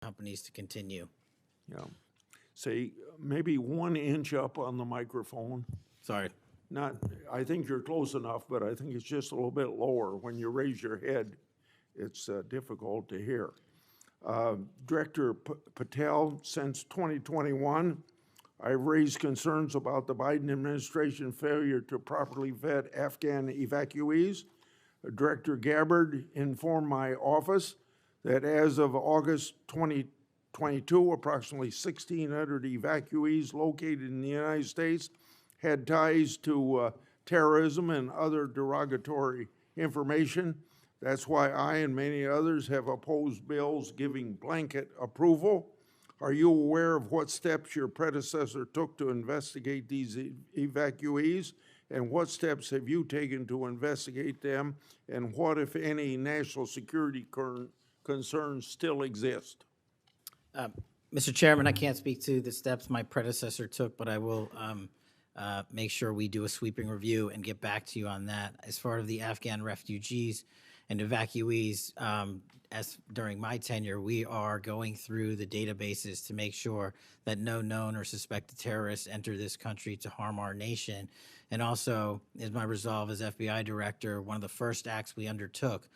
companies to continue. Yeah. Say maybe 1 inch up on the microphone. Sorry. Not, I think you're close enough, but I think it's just a little bit lower. When you raise your head, it's difficult to hear. Director Patel, since 2021, I've raised concerns about the Biden administration failure to properly vet Afghan evacuees. Director Gabbard informed my office that as of August 2022, approximately 1,600 evacuees located in the United States had ties to terrorism and other derogatory information. That's why I and many others have opposed bills giving blanket approval. Are you aware of what steps your predecessor took to investigate these evacuees? And what steps have you taken to investigate them? And what, if any, national security concerns still exist? Mr. Chairman, I can't speak to the steps my predecessor took, but I will make sure we do a sweeping review and get back to you on that. As far as the Afghan refugees and evacuees, as during my tenure, we are going through the databases to make sure that no known or suspected terrorists enter this country to harm our nation. And also, is my resolve as FBI director, one of the first acts we undertook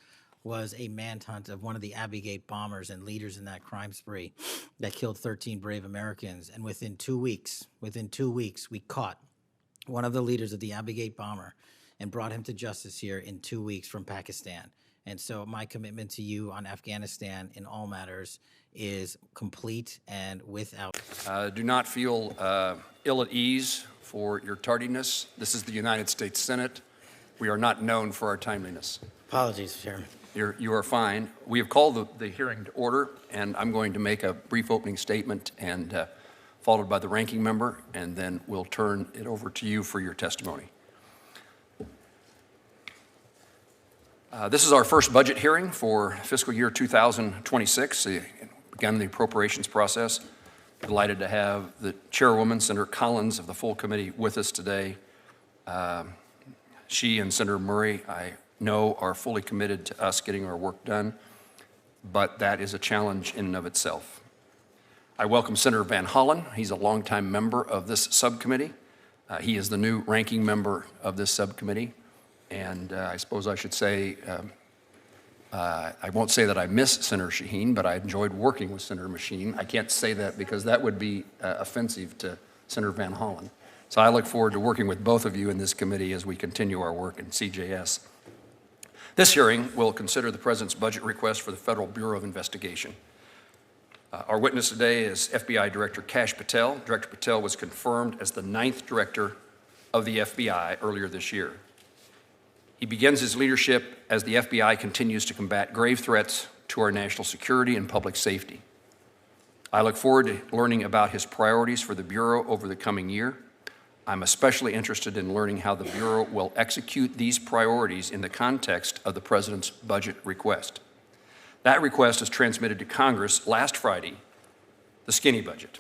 was a manhunt of one of the Abbey Gate bombers and leaders in that crime spree that killed 13 brave Americans. And within 2 weeks, we caught one of the leaders of the Abbey Gate bomber and brought him to justice here in 2 weeks from Pakistan. And so my commitment to you on Afghanistan in all matters is complete and without. Do not feel ill at ease for your tardiness. This is the United States Senate. We are not known for our timeliness. Apologies, Chairman. You are fine. We have called the hearing to order, and I'm going to make a brief opening statement and followed by the ranking member, and then we'll turn it over to you for your testimony. This is our first budget hearing for fiscal year 2026. Began the appropriations process. Delighted to have the chairwoman, Senator Collins, of the full committee with us today. She and Senator Murray, I know, are fully committed to us getting our work done, but that is a challenge in and of itself. I welcome Senator Van Hollen. He's a longtime member of this subcommittee. He is the new ranking member of this subcommittee. And I suppose I should say, I won't say that I miss Senator Shaheen, but I enjoyed working with Senator Shaheen. I can't say that because that would be offensive to Senator Van Hollen. So I look forward to working with both of you in this committee as we continue our work in CJS. This hearing will consider the President's budget request for the Federal Bureau of Investigation. Our witness today is FBI Director Kash Patel. Director Patel was confirmed as the 9th director of the FBI earlier this year. He begins his leadership as the FBI continues to combat grave threats to our national security and public safety. I look forward to learning about his priorities for the Bureau over the coming year. I'm especially interested in learning how the Bureau will execute these priorities in the context of the President's budget request. That request is transmitted to Congress last Friday. The skinny budget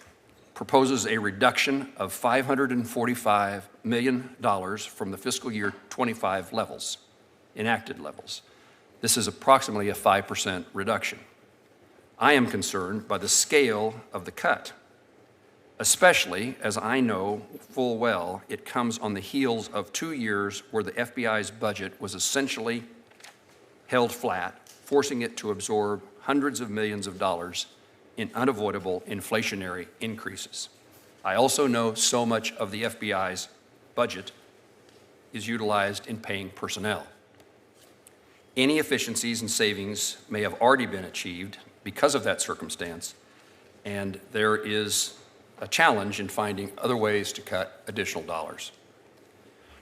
proposes a reduction of $545 million from the fiscal year 25 levels, enacted levels. This is approximately a 5% reduction. I am concerned by the scale of the cut, especially as I know full well it comes on the heels of 2 years where the FBI's budget was essentially held flat, forcing it to absorb hundreds of millions of dollars in unavoidable inflationary increases. I also know so much of the FBI's budget is utilized in paying personnel. Any efficiencies and savings may have already been achieved because of that circumstance, and there is a challenge in finding other ways to cut additional dollars.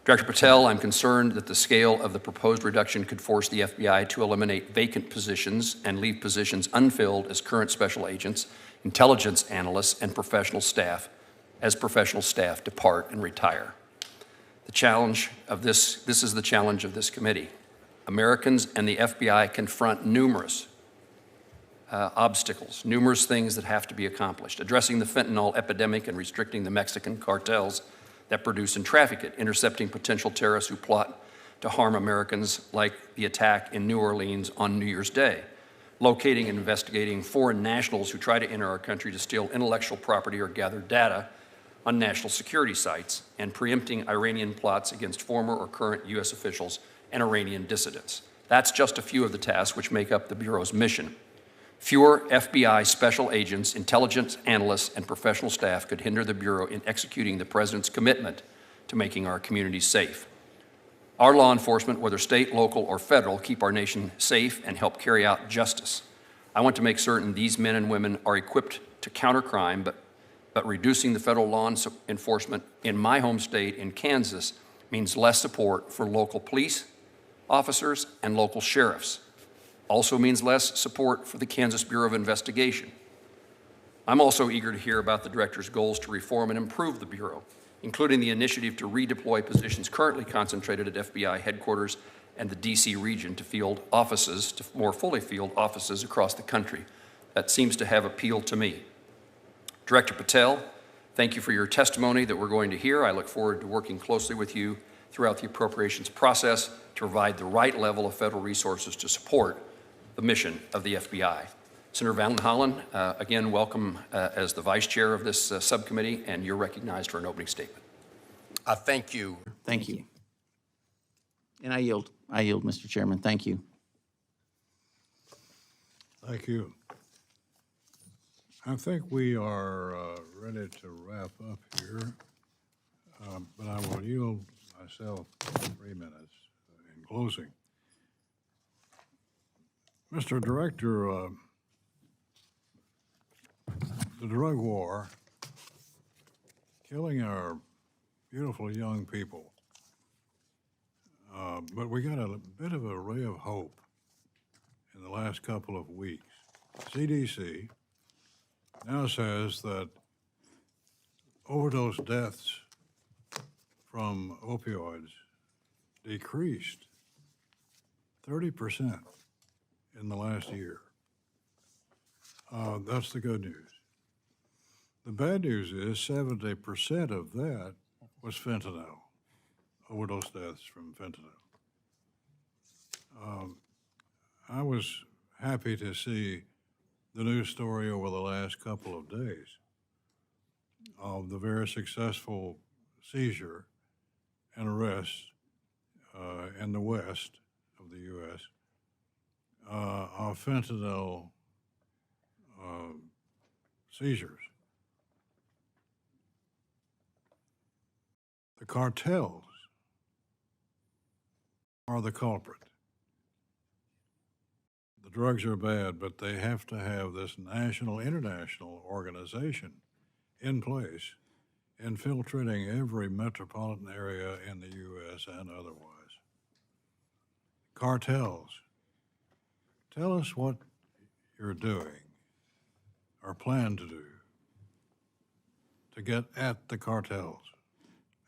Director Patel, I'm concerned that the scale of the proposed reduction could force the FBI to eliminate vacant positions and leave positions unfilled as current special agents, intelligence analysts, and professional staff as professional staff depart and retire. The challenge of this is the challenge of this committee. Americans and the FBI confront numerous obstacles, numerous things that have to be accomplished. Addressing the fentanyl epidemic and restricting the Mexican cartels that produce and traffic it, intercepting potential terrorists who plot to harm Americans like the attack in New Orleans on New Year's Day, locating and investigating foreign nationals who try to enter our country to steal intellectual property or gather data on national security sites, and preempting Iranian plots against former or current U.S. officials and Iranian dissidents. That's just a few of the tasks which make up the Bureau's mission. Fewer FBI special agents, intelligence analysts, and professional staff could hinder the Bureau in executing the President's commitment to making our communities safe. Our law enforcement, whether state, local, or federal, keep our nation safe and help carry out justice. I want to make certain these men and women are equipped to counter crime, but reducing the federal law enforcement in my home state, in Kansas, means less support for local police officers and local sheriffs. Also means less support for the Kansas Bureau of Investigation. I'm also eager to hear about the Director's goals to reform and improve the Bureau, including the initiative to redeploy positions currently concentrated at FBI headquarters and the D.C. region to field offices, to more fully field offices across the country. That seems to have appealed to me. Director Patel, thank you for your testimony that we're going to hear. I look forward to working closely with you throughout the appropriations process to provide the right level of federal resources to support the mission of the FBI. Senator Van Hollen, again, welcome as the Vice Chair of this subcommittee, and you're recognized for an opening statement. Thank you. Thank you. And I yield, Mr. Chairman. Thank you. Thank you. I think we are ready to wrap up here, but I will yield myself 3 minutes in closing. Mr. Director, the drug war, killing our beautiful young people, but we got a bit of a ray of hope in the last couple of weeks. CDC now says that overdose deaths from opioids decreased 30% in the last year. That's the good news. The bad news is 70% of that was fentanyl, overdose deaths from fentanyl. I was happy to see the news story over the last couple of days of the very successful seizure and arrest in the west of the U.S. Of fentanyl seizures. The cartels are the culprit. The drugs are bad, but they have to have this national, international organization in place, infiltrating every metropolitan area in the U.S. and otherwise. Cartels. Tell us what you're doing or plan to do to get at the cartels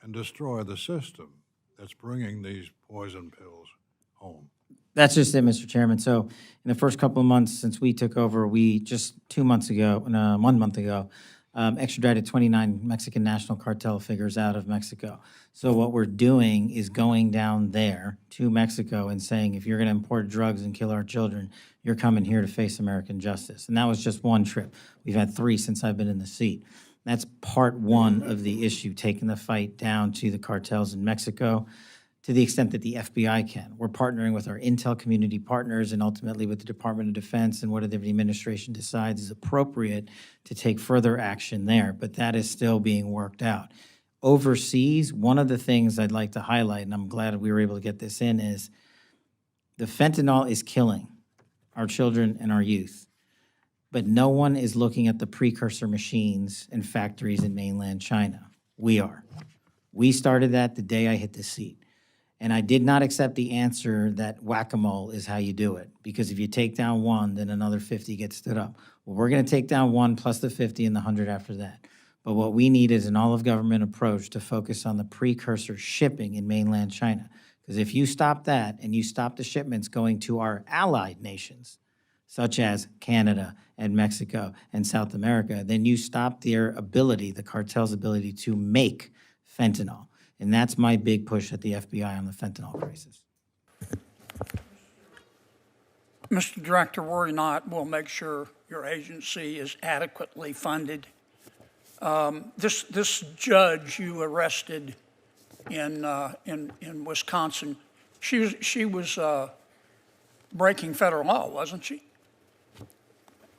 and destroy the system that's bringing these poison pills home. That's just it, Mr. Chairman. So in the first couple of months since we took over, we just 1 month ago, extradited 29 Mexican national cartel figures out of Mexico. So what we're doing is going down there to Mexico and saying, if you're going to import drugs and kill our children, you're coming here to face American justice. And that was just one trip. We've had 3 since I've been in the seat. That's part 1 of the issue, taking the fight down to the cartels in Mexico to the extent that the FBI can. We're partnering with our intel community partners and ultimately with the Department of Defense and whatever the administration decides is appropriate to take further action there, but that is still being worked out. Overseas, one of the things I'd like to highlight, and I'm glad we were able to get this in, is the fentanyl is killing our children and our youth, but no one is looking at the precursor machines and factories in mainland China. We are. We started that the day I hit the seat. And I did not accept the answer that whack-a-mole is how you do it, because if you take down 1, then another 50 get stood up. Well, we're going to take down 1 plus the 50 and the 100 after that. But what we need is an all-of-government approach to focus on the precursor shipping in mainland China. Because if you stop that and you stop the shipments going to our allied nations, such as Canada and Mexico and South America, then you stop their ability, the cartel's ability to make fentanyl. And that's my big push at the FBI on the fentanyl crisis. Mr. Director, worry not, we'll make sure your agency is adequately funded. This judge you arrested in Wisconsin, she was breaking federal law, wasn't she?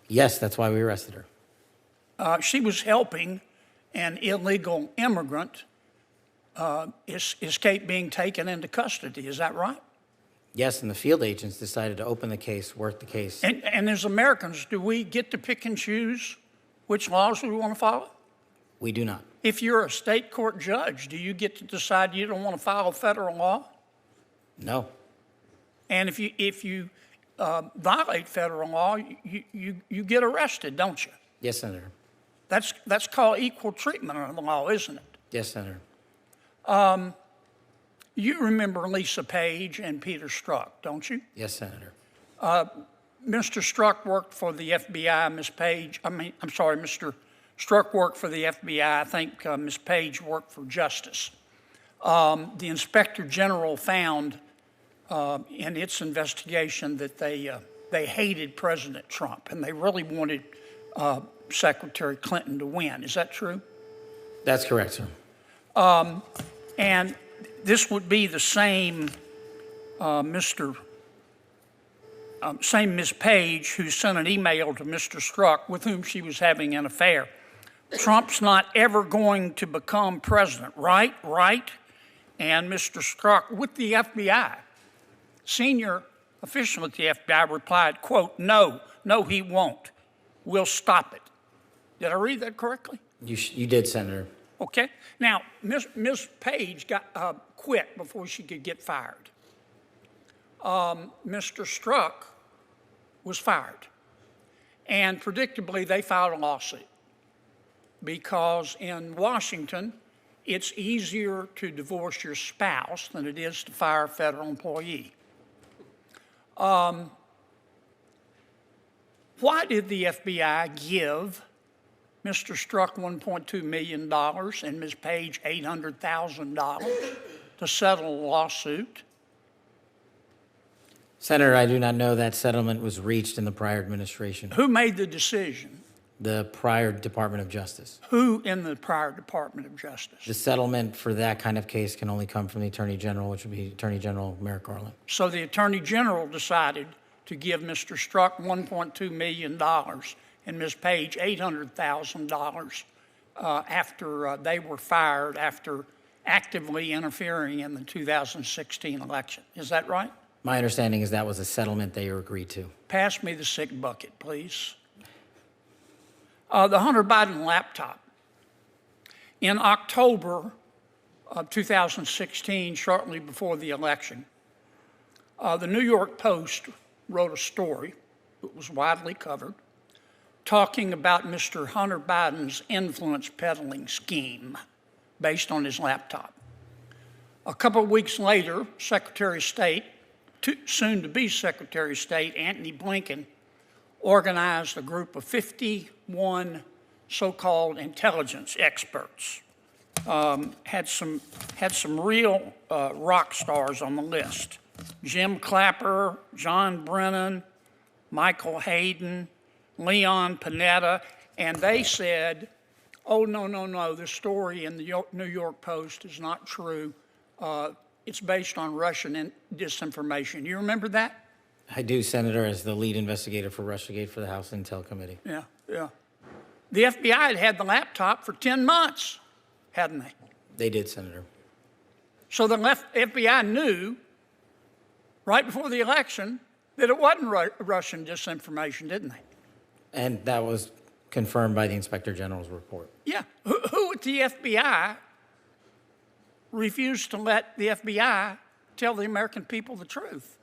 Yes, that's why we arrested her. She was helping an illegal immigrant escape being taken into custody. Is that right? Yes, and the field agents decided to open the case, work the case. And as Americans, do we get to pick and choose which laws we want to follow? We do not. If you're a state court judge, do you get to decide you don't want to follow federal law? No. And if you violate federal law, you get arrested, don't you? Yes, Senator. That's called equal treatment under the law, isn't it? Yes, Senator. You remember Lisa Page and Peter Strzok, don't you? Yes, Senator. Mr. Strzok worked for the FBI. Mr. Strzok worked for the FBI. I think Ms. Page worked for Justice. The Inspector General found in its investigation that they hated President Trump and they really wanted Secretary Clinton to win. Is that true? That's correct, sir. And this would be the same same Ms. Page who sent an email to Mr. Strzok with whom she was having an affair. Trump's not ever going to become president, right? Right? And Mr. Strzok with the FBI, senior official at the FBI replied, quote, no, he won't. We'll stop it. Did I read that correctly? You did, Senator. Okay. Now, Ms. Page got quit before she could get fired. Mr. Strzok was fired. And predictably, they filed a lawsuit because in Washington, it's easier to divorce your spouse than it is to fire a federal employee. Why did the FBI give Mr. Strzok $1.2 million and Ms. Page $800,000 to settle a lawsuit? Senator, I do not know that settlement was reached in the prior administration. Who made the decision? The prior Department of Justice. Who in the prior Department of Justice? The settlement for that kind of case can only come from the Attorney General, which would be Attorney General Merrick Garland. So the Attorney General decided to give Mr. Strzok $1.2 million and Ms. Page $800,000 after they were fired after actively interfering in the 2016 election. Is that right? My understanding is that was a settlement they agreed to. Pass me the sick bucket, please. The Hunter Biden laptop. In October of 2016, shortly before the election, the New York Post wrote a story that was widely covered talking about Mr. Hunter Biden's influence peddling scheme based on his laptop. A couple of weeks later, Secretary of State, soon to be Secretary of State, Antony Blinken, organized a group of 51 so-called intelligence experts. Had some real rock stars on the list. Jim Clapper, John Brennan, Michael Hayden, Leon Panetta, and they said, oh, no, the story in the New York Post is not true. It's based on Russian disinformation. You remember that? I do, Senator, as the lead investigator for Russiagate for the House Intel Committee. Yeah. The FBI had the laptop for 10 months, hadn't they? They did, Senator. So the FBI knew right before the election that it wasn't Russian disinformation, didn't they? And that was confirmed by the Inspector General's report. Yeah. Who at the FBI refused to let the FBI tell the American people the truth?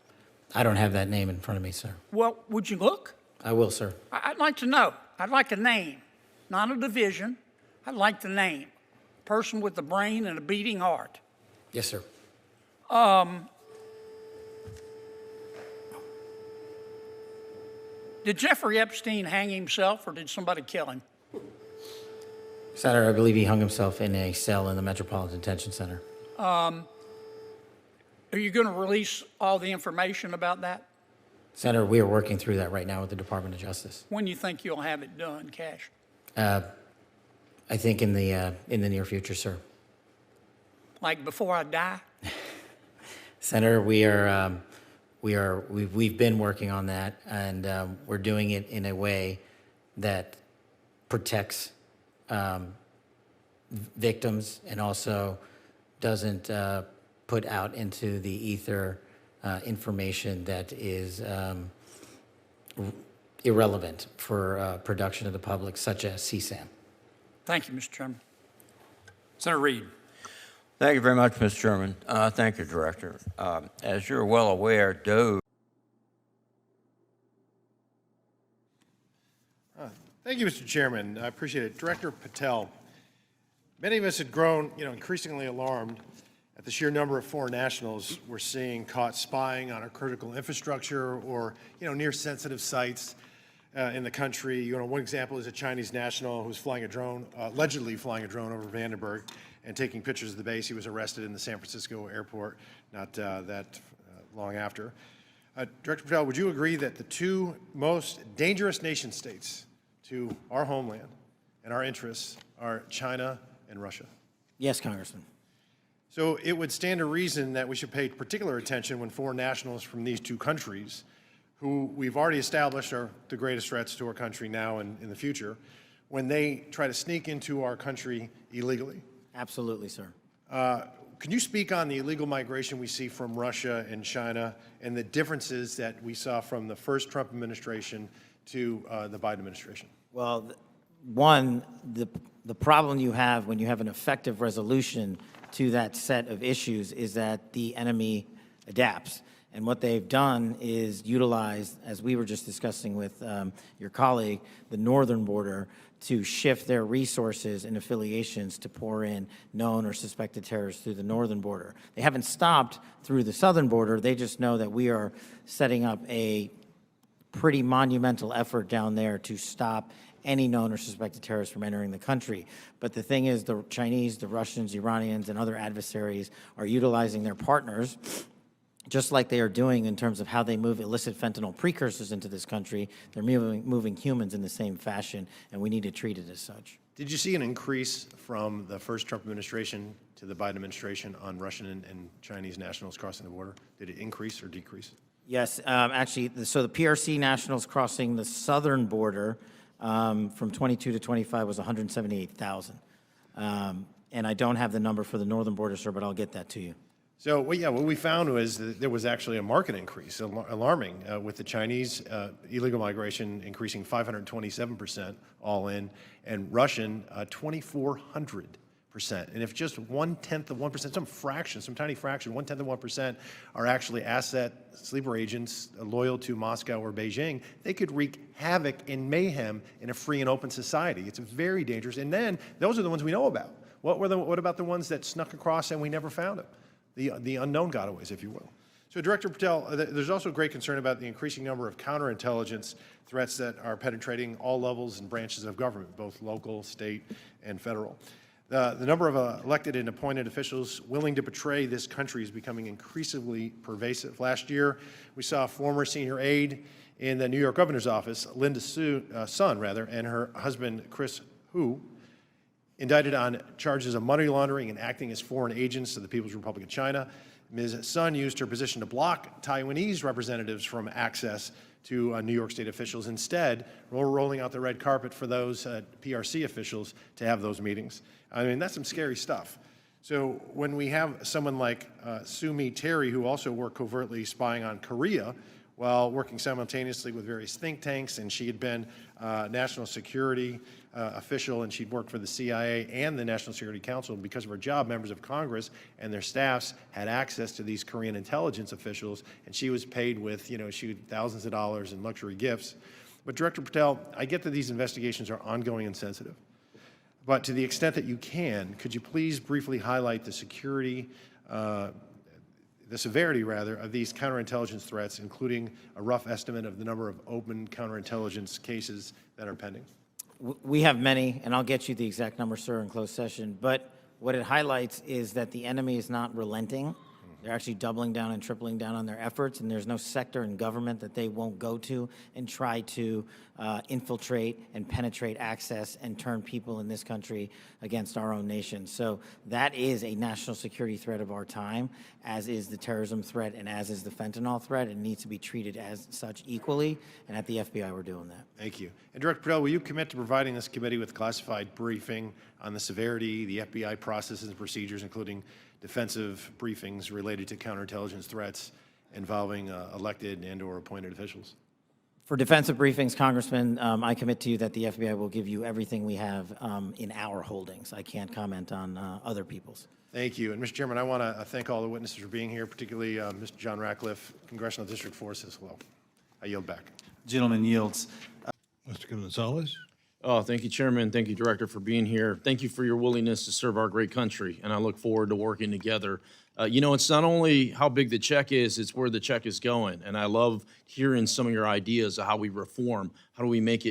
I don't have that name in front of me, sir. Well, would you look? I will, sir. I'd like to know. I'd like a name, not a division. I'd like the name. Person with a brain and a beating heart. Yes, sir. Did Jeffrey Epstein hang himself or did somebody kill him? Senator, I believe he hung himself in a cell in the Metropolitan Detention Center. Are you going to release all the information about that? Senator, we are working through that right now with the Department of Justice. When do you think you'll have it done, Kash? I think in the near future, sir. Like before I die? Senator, we've been working on that, and we're doing it in a way that protects victims and also doesn't put out into the ether information that is irrelevant for production of the public, such as CSAM. Thank you, Mr. Chairman. Senator Reed. Thank you very much, Mr. Chairman. Thank you, Director. As you're well aware, doers. Thank you, Mr. Chairman. I appreciate it. Director Patel, many of us had grown, increasingly alarmed at the sheer number of foreign nationals we're seeing caught spying on our critical infrastructure or, near sensitive sites in the country. One example is a Chinese national who's flying a drone, allegedly flying a drone over Vandenberg and taking pictures of the base. He was arrested in the San Francisco airport not that long after. Director Patel, would you agree that the two most dangerous nation states to our homeland and our interests are China and Russia? Yes, Congressman. So it would stand to reason that we should pay particular attention when foreign nationals from these two countries, who we've already established are the greatest threats to our country now and in the future, when they try to sneak into our country illegally. Absolutely, sir. Can you speak on the illegal migration we see from Russia and China and the differences that we saw from the first Trump administration to the Biden administration? Well, one, the problem you have when you have an effective resolution to that set of issues is that the enemy adapts. And what they've done is utilize, as we were just discussing with your colleague, the northern border to shift their resources and affiliations to pour in known or suspected terrorists through the northern border. They haven't stopped through the southern border. They just know that we are setting up a pretty monumental effort down there to stop any known or suspected terrorists from entering the country. But the thing is, the Chinese, the Russians, Iranians, and other adversaries are utilizing their partners, just like they are doing in terms of how they move illicit fentanyl precursors into this country. They're moving humans in the same fashion, and we need to treat it as such. Did you see an increase from the first Trump administration to the Biden administration on Russian and Chinese nationals crossing the border? Did it increase or decrease? Yes, actually, so the PRC nationals crossing the southern border from 22 to 25 was 178,000. And I don't have the number for the northern border, sir, but I'll get that to you. So, what we found was that there was actually a market increase, alarming, with the Chinese illegal migration increasing 527% all in, and Russian 2,400%. And if just 1/10 of 1%, some tiny fraction, 1/10 of 1% are actually asset sleeper agents loyal to Moscow or Beijing, they could wreak havoc and mayhem in a free and open society. It's very dangerous. And then those are the ones we know about. What about the ones that snuck across and we never found them? The unknown gotaways, if you will. So, Director Patel, there's also great concern about the increasing number of counterintelligence threats that are penetrating all levels and branches of government, both local, state, and federal. The number of elected and appointed officials willing to betray this country is becoming increasingly pervasive. Last year, we saw a former senior aide in the New York governor's office, Linda Sun, and her husband, Chris Hu, indicted on charges of money laundering and acting as foreign agents to the People's Republic of China. Ms. Sun used her position to block Taiwanese representatives from access to New York State officials. Instead, we're rolling out the red carpet for those PRC officials to have those meetings. I mean, that's some scary stuff. So when we have someone like Sue Mi Terry, who also worked covertly spying on Korea while working simultaneously with various think tanks, and she had been national security official, and she'd worked for the CIA and the National Security Council. And because of her job, members of Congress and their staffs had access to these Korean intelligence officials, and she was paid with, she had thousands of dollars in luxury gifts. But Director Patel, I get that these investigations are ongoing and sensitive. But to the extent that you can, could you please briefly highlight the severity, of these counterintelligence threats, including a rough estimate of the number of open counterintelligence cases that are pending? We have many, and I'll get you the exact number, sir, in closed session. But what it highlights is that the enemy is not relenting They're actually doubling down and tripling down on their efforts, and there's no sector in government that they won't go to and try to infiltrate and penetrate access and turn people in this country against our own nation. So that is a national security threat of our time, as is the terrorism threat and as is the fentanyl threat. It needs to be treated as such equally, and at the FBI we're doing that. Thank you. And Director Patel, will you commit to providing this committee with classified briefing on the severity, the FBI processes and procedures, including defensive briefings related to counterintelligence threats involving elected and/or appointed officials? For defensive briefings, Congressman, I commit to you that the FBI will give you everything we have in our holdings. I can't comment on other people's. Thank you. And Mr. Chairman, I want to thank all the witnesses for being here, particularly Mr. John Ratcliffe, Congressional District 4 says hello. I yield back. Gentleman yields. Mr. Gonzalez? Oh, thank you, Chairman. Thank you, Director, for being here. Thank you for your willingness to serve our great country, and I look forward to working together. You know, it's not only how big the check is, it's where the check is going. And I love hearing some of your ideas of how we reform, how we make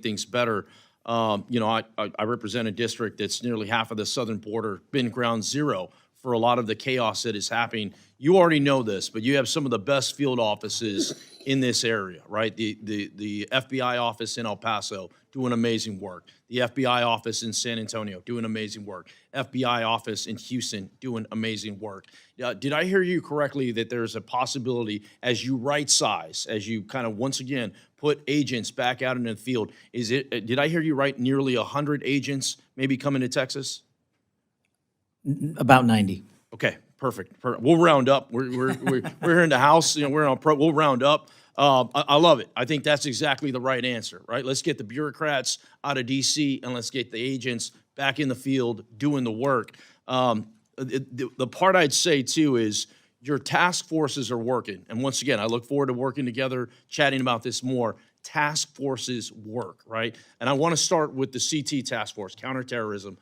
things better. You know, I represent a district that's nearly half of the southern border, been ground zero for a lot of the chaos that is happening. You already know this, but you have some of the best field offices in this area, right? The FBI office in El Paso doing amazing work. The FBI office in San Antonio doing amazing work. FBI office in Houston doing amazing work. Did I hear you correctly that there's a possibility as you right size, as you kind of once again put agents back out in the field, did I hear you right, nearly 100 agents maybe coming to Texas? About 90. Okay, perfect. We'll round up. We're here in the House. You know, we're on pro. We'll round up. I love it. I think that's exactly the right answer, right? Let's get the bureaucrats out of D.C. and let's get the agents back in the field doing the work. The part I'd say too is your task forces are working, and once again, I look forward to working together, chatting about this more. Task forces work, right? And I want to start with the CT task force, counterterrorism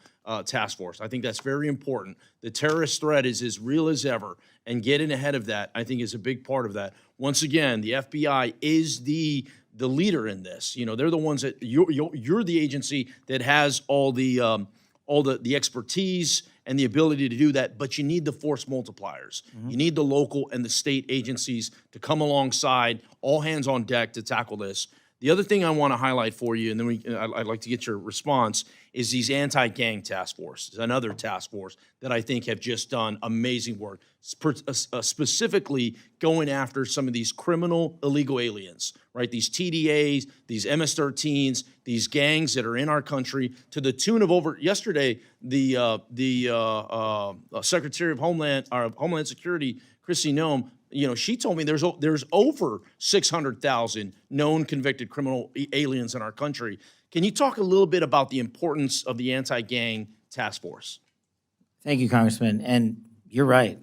task force. I think that's very important. The terrorist threat is as real as ever, and getting ahead of that, I think, is a big part of that. Once again, the FBI is the leader in this. You know, they're the ones that you're the agency that has all the expertise and the ability to do that, but you need the force multipliers. Mm-hmm. You need the local and the state agencies to come alongside, all hands on deck to tackle this. The other thing I want to highlight for you, and then I'd like to get your response, is these anti-gang task forces, another task force that I think have just done amazing work, specifically going after some of these criminal illegal aliens, right? These TDAs, these MS-13s, these gangs that are in our country to the tune of over, yesterday, the Secretary of Homeland Security, Kristi Noem, you know, she told me there's over 600,000 known convicted criminal aliens in our country. Can you talk a little bit about the importance of the anti-gang task force? Thank you, Congressman. And you're right.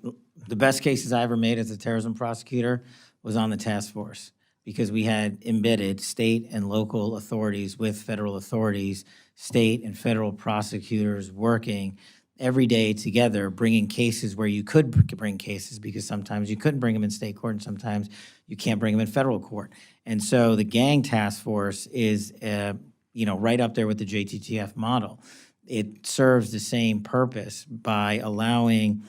The best cases I ever made as a terrorism prosecutor was on the task force because we had embedded state and local authorities with federal authorities, state and federal prosecutors working every day together, bringing cases where you could bring cases because sometimes you couldn't bring them in state court and sometimes you can't bring them in federal court. And so the gang task force is, right up there with the JTTF model. It serves the same purpose by allowing,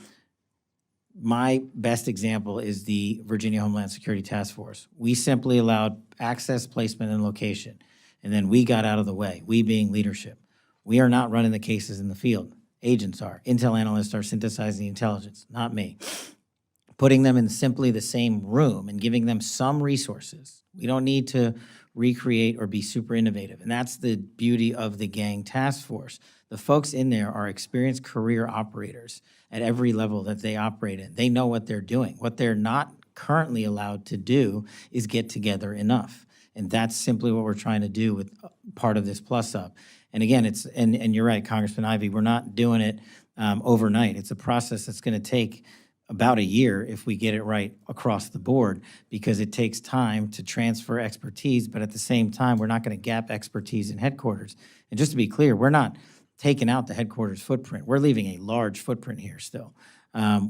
my best example is the Virginia Homeland Security Task Force. We simply allowed access, placement, and location, and then we got out of the way, we being leadership. We are not running the cases in the field. Agents are. Intel analysts are synthesizing the intelligence, not me. Putting them in simply the same room and giving them some resources. We don't need to recreate or be super innovative. And that's the beauty of the gang task force. The folks in there are experienced career operators at every level that they operate in. They know what they're doing. What they're not currently allowed to do is get together enough. And that's simply what we're trying to do with part of this plus up. And again, and you're right, Congressman Ivey, we're not doing it overnight. It's a process that's going to take about a year if we get it right across the board because it takes time to transfer expertise, but at the same time, we're not going to gap expertise in headquarters. And just to be clear, we're not taking out the headquarters footprint. We're leaving a large footprint here still.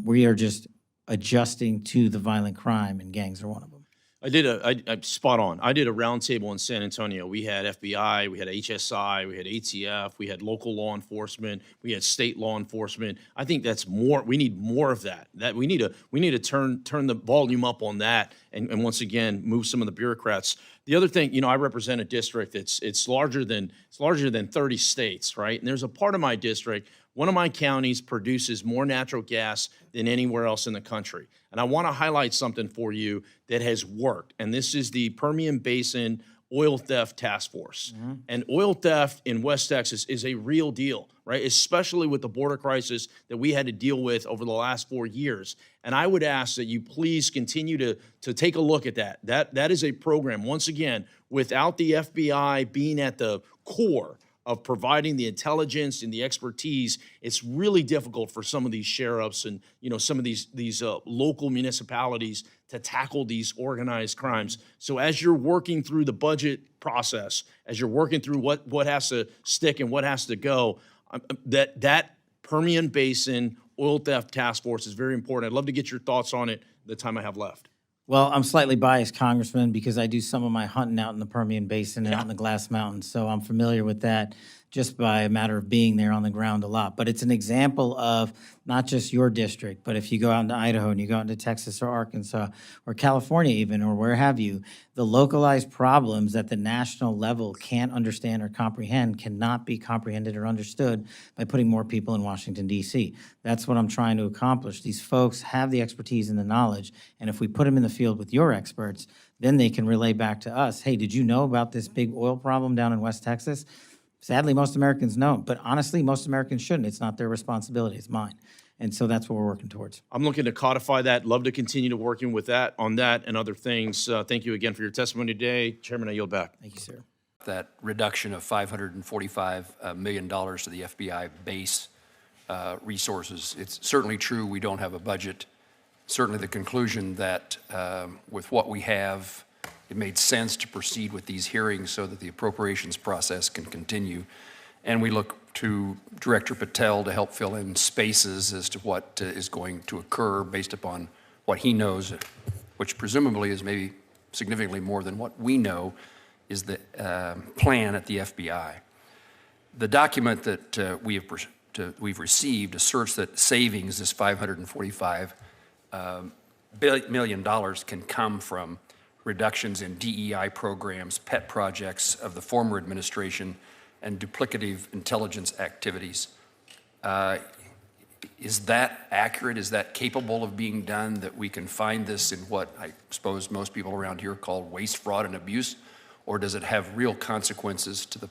We are just adjusting to the violent crime, and gangs are one of them. I'm spot on. I did a roundtable in San Antonio. We had FBI, we had HSI, we had ATF, we had local law enforcement, we had state law enforcement. I think that's more. We need more of that. We need to turn the volume up on that, and once again move some of the bureaucrats. The other thing, I represent a district it's larger than 30 states, right? And there's a part of my district. One of my counties produces more natural gas than anywhere else in the country. And I want to highlight something for you that has worked. And this is the Permian Basin Oil Theft Task Force. And oil theft in West Texas is a real deal, right? Especially with the border crisis that we had to deal with over the last 4 years. And I would ask that you please continue to take a look at that. That is a program, once again, without the FBI being at the core of providing the intelligence and the expertise, it's really difficult for some of these sheriffs and some of these local municipalities to tackle these organized crimes. So as you're working through the budget process, as you're working through what has to stick and what has to go, that Permian Basin Oil Theft Task Force is very important. I'd love to get your thoughts on it the time I have left. Well, I'm slightly biased, Congressman, because I do some of my hunting out in the Permian Basin and out in the Glass Mountains, so I'm familiar with that just by a matter of being there on the ground a lot. But it's an example of not just your district, but if you go out into Idaho and you go out into Texas or Arkansas or California even, or where have you, the localized problems that the national level can't understand or comprehend cannot be comprehended or understood by putting more people in Washington, D.C. That's what I'm trying to accomplish. These folks have the expertise and the knowledge, and if we put them in the field with your experts, then they can relay back to us, hey, did you know about this big oil problem down in West Texas? Sadly, most Americans know, but honestly, most Americans shouldn't. It's not their responsibility, it's mine. And so that's what we're working towards. I'm looking to codify that. Love to continue to working with that on that and other things. Thank you again for your testimony today. Chairman, I yield back. Thank you, sir. That reduction of $545 million to the FBI base resources, it's certainly true we don't have a budget. Certainly the conclusion that with what we have, it made sense to proceed with these hearings so that the appropriations process can continue. And we look to Director Patel to help fill in spaces as to what is going to occur based upon what he knows, which presumably is maybe significantly more than what we know is the plan at the FBI. The document that we've received asserts that savings, this $545 million, can come from reductions in DEI programs, pet projects of the former administration, and duplicative intelligence activities. Is that accurate? Is that capable of being done, that we can find this in what I suppose most people around here call waste, fraud, and abuse? Or does it have real consequences to the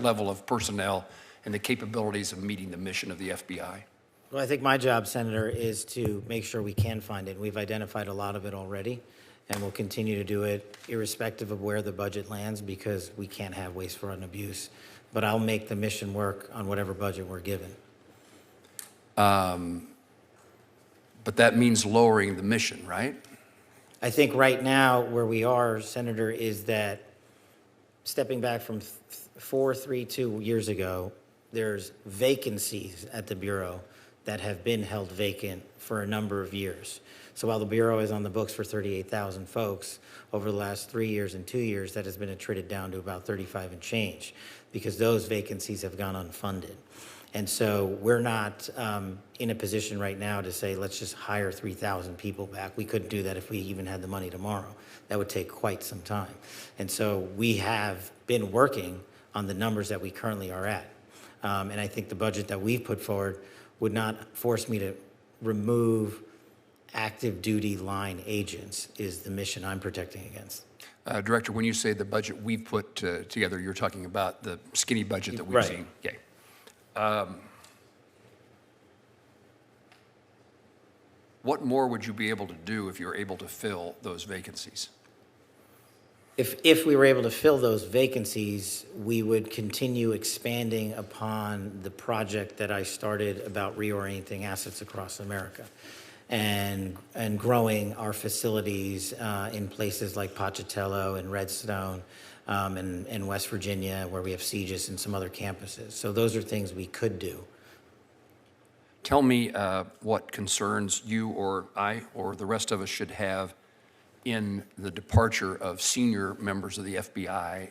level of personnel and the capabilities of meeting the mission of the FBI? Well, I think my job, Senator, is to make sure we can find it. We've identified a lot of it already, and we'll continue to do it irrespective of where the budget lands, because we can't have waste, fraud, and abuse. But I'll make the mission work on whatever budget we're given. But that means lowering the mission, right? I think right now where we are, Senator, is that stepping back from 432 years ago, there's vacancies at the Bureau that have been held vacant for a number of years. So while the Bureau is on the books for 38,000 folks, over the last 3 years and 2 years, that has been attrited down to about 35 and change, because those vacancies have gone unfunded. And so we're not in a position right now to say, let's just hire 3,000 people back. We couldn't do that if we even had the money tomorrow. That would take quite some time. And so we have been working on the numbers that we currently are at. And I think the budget that we've put forward would not force me to remove active duty line agents, is the mission I'm protecting against. Director, when you say the budget we've put together, you're talking about the skinny budget that we've Right. seen. Okay. What more would you be able to do if you're able to fill those vacancies? If we were able to fill those vacancies, we would continue expanding upon the project that I started about reorienting assets across America, and growing our facilities in places like Pocatello and Redstone and West Virginia, where we have CGIS and some other campuses. So those are things we could do. Tell me what concerns you or I or the rest of us should have in the departure of senior members of the FBI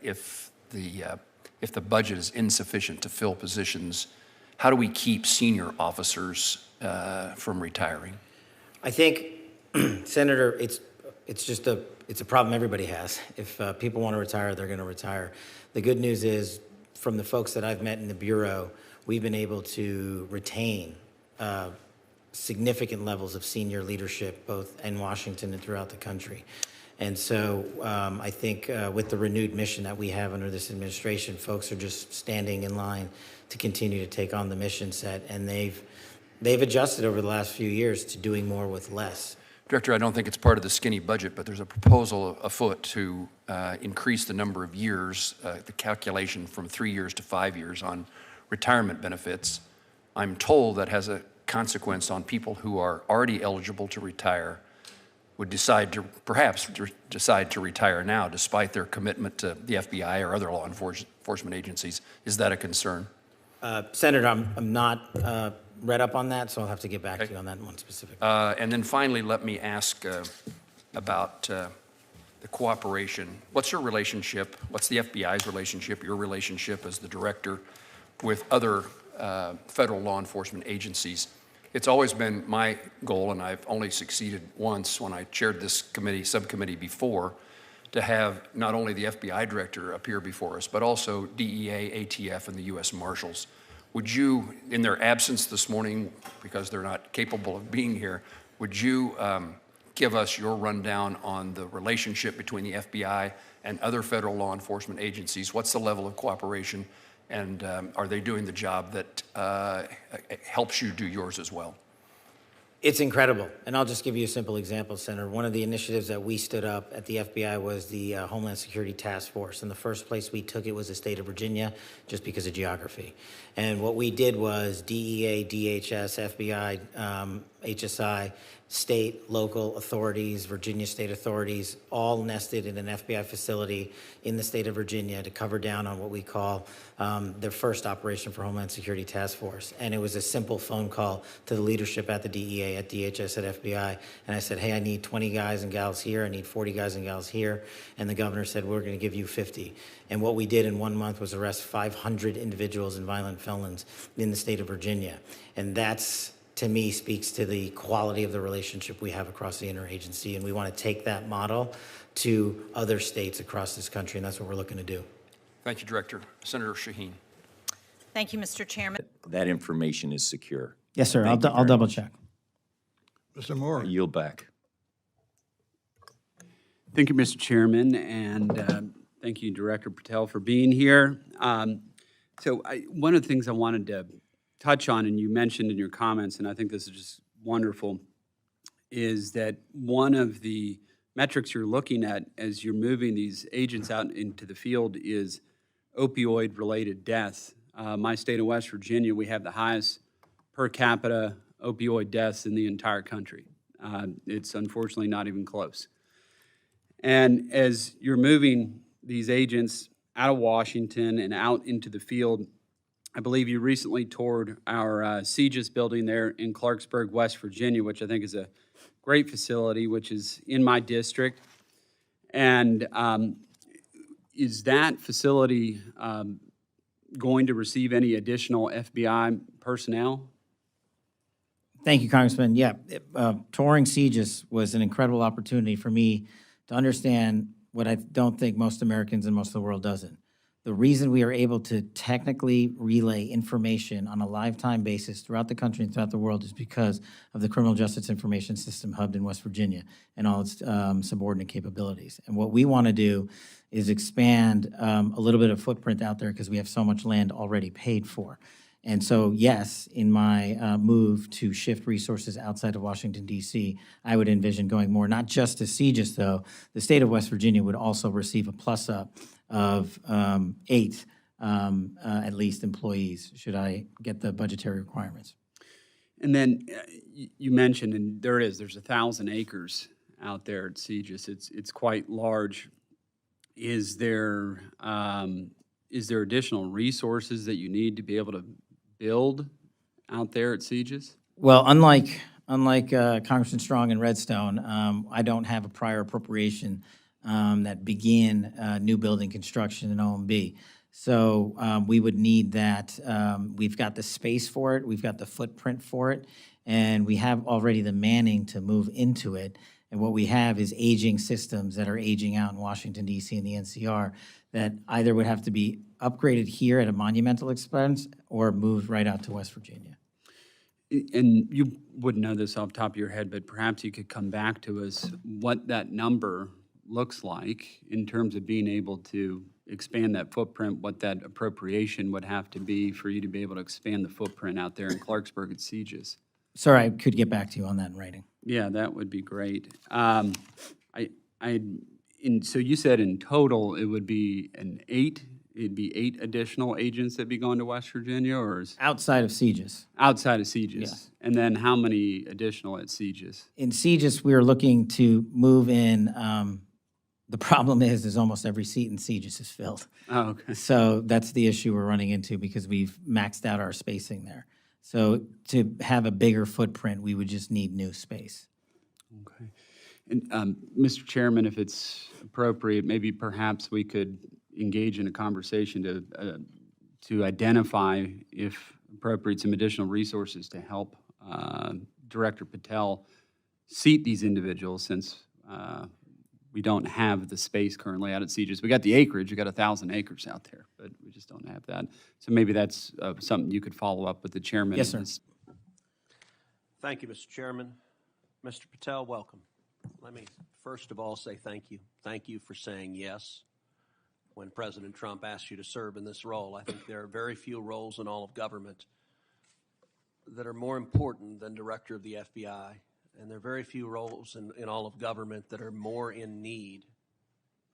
if the budget is insufficient to fill positions? How do we keep senior officers from retiring? I think, Senator, it's a problem everybody has. If people want to retire, they're going to retire. The good news is, from the folks that I've met in the Bureau, we've been able to retain significant levels of senior leadership, both in Washington and throughout the country. And so I think with the renewed mission that we have under this administration, folks are just standing in line to continue to take on the mission set, and they've adjusted over the last few years to doing more with less. Director, I don't think it's part of the skinny budget, but there's a proposal afoot to increase the number of years, the calculation from 3 years to 5 years on retirement benefits. I'm told that has a consequence on people who are already eligible to retire, would perhaps decide to retire now despite their commitment to the FBI or other law enforcement agencies. Is that a concern? Senator, I'm not read up on that, so I'll have to get back to you on that one specifically. And then finally, let me ask about the cooperation. What's your relationship, what's the FBI's relationship, your relationship as the director with other federal law enforcement agencies? It's always been my goal, and I've only succeeded once when I chaired this subcommittee before, to have not only the FBI director appear before us, but also DEA, ATF, and the U.S. Marshals. Would you, in their absence this morning, because they're not capable of being here, would you give us your rundown on the relationship between the FBI and other federal law enforcement agencies? What's the level of cooperation, and are they doing the job that helps you do yours as well? It's incredible, and I'll just give you a simple example, Senator. One of the initiatives that we stood up at the FBI was the Homeland Security Task Force, and the first place we took it was the state of Virginia, just because of geography. And what we did was DEA, DHS, FBI, HSI, state, local authorities, Virginia state authorities, all nested in an FBI facility in the state of Virginia to cover down on what we call their first operation for Homeland Security Task Force. And it was a simple phone call to the leadership at the DEA, at DHS, at FBI. And I said, hey, I need 20 guys and gals here. I need 40 guys and gals here. And the governor said, we're going to give you 50. And what we did in 1 month was arrest 500 individuals and violent felons in the state of Virginia. And that's, to me, speaks to the quality of the relationship we have across the interagency, and we want to take that model to other states across this country, and that's what we're looking to do. Thank you, Director. Senator Shaheen. Thank you, Mr. Chairman. That information is secure. Yes, sir. Thank you I'll very double much. check. Mr. Moore. I yield back. Thank you, Mr. Chairman, and thank you, Director Patel, for being here. One of the things I wanted to touch on, and you mentioned in your comments, and I think this is just wonderful, is that one of the metrics you're looking at as you're moving these agents out into the field is opioid-related deaths. My state of West Virginia, we have the highest per capita opioid deaths in the entire country. It's unfortunately not even close. And as you're moving these agents out of Washington and out into the field, I believe you recently toured our CGIS building there in Clarksburg, West Virginia, which I think is a great facility, which is in my district. And is that facility going to receive any additional FBI personnel? Thank you, Congressman. Yeah, touring CGIS was an incredible opportunity for me to understand what I don't think most Americans and most of the world doesn't. The reason we are able to technically relay information on a live-time basis throughout the country and throughout the world is because of the Criminal Justice Information System hubbed in West Virginia and all its subordinate capabilities. And what we want to do is expand a little bit of footprint out there because we have so much land already paid for. And so, yes, in my move to shift resources outside of Washington, D.C., I would envision going more, not just to CGIS, though. The state of West Virginia would also receive a plus-up of 8, at least, employees, should I get the budgetary requirements. And then you mentioned, and there's 1,000 acres out there at CGIS. It's quite large. Is there additional resources that you need to be able to build out there at CGIS? Well, unlike Unlike Congressman Strong and Redstone, I don't have a prior appropriation that began new building construction in OMB. So we would need that. We've got the space for it, we've got the footprint for it, and we have already the manning to move into it. And what we have is aging systems that are aging out in Washington, D.C. and the NCR that either would have to be upgraded here at a monumental expense or moved right out to West Virginia. And you wouldn't know this off the top of your head, but perhaps you could come back to us what that number looks like in terms of being able to expand that footprint, what that appropriation would have to be for you to be able to expand the footprint out there in Clarksburg at Segis. Sorry, I could get back to you on that in writing. Yeah, that would be great. So you said in total it would be it'd be 8 additional agents that'd be going to West Virginia, or Outside of Segis. outside of Segis? Yeah. And then how many additional at Segis? In Segis, we're looking to move in. The problem is almost every seat in Segis is filled. Oh, okay. So that's the issue we're running into because we've maxed out our spacing there. So to have a bigger footprint, we would just need new space. Okay. And Mr. Chairman, if it's appropriate, maybe perhaps we could engage in a conversation to identify, if appropriate, some additional resources to help Director Patel seat these individuals, since we don't have the space currently out at Segis. We got the acreage, we got 1,000 acres out there, but we just don't have that. So maybe that's something you could follow up with the chairman. Yes, sir. Thank you, Mr. Chairman. Mr. Patel, welcome. Let me first of all say thank you. Thank you for saying yes when President Trump asked you to serve in this role. I think there are very few roles in all of government that are more important than Director of the FBI. And there are very few roles in all of government that are more in need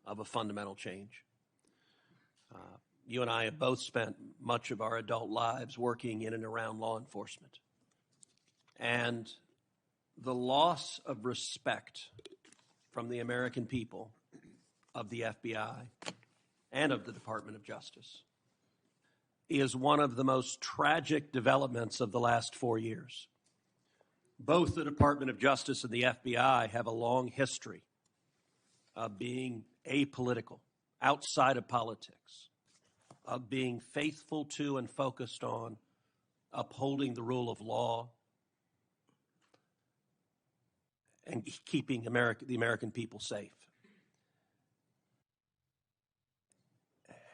of a fundamental change. You and I have both spent much of our adult lives working in and around law enforcement. And the loss of respect from the American people of the FBI and of the Department of Justice is one of the most tragic developments of the last 4 years. Both the Department of Justice and the FBI have a long history of being apolitical, outside of politics, of being faithful to and focused on upholding the rule of law and keeping the American people safe.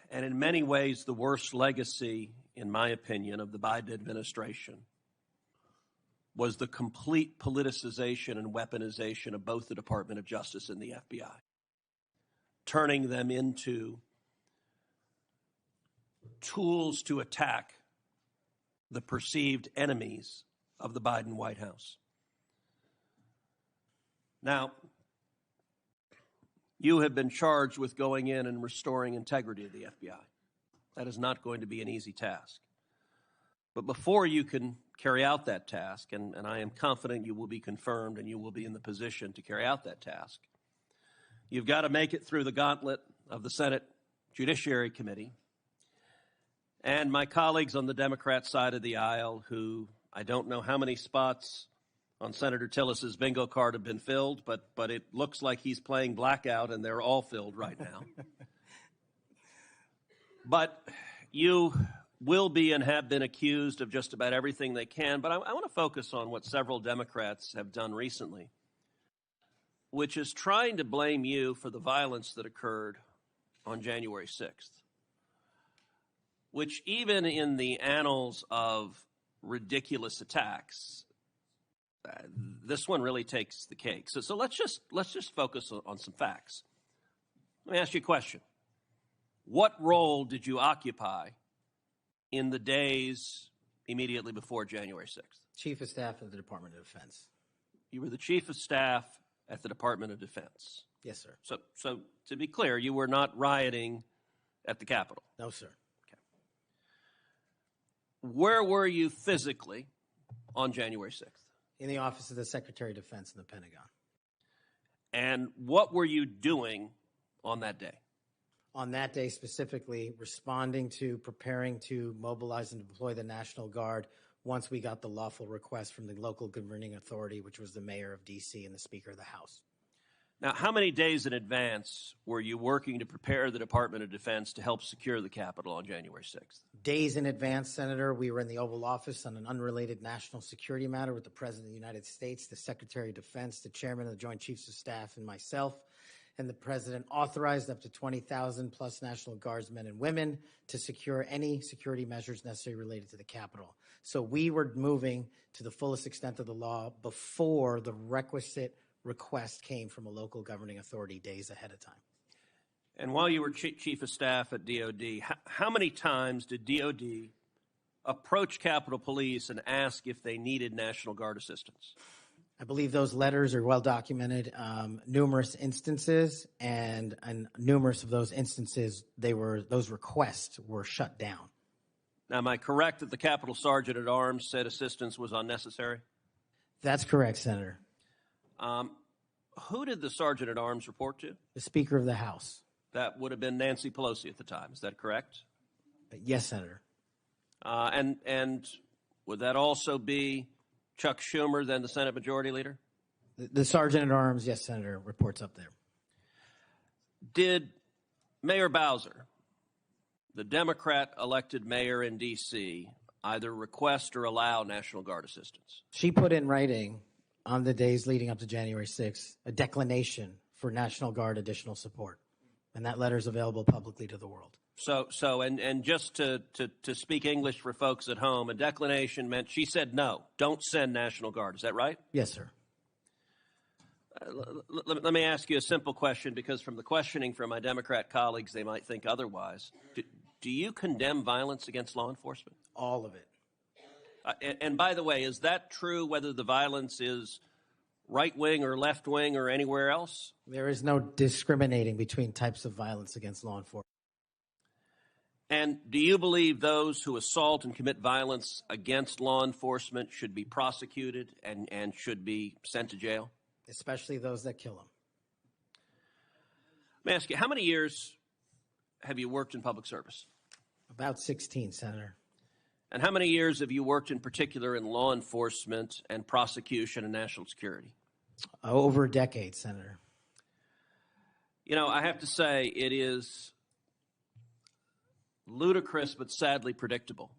And in many ways, the worst legacy, in my opinion, of the Biden administration was the complete politicization and weaponization of both the Department of Justice and the FBI, turning them into tools to attack the perceived enemies of the Biden White House. Now, you have been charged with going in and restoring integrity of the FBI. That is not going to be an easy task. But before you can carry out that task, and I am confident you will be confirmed and you will be in the position to carry out that task, you've got to make it through the gauntlet of the Senate Judiciary Committee. And my colleagues on the Democrat side of the aisle, who I don't know how many spots on Senator Tillis's bingo card have been filled, but it looks like he's playing blackout and they're all filled right now. But you will be and have been accused of just about everything they can. But I want to focus on what several Democrats have done recently, which is trying to blame you for the violence that occurred on January 6th, which even in the annals of ridiculous attacks, this one really takes the cake. So let's just focus on some facts. Let me ask you a question. What role did you occupy in the days immediately before January 6th? Chief of Staff of the Department of Defense. You were the Chief of Staff at the Department of Defense. Yes, sir. So to be clear, you were not rioting at the Capitol. No, sir. Okay. Where were you physically on January 6th? In the Office of the Secretary of Defense in the Pentagon. And what were you doing on that day? On that day specifically, responding to, preparing to mobilize and deploy the National Guard once we got the lawful request from the local governing authority, which was the mayor of D.C. and the Speaker of the House. Now, how many days in advance were you working to prepare the Department of Defense to help secure the Capitol on January 6th? Days in advance, Senator, we were in the Oval Office on an unrelated national security matter with the President of the United States, the Secretary of Defense, the Chairman of the Joint Chiefs of Staff, and myself. And the President authorized up to 20,000 plus National Guardsmen and women to secure any security measures necessary related to the Capitol. So we were moving to the fullest extent of the law before the requisite request came from a local governing authority days ahead of time. And while you were Chief of Staff at DOD, how many times did DOD approach Capitol Police and ask if they needed National Guard assistance? I believe those letters are well documented, numerous instances, and numerous of those instances, those requests were shut down. Now, am I correct that the Capitol Sergeant at Arms said assistance was unnecessary? That's correct, Senator. Who did the Sergeant at Arms report to? The Speaker of the House. That would have been Nancy Pelosi at the time. Is that correct? Yes, Senator. And would that also be Chuck Schumer, then the Senate Majority Leader? The Sergeant at Arms, yes, Senator, reports up there. Did Mayor Bowser, the Democrat-elected mayor in D.C., either request or allow National Guard assistance? She put in writing on the days leading up to January 6th a declination for National Guard additional support, and that letter is available publicly to the world. And just to speak English for folks at home, a declination meant she said no, don't send National Guard. Is that right? Yes, sir. Let me ask you a simple question, because from the questioning from my Democrat colleagues, they might think otherwise. Do you condemn violence against law enforcement? All of it. And by the way, is that true whether the violence is right-wing or left-wing or anywhere else? There is no discriminating between types of violence against law enforcement. And do you believe those who assault and commit violence against law enforcement should be prosecuted and should be sent to jail? Especially those that kill them. Let me ask you, how many years have you worked in public service? About 16, Senator. And how many years have you worked in particular in law enforcement and prosecution and national security? Over a decade, Senator. You know, I have to say it is ludicrous but sadly predictable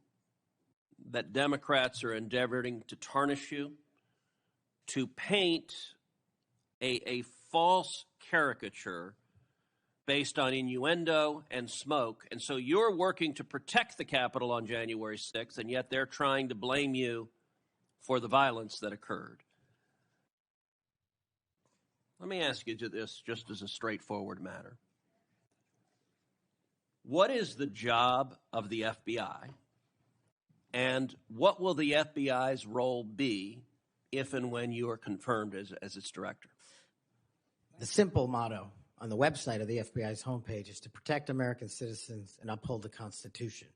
that Democrats are endeavoring to tarnish you, to paint a false caricature based on innuendo and smoke. And so you're working to protect the Capitol on January 6th, and yet they're trying to blame you for the violence that occurred. Let me ask you this just as a straightforward matter. What is the job of the FBI, and what will the FBI's role be if and when you are confirmed as its director? The simple motto on the website of the FBI's homepage is to protect American citizens and uphold the Constitution.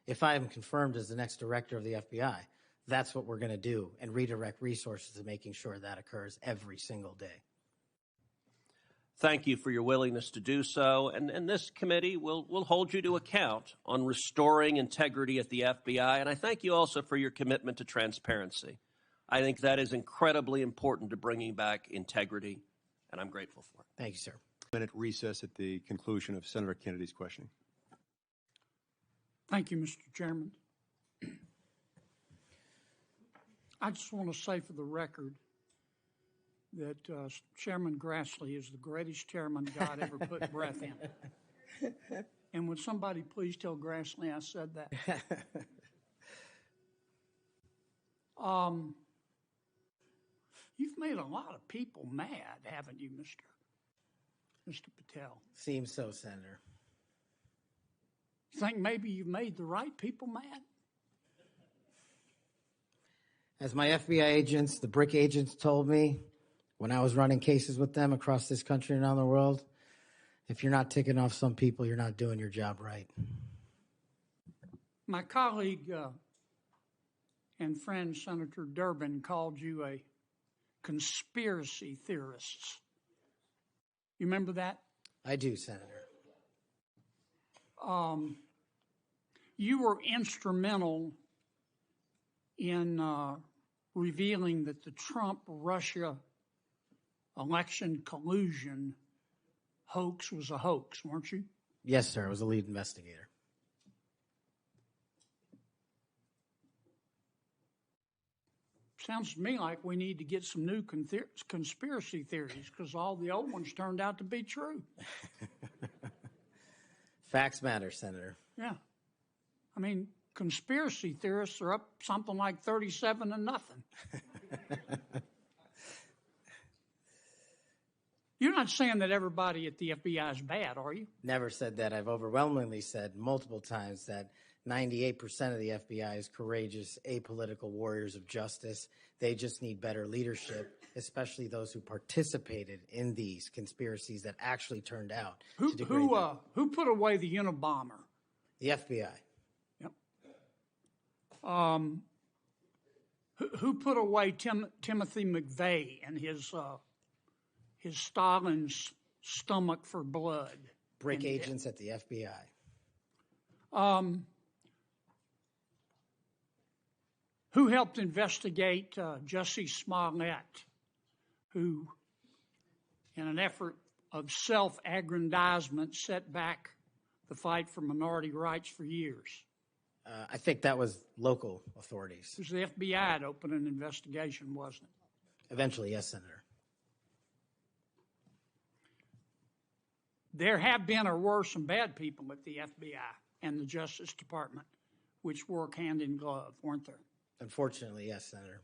If I am confirmed as the next director of the FBI, that's what we're going to do and redirect resources to making sure that occurs every single day. Thank you for your willingness to do so, and this committee will hold you to account on restoring integrity at the FBI, and I thank you also for your commitment to transparency. I think that is incredibly important to bringing back integrity, and I'm grateful for it. Thank you, sir. Minute recess at the conclusion of Senator Kennedy's questioning. Thank you, Mr. Chairman. I just want to say for the record that Chairman Grassley is the greatest chairman God ever put breath in. And would somebody please tell Grassley I said that? You've made a lot of people mad, haven't you, Mr. Patel? Seems so, Senator. You think maybe you've made the right people mad? As my FBI agents, the BRIC agents told me when I was running cases with them across this country and around the world, if you're not ticking off some people, you're not doing your job right. My colleague and friend Senator Durbin called you a conspiracy theorist. You remember that? I do, Senator. You were instrumental in revealing that the Trump-Russia election collusion hoax was a hoax, weren't you? Yes, sir. I was a lead investigator. Sounds to me like we need to get some new conspiracy theories because all the old ones turned out to be true. Facts matter, Senator. Yeah. I mean, conspiracy theorists are up something like 37-0. You're not saying that everybody at the FBI is bad, are you? Never said that. I've overwhelmingly said multiple times that 98% of the FBI is courageous, apolitical warriors of justice. They just need better leadership, especially those who participated in these conspiracies that actually turned out to degrade them. Who put away the Unabomber? The FBI. Yep. Who put away Timothy McVeigh and his Stalin's stomach for blood? Brick agents at the FBI. Who helped investigate Jussie Smollett, who, in an effort of self-aggrandizement, set back the fight for minority rights for years? I think that was local authorities. It was the FBI that opened an investigation, wasn't it? Eventually, yes, Senator. There have been or were some bad people at the FBI and the Justice Department, which work hand in glove, weren't there? Unfortunately, yes, Senator.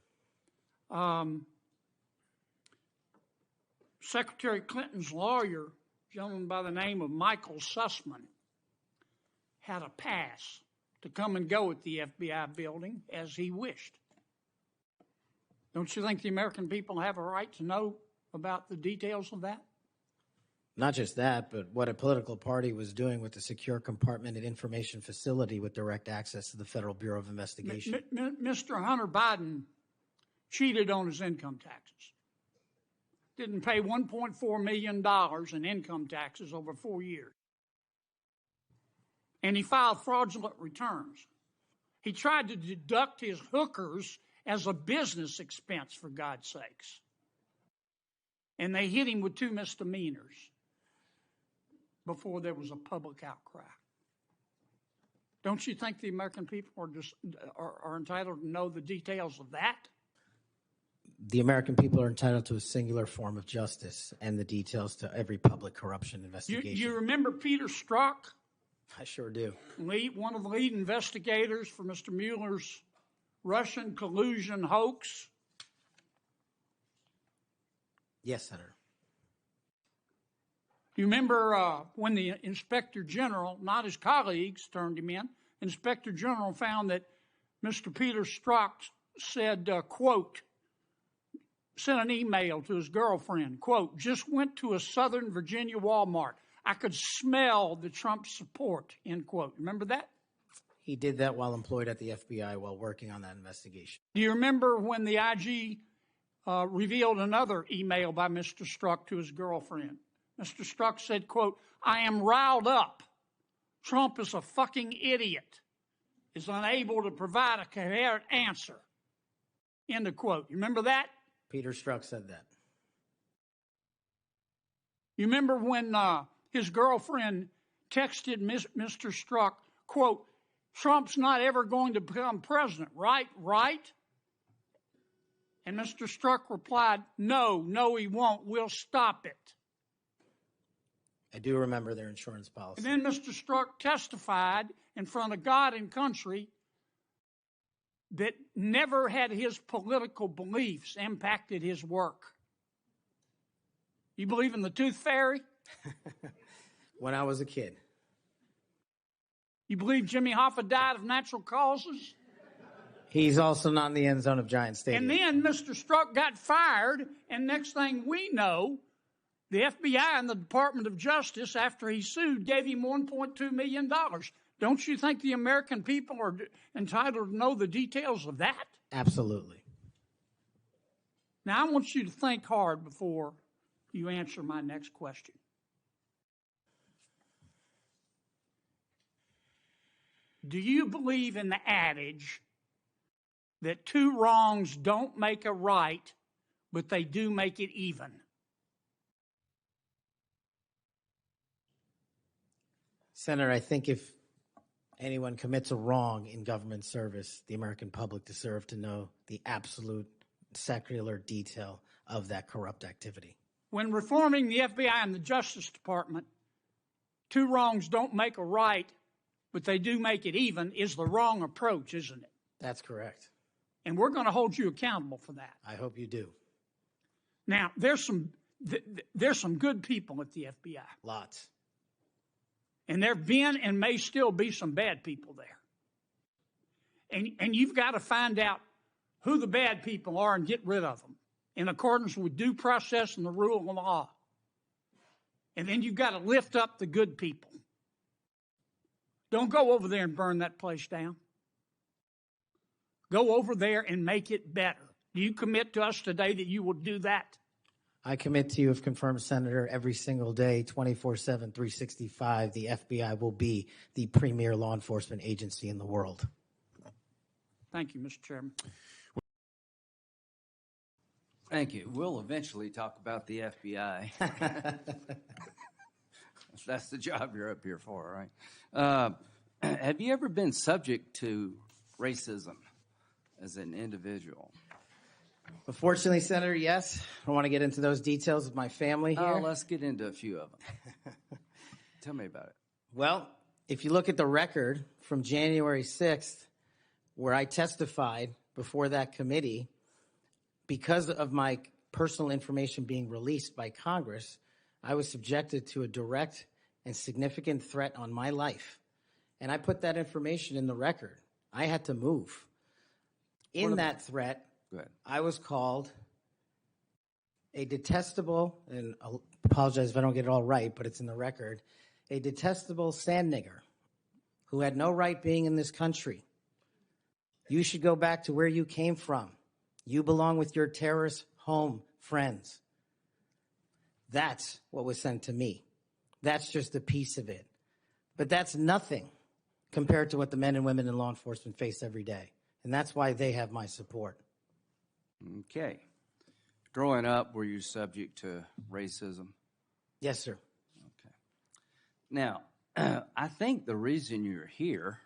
Secretary Clinton's lawyer, a gentleman by the name of Michael Sussman, had a pass to come and go at the FBI building as he wished. Don't you think the American people have a right to know about the details of that? Not just that, but what a political party was doing with the secure compartmented information facility with direct access to the Federal Bureau of Investigation. Mr. Hunter Biden cheated on his income taxes. Didn't pay $1.4 million in income taxes over 4 years. And he filed fraudulent returns. He tried to deduct his hookers as a business expense, for God's sakes. And they hit him with 2 misdemeanors before there was a public outcry. Don't you think the American people are entitled to know the details of that? The American people are entitled to a singular form of justice and the details to every public corruption investigation. You remember Peter Strzok? I sure do. One of the lead investigators for Mr. Mueller's Russian collusion hoax? Yes, Senator. Do you remember when the Inspector General, not his colleagues, turned him in? Inspector General found that Mr. Peter Strzok said, quote, sent an email to his girlfriend, quote, just went to a Southern Virginia Walmart. I could smell the Trump support, end quote. Remember that? He did that while employed at the FBI while working on that investigation. Do you remember when the IG revealed another email by Mr. Strzok to his girlfriend? Mr. Strzok said, quote, I am riled up. Trump is a fucking idiot, is unable to provide a coherent answer, end of quote. You remember that? Peter Strzok said that. You remember when his girlfriend texted Mr. Strzok, quote, Trump's not ever going to become president, right? Right? And Mr. Strzok replied, no, he won't. We'll stop it. I do remember their insurance policy. And then Mr. Strzok testified in front of God and country that never had his political beliefs impacted his work. You believe in the tooth fairy? When I was a kid. You believe Jimmy Hoffa died of natural causes? He's also not in the end zone of Giant Stadium. And then Mr. Strzok got fired, and next thing we know, the FBI and the Department of Justice, after he sued, gave him $1.2 million. Don't you think the American people are entitled to know the details of that? Absolutely. Now, I want you to think hard before you answer my next question. Do you believe in the adage, that two wrongs don't make a right, but they do make it even. Senator, I think if anyone commits a wrong in government service, the American public deserve to know the absolute secular detail of that corrupt activity. When reforming the FBI and the Justice Department, two wrongs don't make a right, but they do make it even, is the wrong approach, isn't it? That's correct. And we're going to hold you accountable for that. I hope you do. Now, there's some good people at the FBI. Lots. And there have been and may still be some bad people there. And you've got to find out who the bad people are and get rid of them in accordance with due process and the rule of law. And then you've got to lift up the good people. Don't go over there and burn that place down. Go over there and make it better. Do you commit to us today that you will do that? I commit to you, if confirmed, Senator, every single day, 24/7, 365, the FBI will be the premier law enforcement agency in the world. Thank you, Mr. Chairman. Thank you. We'll eventually talk about the FBI. That's the job you're up here for, right? Have you ever been subject to racism as an individual? Unfortunately, Senator, yes. I don't want to get into those details of my family here. Oh, let's get into a few of them. Tell me about it. Well, if you look at the record from January 6th, where I testified before that committee, because of my personal information being released by Congress, I was subjected to a direct and significant threat on my life. And I put that information in the record. I had to move. In that threat, I was called a detestable, and I'll apologize if I don't get it all right, but it's in the record, a detestable sand nigger who had no right being in this country. You should go back to where you came from. You belong with your terrorist home friends. That's what was sent to me. That's just a piece of it. But that's nothing compared to what the men and women in law enforcement face every day. And that's why they have my support. Okay. Growing up, were you subject to racism? Yes, sir. Okay. Now, I think the reason you're here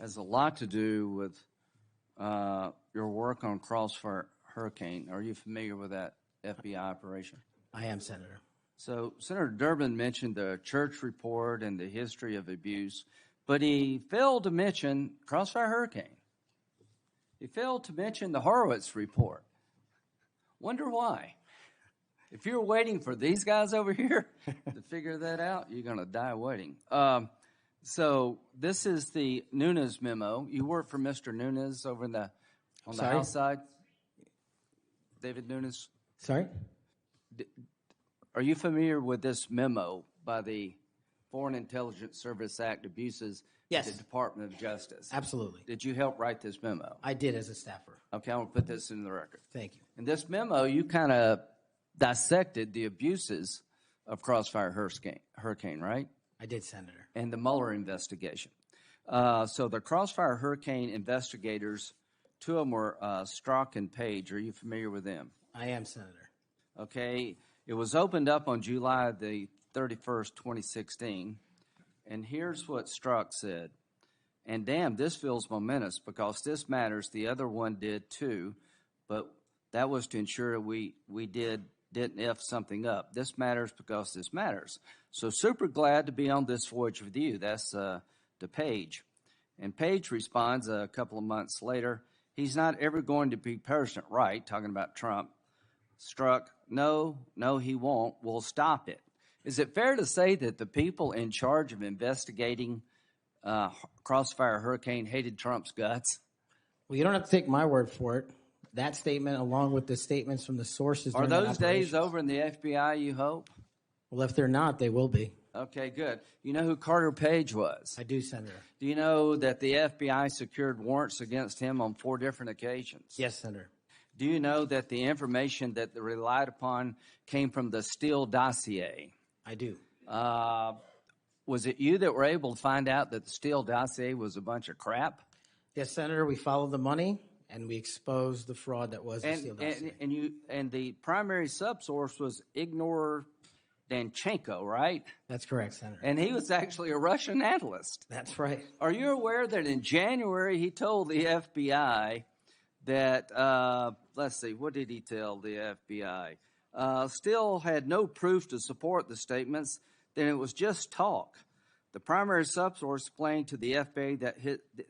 has a lot to do with your work on Crossfire Hurricane. Are you familiar with that FBI operation? I am, Senator. So Senator Durbin mentioned the church report and the history of abuse, but he failed to mention Crossfire Hurricane. He failed to mention the Horowitz report. Wonder why? If you're waiting for these guys over here to figure that out, you're going to die waiting. So this is the Nunes memo. You work for Mr. Nunes over on the House side? David Nunes? Sorry? Are you familiar with this memo by the Foreign Intelligence Service Act abuses Yes. at the Department of Justice? Absolutely. Did you help write this memo? I did as a staffer. Okay, I'm going to put this in the record. Thank you. In this memo, you kind of dissected the abuses of Crossfire Hurricane, right? I did, Senator. And the Mueller investigation. So the Crossfire Hurricane investigators, two of them were Strzok and Page. Are you familiar with them? I am, Senator. Okay. It was opened up on July the 31st, 2016. And here's what Strzok said. And damn, this feels momentous because this matters. The other one did too. But that was to ensure we didn't F something up. This matters because this matters. So super glad to be on this voyage with you. That's to Page. And Page responds a couple of months later, he's not ever going to be President, right? Talking about Trump. Strzok, no, he won't. We'll stop it. Is it fair to say that the people in charge of investigating Crossfire Hurricane hated Trump's guts? Well, you don't have to take my word for it. That statement, along with the statements from the sources. Are during those that days operation. over in the FBI, you hope? Well, if they're not, they will be. Okay, good. You know who Carter Page was? I do, Senator. Do you know that the FBI secured warrants against him on 4 different occasions? Yes, Senator. Do you know that the information that they relied upon came from the Steele dossier? I do. Was it you that were able to find out that the Steele dossier was a bunch of crap? Yes, Senator, we followed the money and we exposed the fraud that was the Steele dossier. And the primary subsource was Igor Danchenko, right? That's correct, Senator. And he was actually a Russian analyst. That's right. Are you aware that in January he told the FBI that, let's see, what did he tell the FBI? Steele had no proof to support the statements, then it was just talk. The primary subsource explained to the FBI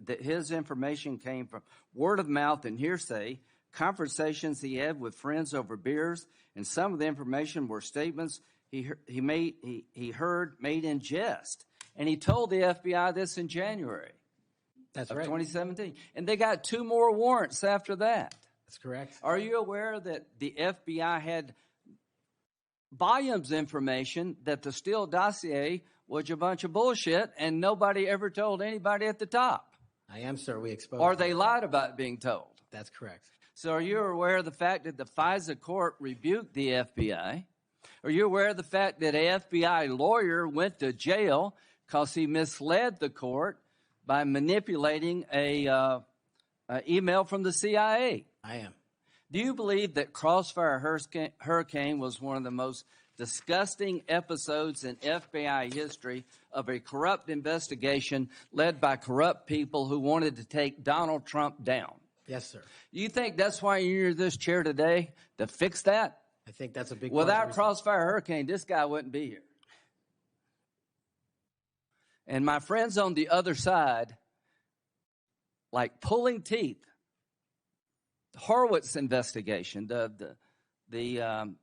that his information came from word of mouth and hearsay, conversations he had with friends over beers, and some of the information were statements he heard made in jest. And he told the FBI this in January That's of right. 2017. And they got 2 more warrants after that. That's correct. Are you aware that the FBI had volumes of information that the Steele dossier was a bunch of bullshit and nobody ever told anybody at the top? I am, sir. We exposed Or it. they lied about being told. That's correct. So are you aware of the fact that the FISA court rebuked the FBI? Are you aware of the fact that an FBI lawyer went to jail because he misled the court by manipulating a email from the CIA? I am. Do you believe that Crossfire Hurricane was one of the most disgusting episodes in FBI history of a corrupt investigation led by corrupt people who wanted to take Donald Trump down? Yes, sir. You think that's why you're in this chair today, to fix that? I think that's a big Without Crossfire Hurricane, this guy wouldn't be here. And my friends on the other side, like pulling teeth, the Horowitz investigation, the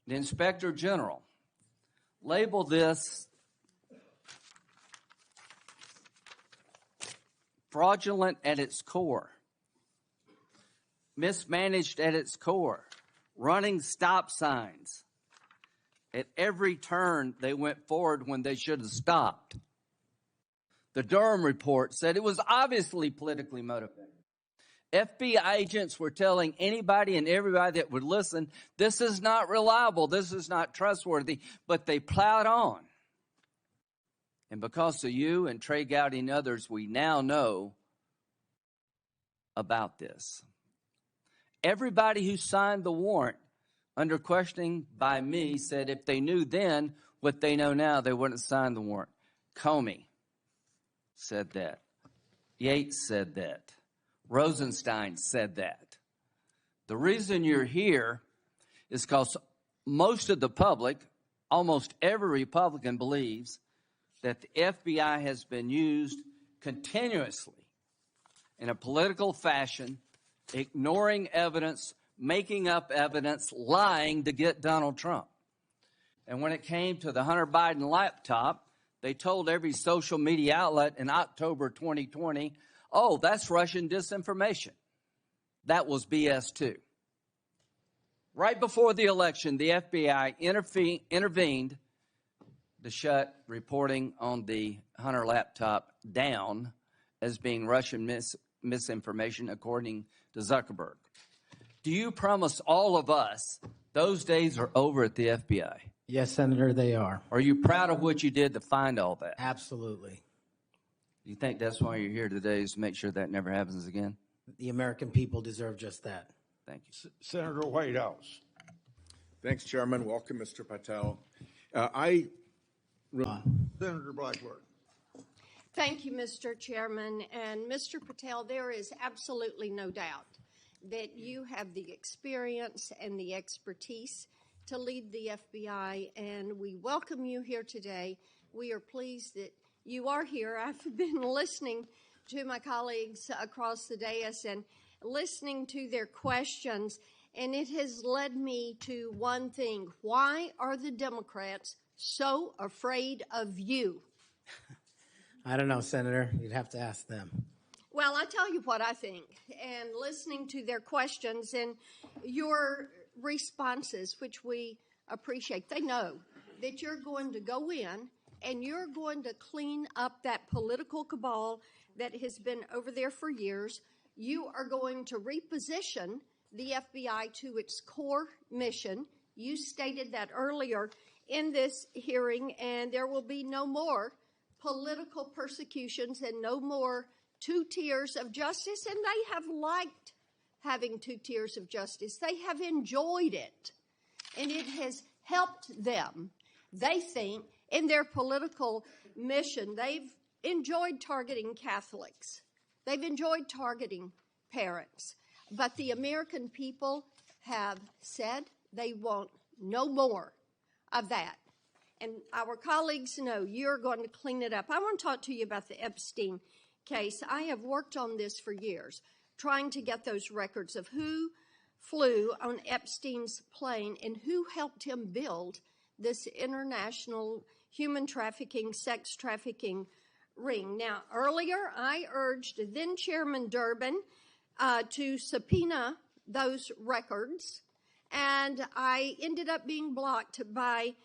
Inspector General labeled this fraudulent at its core, mismanaged at its core, running stop signs. At every turn, they went forward when they should have stopped. The Durham report said it was obviously politically motivated. FBI agents were telling anybody and everybody that would listen, this is not reliable, this is not trustworthy, but they plowed on. And because of you and Trey Gowdy and others, we now know about this. Everybody who signed the warrant under questioning by me said if they knew then what they know now, they wouldn't have signed the warrant. Comey said that. Yates said that. Rosenstein said that. The reason you're here is because most of the public, almost every Republican believes that the FBI has been used continuously in a political fashion, ignoring evidence, making up evidence, lying to get Donald Trump. And when it came to the Hunter Biden laptop, they told every social media outlet in October 2020, oh, that's Russian disinformation. That was BS too. Right before the election, the FBI intervened to shut reporting on the Hunter laptop down as being Russian misinformation, according to Zuckerberg. Do you promise all of us those days are over at the FBI? Yes, Senator, they are. Are you proud of what you did to find all that? Absolutely. You think that's why you're here today, is to make sure that never happens again? The American people deserve just that. Thank you. Senator Whitehouse. Thanks, Chairman. Welcome, Mr. Patel. Senator Blackburn. Thank you, Mr. Chairman. And Mr. Patel, there is absolutely no doubt that you have the experience and the expertise to lead the FBI, and we welcome you here today. We are pleased that you are here. I've been listening to my colleagues across the dais and listening to their questions, and it has led me to one thing. Why are the Democrats so afraid of you? I don't know, Senator. You'd have to ask them. Well, I tell you what I think, and listening to their questions and your responses, which we appreciate, they know that you're going to go in and you're going to clean up that political cabal that has been over there for years. You are going to reposition the FBI to its core mission. You stated that earlier in this hearing, and there will be no more political persecutions and no more 2 tiers of justice, and they have liked having 2 tiers of justice. They have enjoyed it, and it has helped them, they think, in their political mission. They've enjoyed targeting Catholics. They've enjoyed targeting parents. But the American people have said they want no more of that. And our colleagues know you're going to clean it up. I want to talk to you about the Epstein case. I have worked on this for years, trying to get those records of who flew on Epstein's plane and who helped him build this international human trafficking, sex trafficking ring. Now, earlier I urged then Chairman Durbin to subpoena those records, and I ended up being blocked by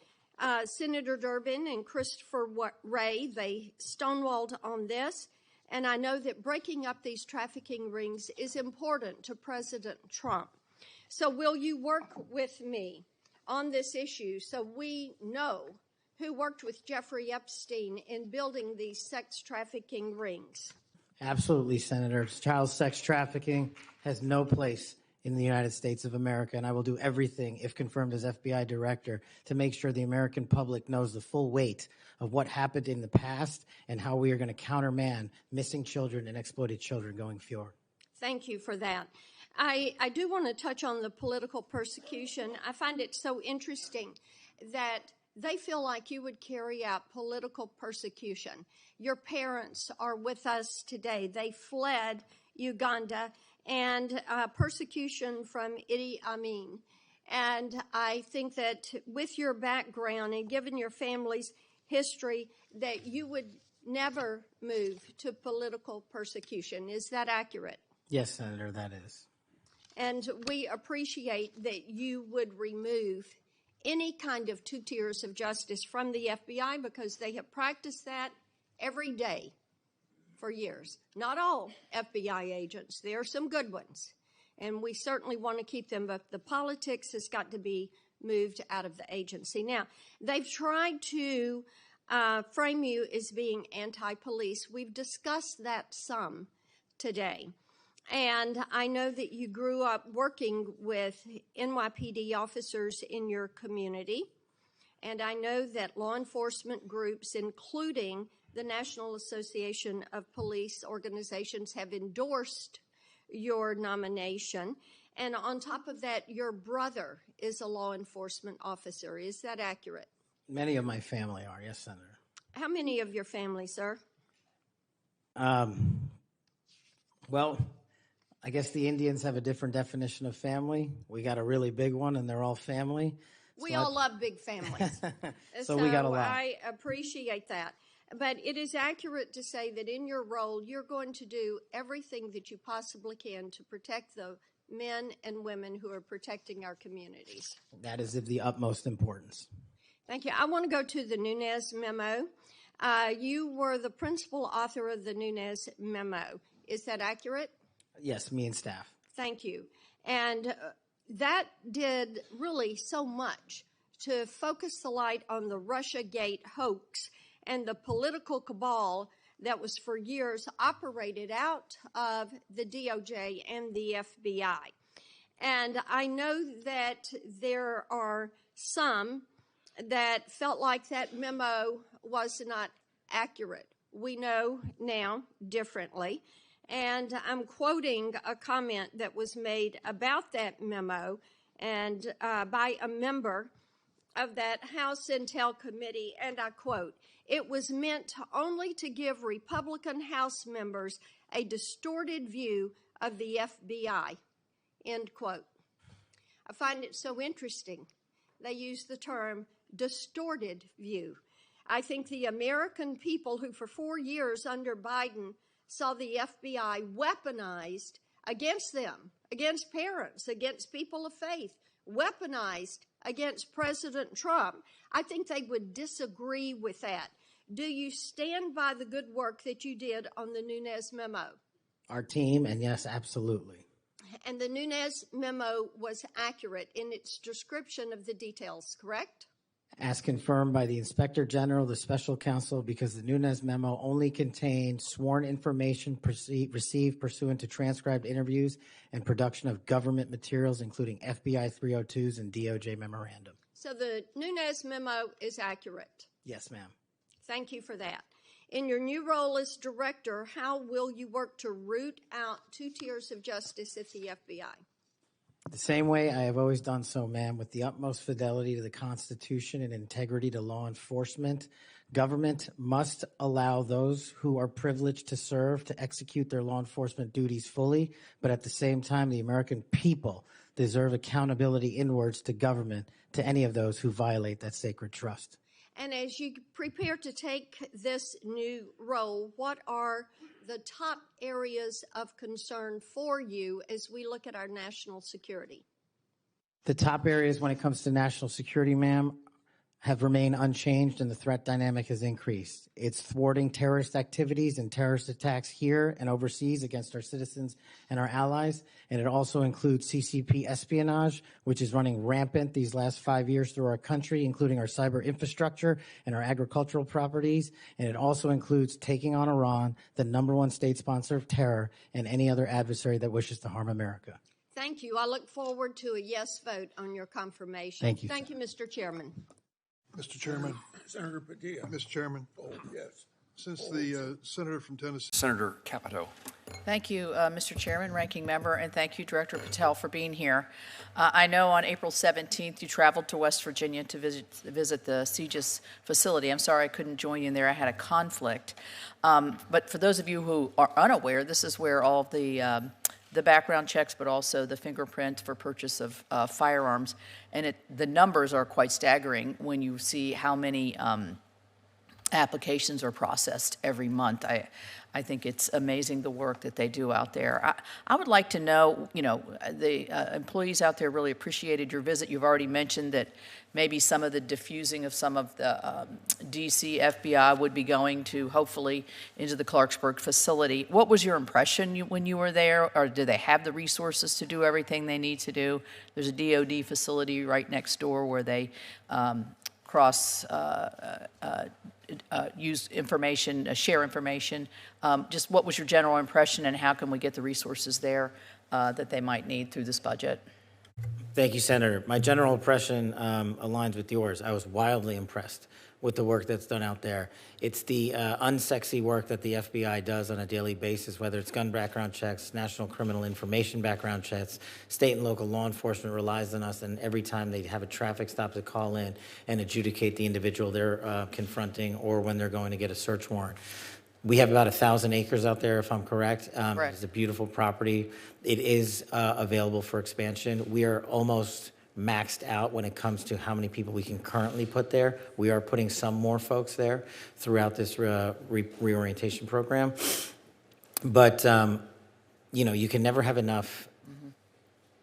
Senator Durbin and Christopher Wray. They stonewalled on this, and I know that breaking up these trafficking rings is important to President Trump. So will you work with me on this issue so we know who worked with Jeffrey Epstein in building these sex trafficking rings? Absolutely, Senator. Child sex trafficking has no place in the United States of America, and I will do everything, if confirmed as FBI director, to make sure the American public knows the full weight of what happened in the past and how we are going to countermand missing children and exploited children going forward. Thank you for that. I do want to touch on the political persecution. I find it so interesting that they feel like you would carry out political persecution. Your parents are with us today. They fled Uganda, and persecution from Idi Amin. And I think that with your background and given your family's history, that you would never move to political persecution. Is that accurate? Yes, Senator, that is. And we appreciate that you would remove any kind of 2 tiers of justice from the FBI, because they have practiced that every day for years. Not all FBI agents. There are some good ones, and we certainly want to keep them, but the politics has got to be moved out of the agency. Now, they've tried to frame you as being anti-police. We've discussed that some today. And I know that you grew up working with NYPD officers in your community. And I know that law enforcement groups, including the National Association of Police Organizations, have endorsed your nomination. And on top of that, your brother is a law enforcement officer. Is that accurate? Many of my family are, yes, Senator. How many of your family, sir? Well, I guess the Indians have a different definition of family. We got a really big one, and they're all family. We all love big families. So we got a lot. I appreciate that. But it is accurate to say that in your role, you're going to do everything that you possibly can to protect the men and women who are protecting our communities. That is of the utmost importance. Thank you. I want to go to the Nunes memo. You were the principal author of the Nunes memo. Is that accurate? Yes, me and staff. Thank you. And that did really so much to focus the light on the Russiagate hoax and the political cabal that was for years operated out of the DOJ and the FBI. And I know that there are some that felt like that memo was not accurate. We know now differently. And I'm quoting a comment that was made about that memo and by a member of that House Intel Committee, and I quote, "It was meant only to give Republican House members a distorted view of the FBI," end quote. I find it so interesting. They use the term distorted view. I think the American people who for 4 years under Biden saw the FBI weaponized against them, against parents, against people of faith, weaponized against President Trump. I think they would disagree with that. Do you stand by the good work that you did on the Nunes memo? Our team, and yes, absolutely. And the Nunes memo was accurate in its description of the details, correct? as confirmed by the Inspector General, the Special Counsel, because the Nunes memo only contained sworn information received pursuant to transcribed interviews and production of government materials, including FBI 302s and DOJ memorandum. So the Nunes memo is accurate. Yes, ma'am. Thank you for that. In your new role as director, how will you work to root out two tiers of justice at the FBI? The same way I have always done so, ma'am, with the utmost fidelity to the Constitution and integrity to law enforcement. Government must allow those who are privileged to serve to execute their law enforcement duties fully, but at the same time, the American people deserve accountability inwards to government, to any of those who violate that sacred trust. And as you prepare to take this new role, what are the top areas of concern for you as we look at our national security? The top areas when it comes to national security, ma'am, have remained unchanged and the threat dynamic has increased. It's thwarting terrorist activities and terrorist attacks here and overseas against our citizens and our allies. And it also includes CCP espionage, which is running rampant these last 5 years through our country, including our cyber infrastructure and our agricultural properties. And it also includes taking on Iran, the #1 state sponsor of terror, and any other adversary that wishes to harm America. Thank you. I look forward to a yes vote on your confirmation. Thank you, Thank you, Mr. Chairman. Mr. Chairman. Senator Padilla. Mr. Chairman. Oh, yes. Since the senator from Tennessee. Senator Capito. Thank you, Mr. Chairman, Ranking Member, and thank you, Director Patel, for being here. I know on April 17th you traveled to West Virginia to visit the CGIS facility. I'm sorry I couldn't join you there. I had a conflict. But for those of you who are unaware, this is where all of the background checks, but also the fingerprint for purchase of firearms. And the numbers are quite staggering when you see how many applications are processed every month. I think it's amazing the work that they do out there. I would like to know, the employees out there really appreciated your visit. You've already mentioned that maybe some of the diffusing of some of the DC FBI would be going to, hopefully, into the Clarksburg facility. What was your impression when you were there? Or do they have the resources to do everything they need to do? There's a DOD facility right next door where they use information, share information. Just what was your general impression, and how can we get the resources there that they might need through this budget? Thank you, Senator. My general impression aligns with yours. I was wildly impressed with the work that's done out there. It's the unsexy work that the FBI does on a daily basis, whether it's gun background checks, national criminal information background checks. State and local law enforcement relies on us, and every time they have a traffic stop to call in and adjudicate the individual they're confronting, or when they're going to get a search warrant. We have about 1,000 acres out there, if I'm correct. Correct. It's a beautiful property. It is available for expansion. We are almost maxed out when it comes to how many people we can currently put there. We are putting some more folks there throughout this reorientation program. But, you can never have enough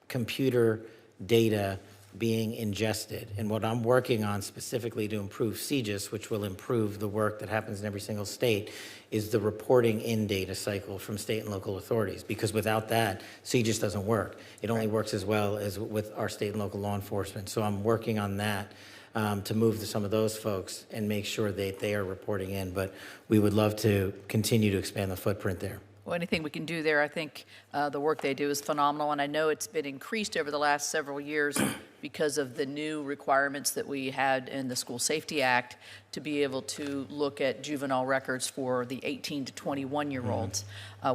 computer data being ingested. And what I'm working on specifically to improve CGIS, which will improve the work that happens in every single state, is the reporting in data cycle from state and local authorities. Because without that, CGIS doesn't work. It only works as well as with our state and local law enforcement. So I'm working on that to move to some of those folks and make sure that they are reporting in. But we would love to continue to expand the footprint there. Well, anything we can do there, I think the work they do is phenomenal, and I know it's been increased over the last several years because of the new requirements that we had in the School Safety Act to be able to look at juvenile records for the 18 to 21-year-olds,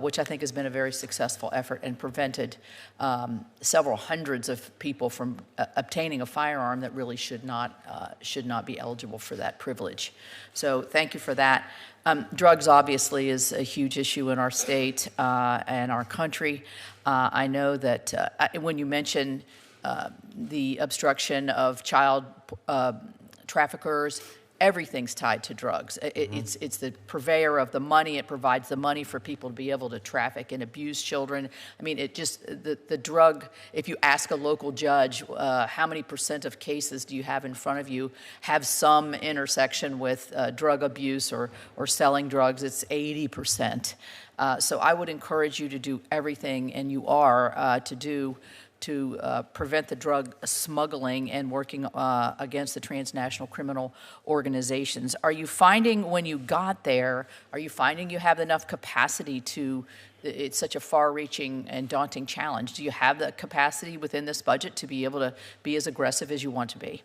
which I think has been a very successful effort and prevented several hundreds of people from obtaining a firearm that really should not be eligible for that privilege. So thank you for that. Drugs obviously is a huge issue in our state and our country. I know that when you mention the obstruction of child traffickers, everything's tied to drugs. It's the purveyor of the money. It provides the money for people to be able to traffic and abuse children. I mean, the drug, if you ask a local judge, how many % of cases do you have in front of you have some intersection with drug abuse or selling drugs? It's 80%. So I would encourage you to do everything, and you are, to do prevent the drug smuggling and working against the transnational criminal organizations. Are you finding when you got there, are you finding you have enough capacity to, it's such a far-reaching and daunting challenge. Do you have the capacity within this budget to be able to be as aggressive as you want to be?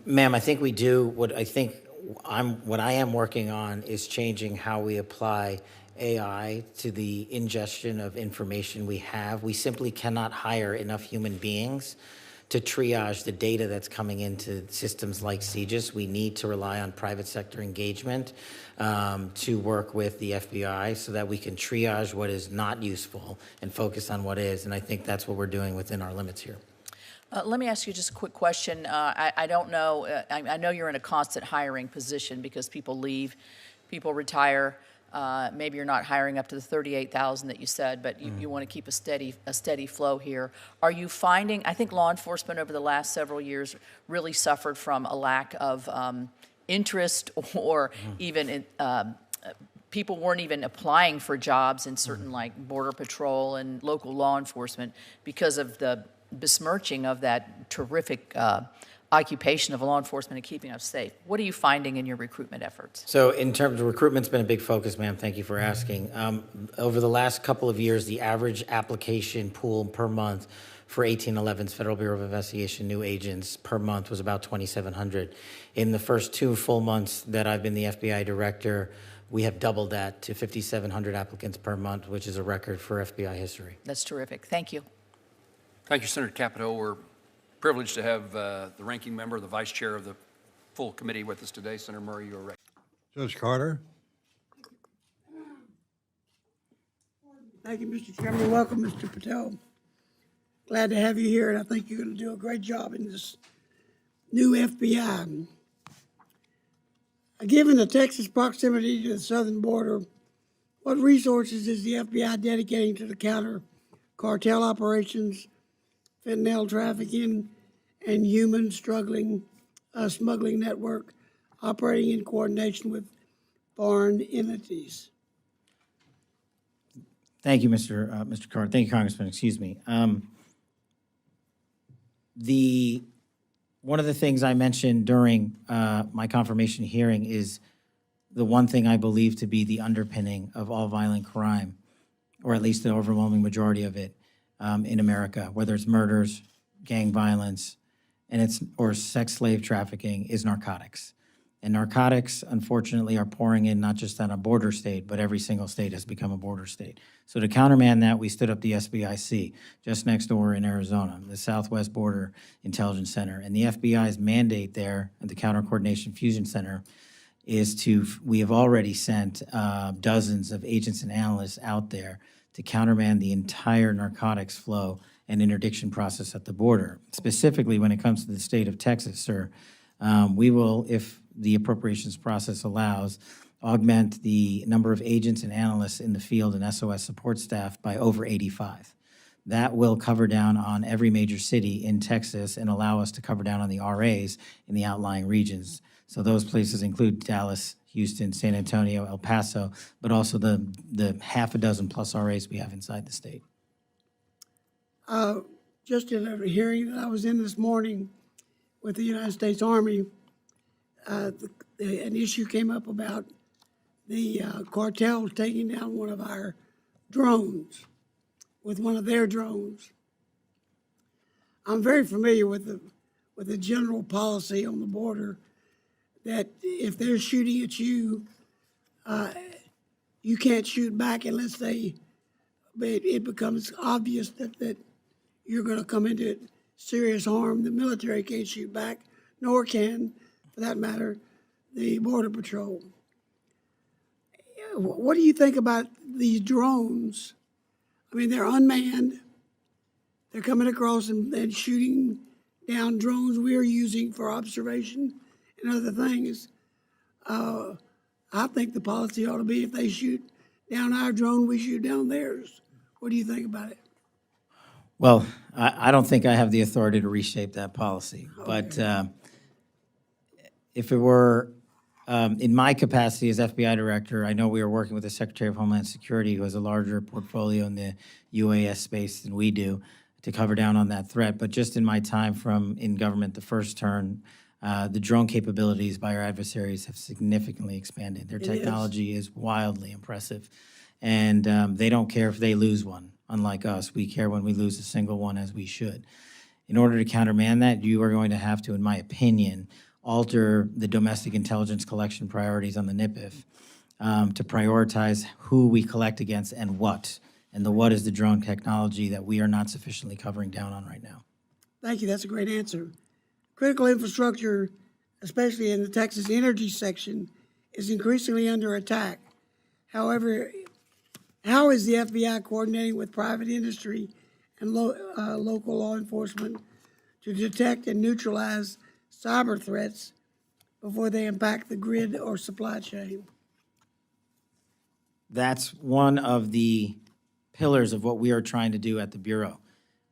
Ma'am, I think we do. What I am working on is changing how we apply AI to the ingestion of information we have. We simply cannot hire enough human beings to triage the data that's coming into systems like CGIS. We need to rely on private sector engagement to work with the FBI so that we can triage what is not useful and focus on what is. And I think that's what we're doing within our limits here. Let me ask you just a quick question. I don't know, I know you're in a constant hiring position because people leave, people retire. Maybe you're not hiring up to the 38,000 that you said, but you want to keep a steady flow here. Are you finding, I think law enforcement over the last several years really suffered from a lack of interest or even people weren't even applying for jobs in certain like Border Patrol and local law enforcement because of the besmirching of that terrific occupation of law enforcement and keeping us safe. What are you finding in your recruitment efforts? So in terms of recruitment's been a big focus, ma'am. Thank you for asking. Over the last couple of years, the average application pool per month for 1811's Federal Bureau of Investigation new agents per month was about 2,700. In the first 2 full months that I've been the FBI director, we have doubled that to 5,700 applicants per month, which is a record for FBI history. That's terrific. Thank you. Thank you, Senator Capito. We're privileged to have the ranking member, the vice chair of the full committee with us today. Senator Murray, you are ready. Judge Carter. Thank you, Mr. Chairman. Welcome, Mr. Patel. Glad to have you here, and I think you're going to do a great job in this new FBI. Given the Texas proximity to the southern border, what resources is the FBI dedicating to the counter cartel operations, fentanyl trafficking, and human smuggling network operating in coordination with foreign entities? Thank you, Mr. Carter. Thank you, Congressman. Excuse me. One of the things I mentioned during my confirmation hearing is the one thing I believe to be the underpinning of all violent crime, or at least the overwhelming majority of it in America, whether it's murders, gang violence, or sex slave trafficking, is narcotics. And narcotics, unfortunately, are pouring in not just on a border state, but every single state has become a border state. So to countermand that, we stood up the SBIC just next door in Arizona, the Southwest Border Intelligence Center. And the FBI's mandate there at the Counter Coordination Fusion Center is we have already sent dozens of agents and analysts out there to countermand the entire narcotics flow and interdiction process at the border. Specifically, when it comes to the state of Texas, sir, we will, if the appropriations process allows, augment the number of agents and analysts in the field and SOS support staff by over 85. That will cover down on every major city in Texas and allow us to cover down on the RAs in the outlying regions. So those places include Dallas, Houston, San Antonio, El Paso, but also the half a dozen plus RAs we have inside the state. Just in a hearing that I was in this morning with the United States Army, an issue came up about the cartel taking down one of our drones with one of their drones. I'm very familiar with the general policy on the border that if they're shooting at you, you can't shoot back unless it becomes obvious that you're going to come into serious harm. The military can't shoot back, nor can, for that matter, the Border Patrol. What do you think about these drones? I mean, they're unmanned. They're coming across and shooting down drones we're using for observation and other things. I think the policy ought to be if they shoot down our drone, we shoot down theirs. What do you think about it? Well, I don't think I have the authority to reshape that policy. Okay. But if it were in my capacity as FBI director, I know we are working with the Secretary of Homeland Security, who has a larger portfolio in the UAS space than we do, to cover down on that threat. But just in my time in government, the first term, the drone capabilities by our adversaries have significantly expanded. Their technology is wildly impressive. And they don't care if they lose one, unlike us. We care when we lose a single one, as we should. In order to countermand that, you are going to have to, in my opinion, alter the domestic intelligence collection priorities on the NIPIF to prioritize who we collect against and what. And the what is the drone technology that we are not sufficiently covering down on right now. Thank you. That's a great answer. Critical infrastructure, especially in the Texas energy section, is increasingly under attack. However, how is the FBI coordinating with private industry and local law enforcement to detect and neutralize cyber threats before they impact the grid or supply chain? That's one of the pillars of what we are trying to do at the Bureau.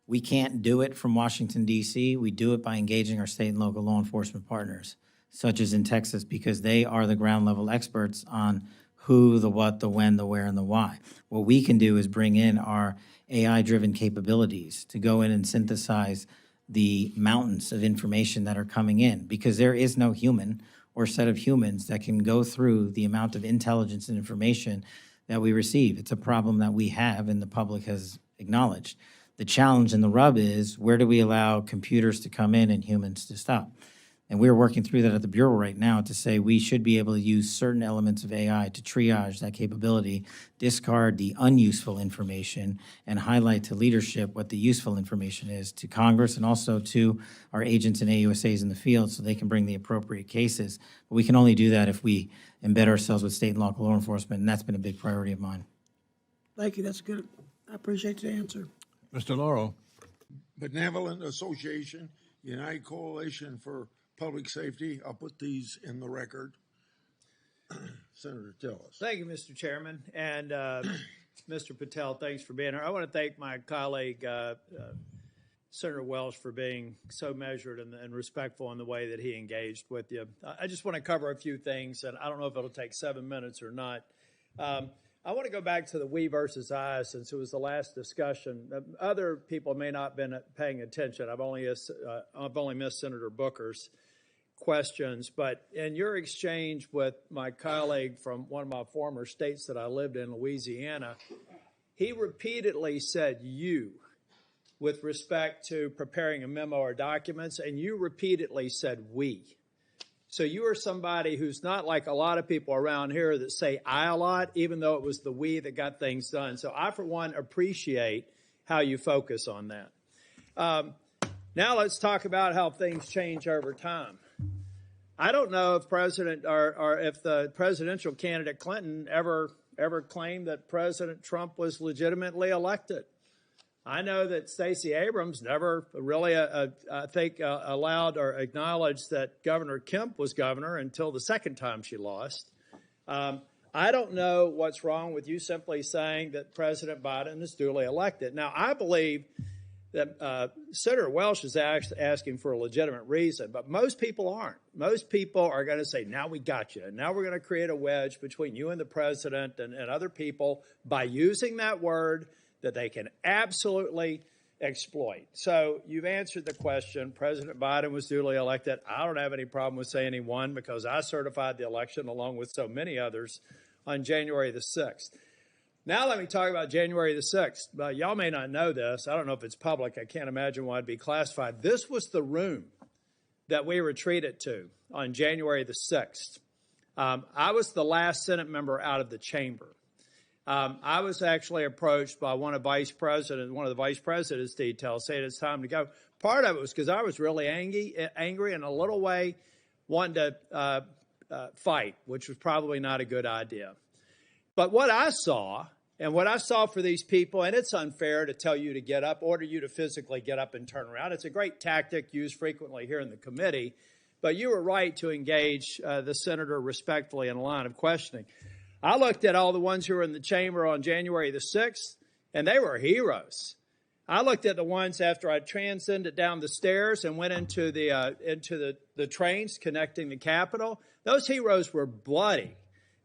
We can't do it from Washington, D.C. We do it by engaging our state and local law enforcement partners, such as in Texas, because they are the ground level experts on who, the what, the when, the where, and the why. What we can do is bring in our AI-driven capabilities to go in and synthesize the mountains of information that are coming in, because there is no human or set of humans that can go through the amount of intelligence and information that we receive. It's a problem that we have and the public has acknowledged. The challenge and the rub is, where do we allow computers to come in and humans to stop? And we're working through that at the Bureau right now to say we should be able to use certain elements of AI to triage that capability, discard the unuseful information, and highlight to leadership what the useful information is, to Congress and also to our agents and AUSAs in the field so they can bring the appropriate cases. But we can only do that if we embed ourselves with state and local law enforcement, and that's been a big priority of mine. Thank you. That's good. I appreciate the answer. Mr. Laurel. Benevolent Association, United Coalition for Public Safety. I'll put these in the record. Senator Tillis. Thank you, Mr. Chairman. And Mr. Patel, thanks for being here. I want to thank my colleague, Senator Welsh, for being so measured and respectful in the way that he engaged with you. I just want to cover a few things, and I don't know if it'll take 7 minutes or not. I want to go back to the we versus I, since it was the last discussion. Other people may not have been paying attention. I've only missed Senator Booker's questions, but in your exchange with my colleague from one of my former states that I lived in, Louisiana, he repeatedly said you with respect to preparing a memo or documents, and you repeatedly said we. So you are somebody who's not like a lot of people around here that say I a lot, even though it was the we that got things done. So I, for one, appreciate how you focus on that. Now let's talk about how things change over time. I don't know if if the presidential candidate Clinton ever claimed that President Trump was legitimately elected. I know that Stacey Abrams never really, allowed or acknowledged that Governor Kemp was governor until the second time she lost. I don't know what's wrong with you simply saying that President Biden is duly elected. Now, I believe that Senator Welsh is asking for a legitimate reason, but most people aren't. Most people are going to say, now we got you. And now we're going to create a wedge between you and the president and other people by using that word that they can absolutely exploit. So you've answered the question. President Biden was duly elected. I don't have any problem with saying he won because I certified the election along with so many others on January the 6th. Now let me talk about January the 6th. Y'all may not know this. I don't know if it's public. I can't imagine why it'd be classified. This was the room that we retreated to on January the 6th. I was the last Senate member out of the chamber. I was actually approached by one of the vice president's details saying it's time to go. Part of it was because I was really angry and a little way wanted to fight, which was probably not a good idea. But what I saw, and what I saw for these people, and it's unfair to tell you to get up, order you to physically get up and turn around. It's a great tactic used frequently here in the committee, but you were right to engage the senator respectfully in a line of questioning. I looked at all the ones who were in the chamber on January the 6th, and they were heroes. I looked at the ones after I transcended down the stairs and went into the trains connecting the Capitol. Those heroes were bloody.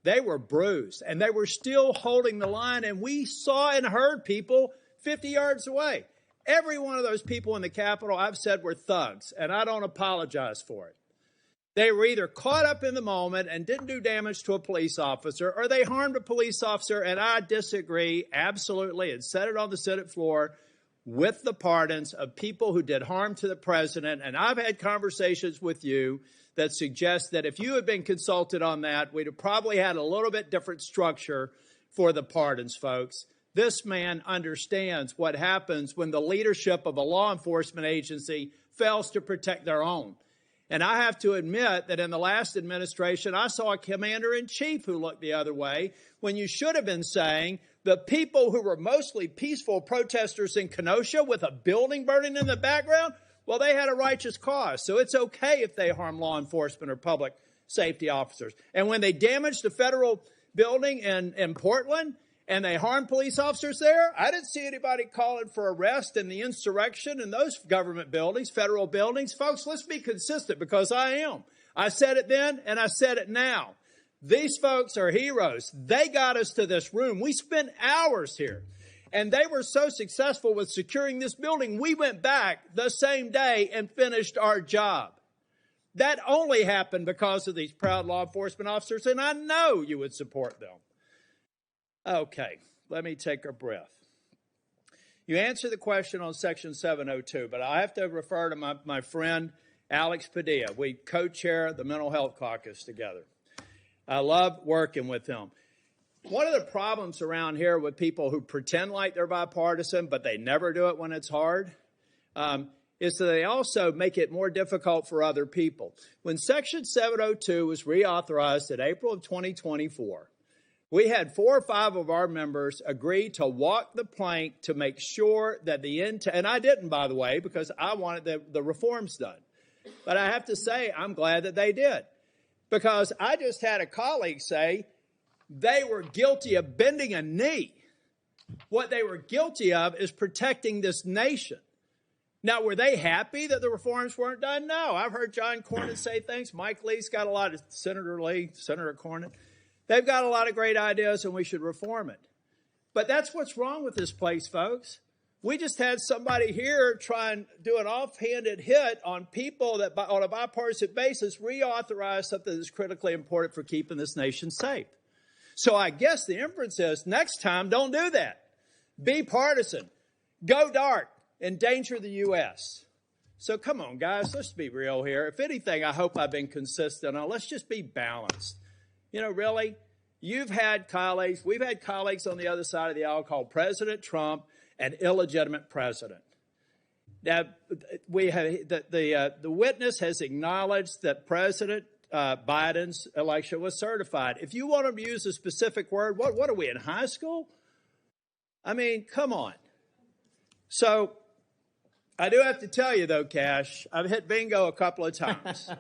They were bruised, and they were still holding the line, and we saw and heard people 50 yards away. Every one of those people in the Capitol, I've said, were thugs, and I don't apologize for it. They were either caught up in the moment and didn't do damage to a police officer, or they harmed a police officer, and I disagree absolutely and said it on the Senate floor with the pardons of people who did harm to the president. And I've had conversations with you that suggest that if you had been consulted on that, we'd have probably had a little bit different structure for the pardons, folks. This man understands what happens when the leadership of a law enforcement agency fails to protect their own. And I have to admit that in the last administration, I saw a commander-in-chief who looked the other way when you should have been saying the people who were mostly peaceful protesters in Kenosha with a building burning in the background, well, they had a righteous cause. So it's okay if they harm law enforcement or public safety officers. And when they damaged the federal building in Portland, and they harmed police officers there, I didn't see anybody calling for arrest in the insurrection in those government buildings, federal buildings. Folks, let's be consistent, because I am. I said it then, and I said it now. These folks are heroes. They got us to this room. We spent hours here, and they were so successful with securing this building, we went back the same day and finished our job. That only happened because of these proud law enforcement officers, and I know you would support them. Okay, let me take a breath. You answered the question on Section 702, but I have to refer to my friend Alex Padilla. We co-chair the Mental Health Caucus together. I love working with him. One of the problems around here with people who pretend like they're bipartisan, but they never do it when it's hard, is that they also make it more difficult for other people. When Section 702 was reauthorized in April of 2024, we had 4 or 5 of our members agree to walk the plank to make sure that and I didn't, by the way, because I wanted the reforms done. But I have to say, I'm glad that they did, because I just had a colleague say they were guilty of bending a knee. What they were guilty of is protecting this nation. Now, were they happy that the reforms weren't done? No. I've heard John Cornyn say things. Mike Lee's got a lot of, Senator Lee, Senator Cornyn. They've got a lot of great ideas, and we should reform it. But that's what's wrong with this place, folks. We just had somebody here try and do an offhanded hit on people that, on a bipartisan basis, reauthorize something that's critically important for keeping this nation safe. So I guess the inference is, next time, don't do that. Be partisan. Go dark. Endanger the U.S. So come on, guys, let's be real here. If anything, I hope I've been consistent on, let's just be balanced. You know, really, we've had colleagues on the other side of the aisle called President Trump an illegitimate president. Now, the witness has acknowledged that President Biden's election was certified. If you want them to use a specific word, what are we, in high school? I mean, come on. So I do have to tell you, though, Kash, I've hit bingo a couple of times.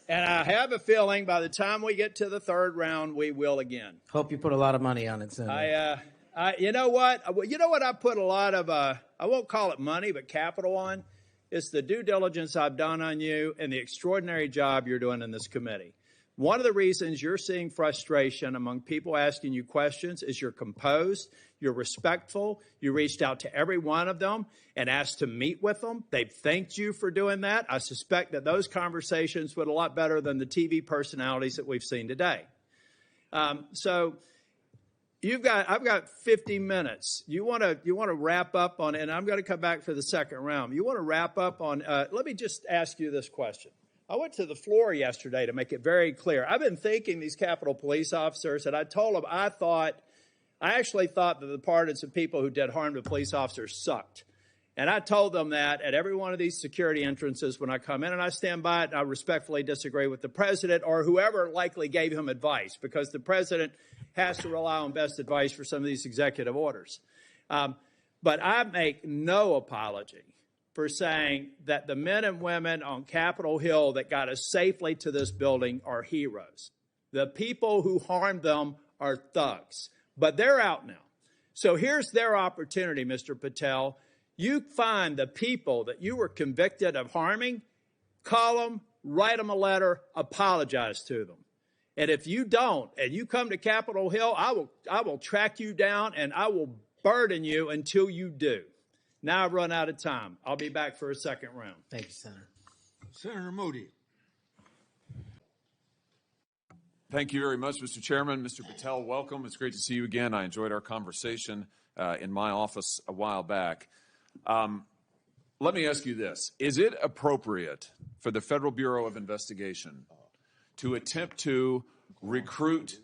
And I have a feeling by the time we get to the third round, we will again. Hope you put a lot of money on it, Senator. You know what? I put a lot of, I won't call it money, but capital on? It's the due diligence I've done on you and the extraordinary job you're doing in this committee. One of the reasons you're seeing frustration among people asking you questions is you're composed, you're respectful, you reached out to every one of them and asked to meet with them. They've thanked you for doing that. I suspect that those conversations went a lot better than the TV personalities that we've seen today. So I've got 50 minutes. You want to wrap up on, and I'm going to come back for the second round. You want to wrap up on, let me just ask you this question. I went to the floor yesterday to make it very clear. I've been thanking these Capitol Police officers, and I told them I actually thought that the pardons of people who did harm to police officers sucked. And I told them that at every one of these security entrances when I come in, and I stand by it, and I respectfully disagree with the president or whoever likely gave him advice, because the president has to rely on best advice for some of these executive orders. But I make no apology for saying that the men and women on Capitol Hill that got us safely to this building are heroes. The people who harmed them are thugs. But they're out now. So here's their opportunity, Mr. Patel. You find the people that you were convicted of harming, call them, write them a letter, apologize to them. And if you don't, and you come to Capitol Hill, I will track you down and I will burden you until you do. Now I've run out of time. I'll be back for a second round. Thank you, Senator. Senator Moody. Thank you very much, Mr. Chairman. Mr. Patel, welcome. It's great to see you again. I enjoyed our conversation in my office a while back. Let me ask you this. Is it appropriate for the Federal Bureau of Investigation to attempt to recruit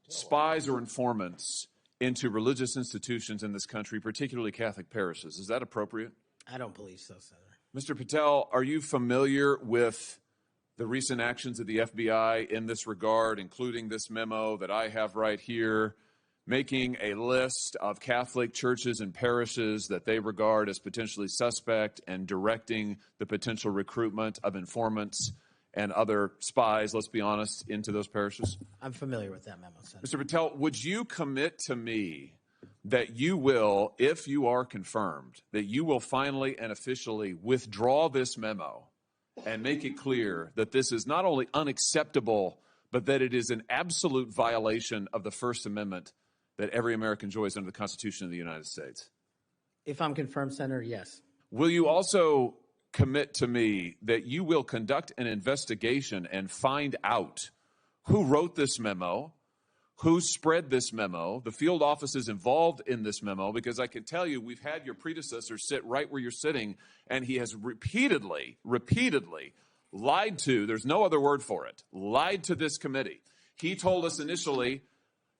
spies or informants into religious institutions in this country, particularly Catholic parishes? Is that appropriate? I don't believe so, Senator. Mr. Patel, are you familiar with the recent actions of the FBI in this regard, including this memo that I have right here, making a list of Catholic churches and parishes that they regard as potentially suspect and directing the potential recruitment of informants and other spies, let's be honest, into those parishes? I'm familiar with that memo, Senator. Mr. Patel, would you commit to me that you will, if you are confirmed, that you will finally and officially withdraw this memo and make it clear that this is not only unacceptable, but that it is an absolute violation of the First Amendment that every American enjoys under the Constitution of the United States? If I'm confirmed, Senator, yes. Will you also commit to me that you will conduct an investigation and find out who wrote this memo, who spread this memo, the field offices involved in this memo? Because I can tell you, we've had your predecessor sit right where you're sitting, and he has repeatedly lied to, there's no other word for it, lied to this committee. He told us initially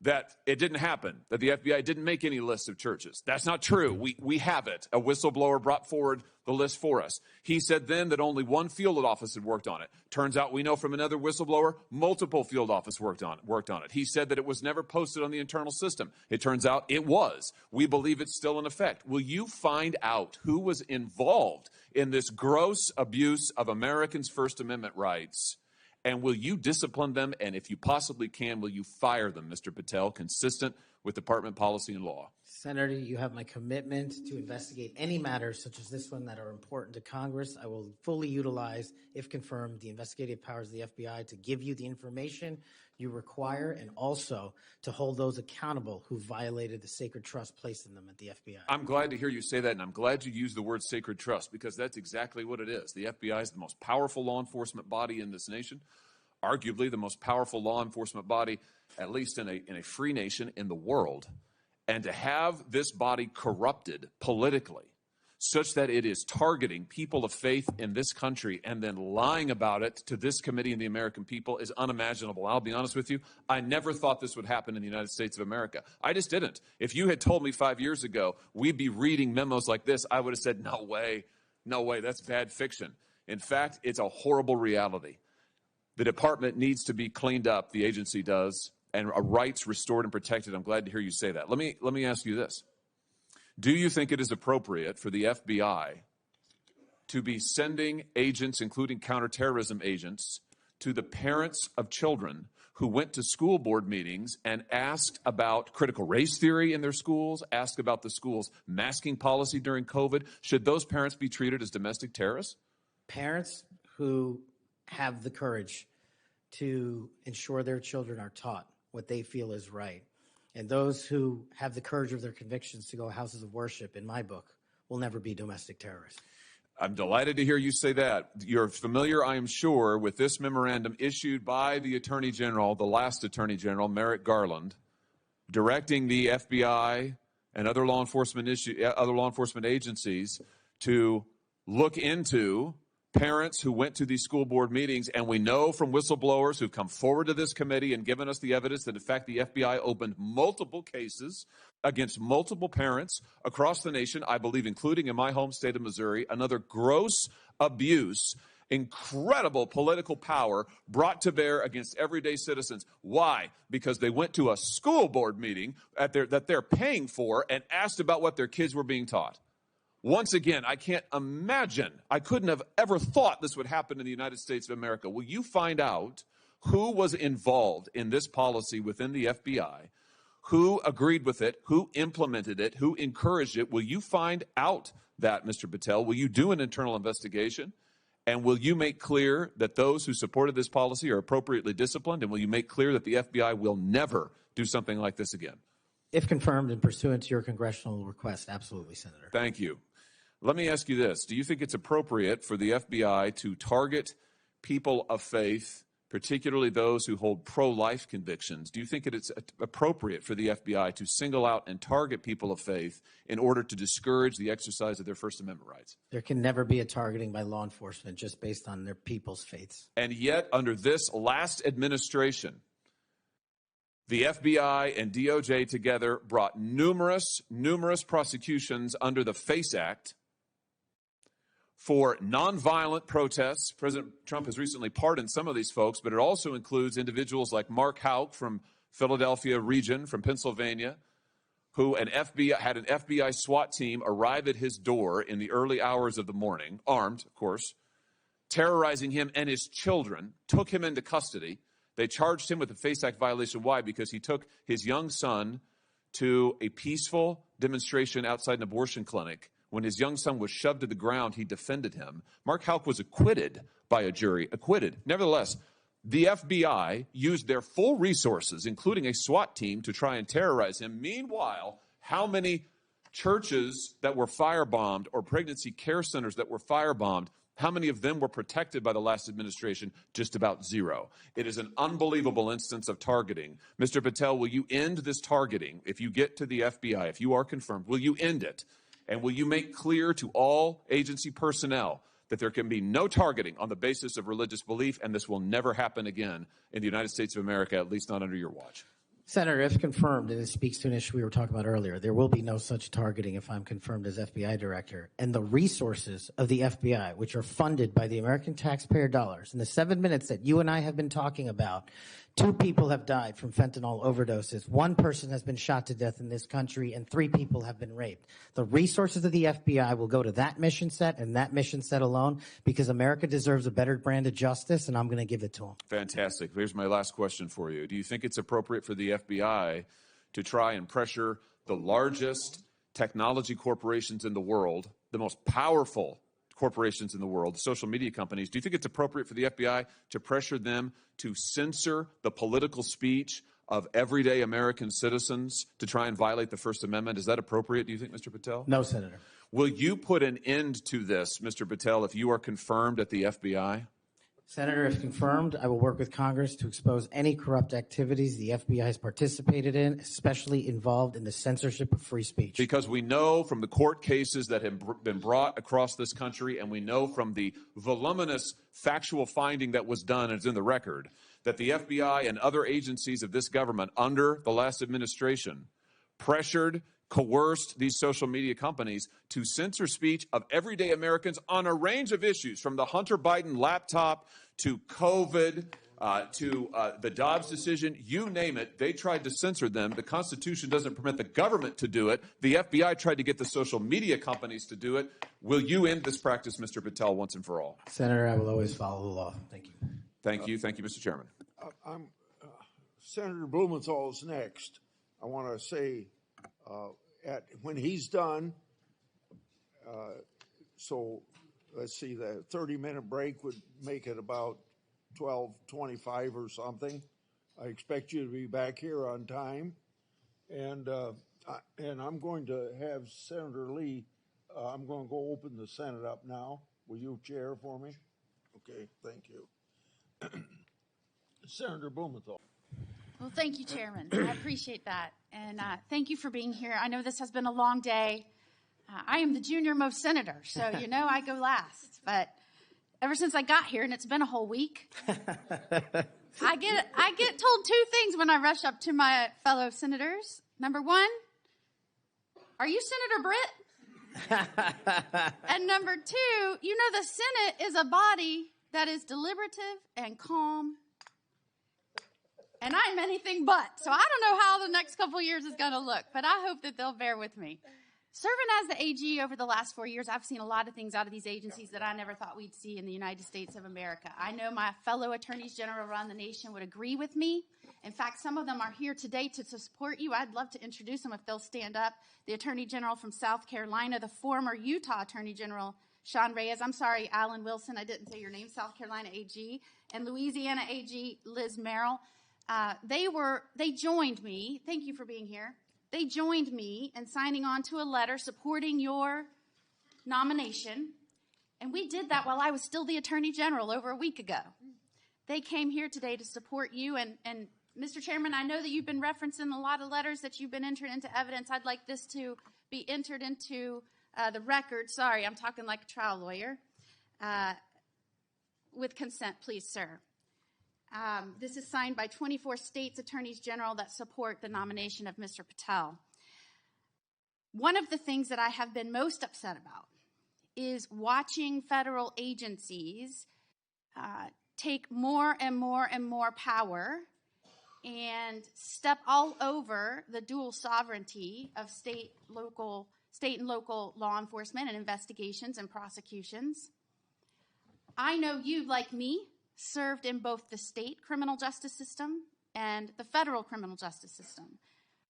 that it didn't happen, that the FBI didn't make any lists of churches. That's not true. We have it. A whistleblower brought forward the list for us. He said then that only one field office had worked on it. Turns out we know from another whistleblower, multiple field offices worked on it. He said that it was never posted on the internal system. It turns out it was. We believe it's still in effect. Will you find out who was involved in this gross abuse of Americans' First Amendment rights? And will you discipline them? And if you possibly can, will you fire them, Mr. Patel, consistent with department policy and law? Senator, you have my commitment to investigate any matters such as this one that are important to Congress. I will fully utilize, if confirmed, the investigative powers of the FBI to give you the information you require and also to hold those accountable who violated the sacred trust placed in them at the FBI. I'm glad to hear you say that, and I'm glad you use the word sacred trust, because that's exactly what it is. The FBI is the most powerful law enforcement body in this nation, arguably the most powerful law enforcement body, at least in a free nation in the world. And to have this body corrupted politically such that it is targeting people of faith in this country and then lying about it to this committee and the American people is unimaginable. I'll be honest with you. I never thought this would happen in the United States of America. I just didn't. If you had told me 5 years ago we'd be reading memos like this, I would have said, no way, that's bad fiction. In fact, it's a horrible reality. The department needs to be cleaned up, the agency does, and rights restored and protected. I'm glad to hear you say that. Let me ask you this. Do you think it is appropriate for the FBI to be sending agents, including counterterrorism agents, to the parents of children who went to school board meetings and asked about critical race theory in their schools, asked about the school's masking policy during COVID? Should those parents be treated as domestic terrorists? Parents who have the courage to ensure their children are taught what they feel is right, and those who have the courage of their convictions to go houses of worship, in my book, will never be domestic terrorists. I'm delighted to hear you say that. You're familiar, I am sure, with this memorandum issued by the Attorney General, the last Attorney General, Merrick Garland, directing the FBI and other law enforcement agencies to look into parents who went to these school board meetings, and we know from whistleblowers who've come forward to this committee and given us the evidence that, in fact, the FBI opened multiple cases against multiple parents across the nation, I believe, including in my home state of Missouri, another gross abuse, incredible political power brought to bear against everyday citizens. Why? Because they went to a school board meeting that they're paying for and asked about what their kids were being taught. Once again, I can't imagine, I couldn't have ever thought this would happen in the United States of America. Will you find out who was involved in this policy within the FBI, who agreed with it, who implemented it, who encouraged it? Will you find out that, Mr. Patel? Will you do an internal investigation? And will you make clear that those who supported this policy are appropriately disciplined? And will you make clear that the FBI will never do something like this again? If confirmed and pursuant to your congressional request, absolutely, Senator. Thank you. Let me ask you this. Do you think it's appropriate for the FBI to target people of faith, particularly those who hold pro-life convictions? Do you think it's appropriate for the FBI to single out and target people of faith in order to discourage the exercise of their First Amendment rights? There can never be a targeting by law enforcement just based on their people's faiths. And yet, under this last administration, the FBI and DOJ together brought numerous prosecutions under the FACE Act for nonviolent protests. President Trump has recently pardoned some of these folks, but it also includes individuals like Mark Houck from Philadelphia region, from Pennsylvania, who had an FBI SWAT team arrive at his door in the early hours of the morning, armed, of course, terrorizing him and his children, took him into custody. They charged him with a FACE Act violation. Why? Because he took his young son to a peaceful demonstration outside an abortion clinic. When his young son was shoved to the ground, he defended him. Mark Houck was acquitted by a jury, acquitted. Nevertheless, the FBI used their full resources, including a SWAT team, to try and terrorize him. Meanwhile, how many churches that were firebombed or pregnancy care centers that were firebombed, how many of them were protected by the last administration? Just about zero. It is an unbelievable instance of targeting. Mr. Patel, will you end this targeting? If you get to the FBI, if you are confirmed, will you end it? And will you make clear to all agency personnel that there can be no targeting on the basis of religious belief, and this will never happen again in the United States of America, at least not under your watch? Senator, if confirmed, and it speaks to an issue we were talking about earlier, there will be no such targeting if I'm confirmed as FBI director. And the resources of the FBI, which are funded by the American taxpayer dollars, in the 7 minutes that you and I have been talking about, 2 people have died from fentanyl overdoses. 1 person has been shot to death in this country, and 3 people have been raped. The resources of the FBI will go to that mission set and that mission set alone, because America deserves a better brand of justice, and I'm going to give it to them. Fantastic. Here's my last question for you. Do you think it's appropriate for the FBI to try and pressure the largest technology corporations in the world, the most powerful corporations in the world, social media companies? Do you think it's appropriate for the FBI to pressure them to censor the political speech of everyday American citizens to try and violate the First Amendment? Is that appropriate, do you think, Mr. Patel? No, Senator. Will you put an end to this, Mr. Patel, if you are confirmed at the FBI? Senator, if confirmed, I will work with Congress to expose any corrupt activities the FBI has participated in, especially involved in the censorship of free speech. Because we know from the court cases that have been brought across this country, and we know from the voluminous factual finding that was done, and it's in the record, that the FBI and other agencies of this government under the last administration pressured, coerced these social media companies to censor speech of everyday Americans on a range of issues, from the Hunter Biden laptop to COVID, to the Dobbs decision, you name it, they tried to censor them. The Constitution doesn't permit the government to do it. The FBI tried to get the social media companies to do it. Will you end this practice, Mr. Patel, once and for all? Senator, I will always follow the law. Thank you. Thank you. Thank you, Mr. Chairman. Senator Blumenthal is next. I want to say when he's done, so let's see, the 30-minute break would make it about 12:25 or something. I expect you to be back here on time, and I'm going to have Senator Lee. I'm going to go open the Senate up now. Will you chair for me? Okay, thank you. Senator Blumenthal. Well, thank you, Chairman. I appreciate that. And thank you for being here. I know this has been a long day. I am the junior most senator, so I go last. But ever since I got here, and it's been a whole week, I get told 2 things when I rush up to my fellow senators. Number 1, are you Senator Britt? And number 2, the Senate is a body that is deliberative and calm. And I'm anything but. So I don't know how the next couple of years is going to look, but I hope that they'll bear with me. Serving as the AG over the last 4 years, I've seen a lot of things out of these agencies that I never thought we'd see in the United States of America. I know my fellow attorneys general around the nation would agree with me. In fact, some of them are here today to support you. I'd love to introduce them if they'll stand up. The Attorney General from South Carolina, the former Utah Attorney General, Sean Reyes. I'm sorry, Alan Wilson, I didn't say your name, South Carolina AG. And Louisiana AG, Liz Merrill. They joined me. Thank you for being here. They joined me in signing on to a letter supporting your nomination, and we did that while I was still the Attorney General over a week ago. They came here today to support you, and Mr. Chairman, I know that you've been referencing a lot of letters that you've been entered into evidence. I'd like this to be entered into the record. Sorry, I'm talking like a trial lawyer. With consent, please, sir. This is signed by 24 states' attorneys general that support the nomination of Mr. Patel. One of the things that I have been most upset about is watching federal agencies take more and more and more power and step all over the dual sovereignty of state and local law enforcement and investigations and prosecutions. I know you, like me, served in both the state criminal justice system and the federal criminal justice system.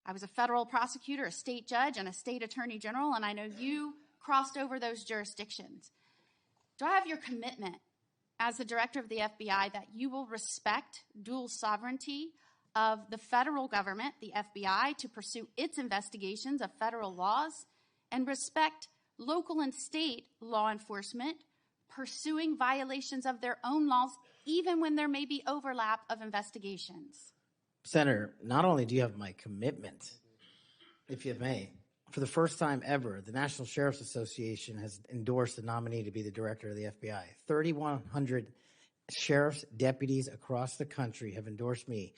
I was a federal prosecutor, a state judge, and a state attorney general, and I know you crossed over those jurisdictions. Do I have your commitment as the director of the FBI that you will respect dual sovereignty of the federal government, the FBI, to pursue its investigations of federal laws, and respect local and state law enforcement pursuing violations of their own laws, even when there may be overlap of investigations? Senator, not only do you have my commitment, if you may, for the first time ever, the National Sheriff's Association has endorsed the nominee to be the director of the FBI. 3,100 sheriff's deputies across the country have endorsed me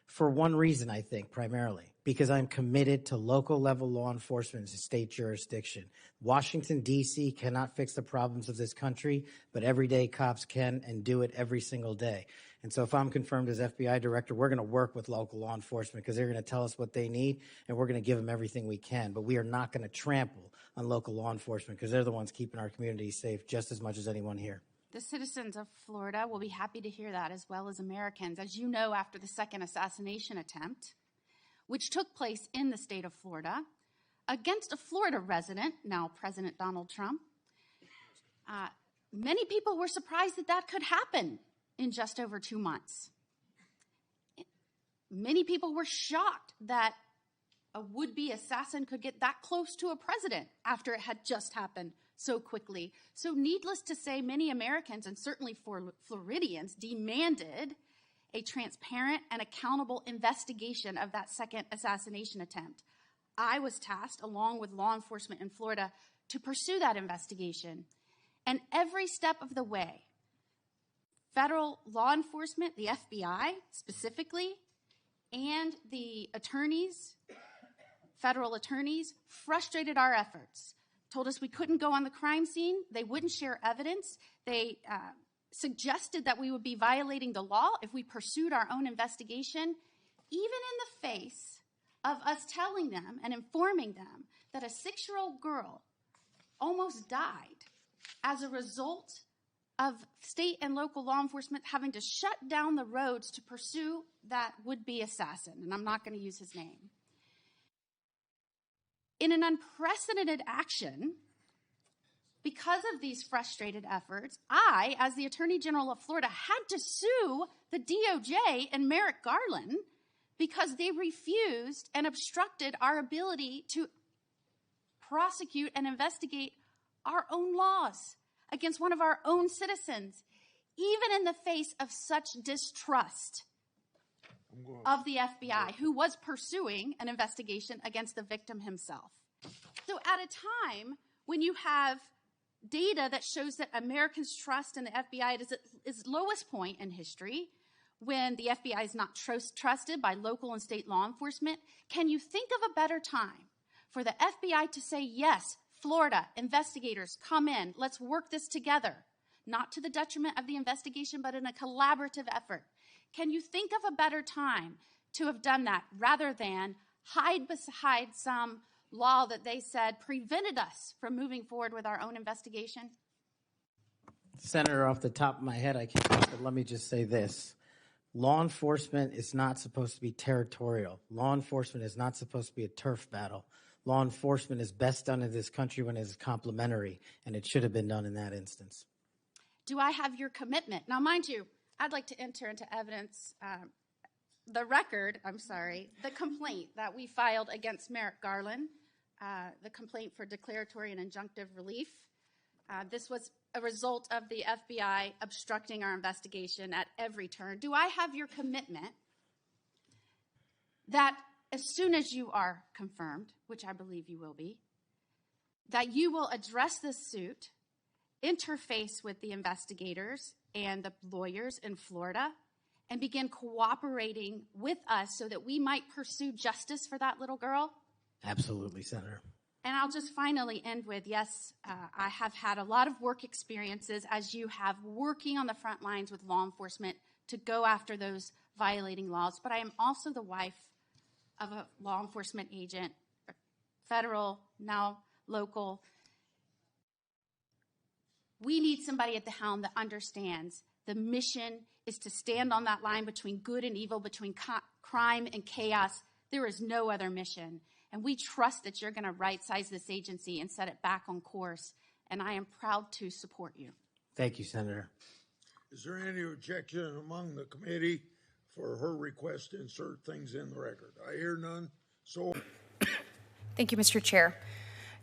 for one reason, I think, primarily, because I'm committed to local level law enforcement in state jurisdiction. Washington, D.C. cannot fix the problems of this country, but everyday cops can and do it every single day. And so if I'm confirmed as FBI director, we're going to work with local law enforcement because they're going to tell us what they need, and we're going to give them everything we can. But we are not going to trample on local law enforcement because they're the ones keeping our communities safe just as much as anyone here. The citizens of Florida will be happy to hear that, as well as Americans. As you know, after the second assassination attempt, which took place in the state of Florida against a Florida resident, now President Donald Trump, many people were surprised that that could happen in just over 2 months. Many people were shocked that a would-be assassin could get that close to a president after it had just happened so quickly. So needless to say, many Americans, and certainly Floridians, demanded a transparent and accountable investigation of that second assassination attempt. I was tasked, along with law enforcement in Florida, to pursue that investigation. And every step of the way, federal law enforcement, the FBI specifically, and the attorneys, federal attorneys, frustrated our efforts. Told us we couldn't go on the crime scene. They wouldn't share evidence. They suggested that we would be violating the law if we pursued our own investigation, even in the face of us telling them and informing them that a 6-year-old girl almost died as a result of state and local law enforcement having to shut down the roads to pursue that would-be assassin, and I'm not going to use his name. In an unprecedented action, because of these frustrated efforts, I, as the Attorney General of Florida, had to sue the DOJ and Merrick Garland because they refused and obstructed our ability to prosecute and investigate our own laws against one of our own citizens, even in the face of such distrust of the FBI, who was pursuing an investigation against the victim himself. So at a time when you have data that shows that Americans' trust in the FBI is at its lowest point in history, when the FBI is not trusted by local and state law enforcement, can you think of a better time for the FBI to say, yes, Florida, investigators, come in, let's work this together, not to the detriment of the investigation, but in a collaborative effort? Can you think of a better time to have done that rather than hide beside some law that they said prevented us from moving forward with our own investigation? Senator, off the top of my head, I can't, but let me just say this. Law enforcement is not supposed to be territorial. Law enforcement is not supposed to be a turf battle. Law enforcement is best done in this country when it is complementary, and it should have been done in that instance. Do I have your commitment? Now, mind you, I'd like to enter into evidence the complaint that we filed against Merrick Garland, the complaint for declaratory and injunctive relief. This was a result of the FBI obstructing our investigation at every turn. Do I have your commitment that as soon as you are confirmed, which I believe you will be, that you will address this suit, interface with the investigators and the lawyers in Florida, and begin cooperating with us so that we might pursue justice for that little girl? Absolutely, Senator. And I'll just finally end with, yes, I have had a lot of work experiences, as you have, working on the front lines with law enforcement to go after those violating laws. But I am also the wife of a law enforcement agent, federal, now local. We need somebody at the helm that understands the mission is to stand on that line between good and evil, between crime and chaos. There is no other mission. And we trust that you're going to right-size this agency and set it back on course. And I am proud to support you. Thank you, Senator. Is there any objection among the committee for her request to insert things in the record? I hear none. So. Thank you, Mr. Chair.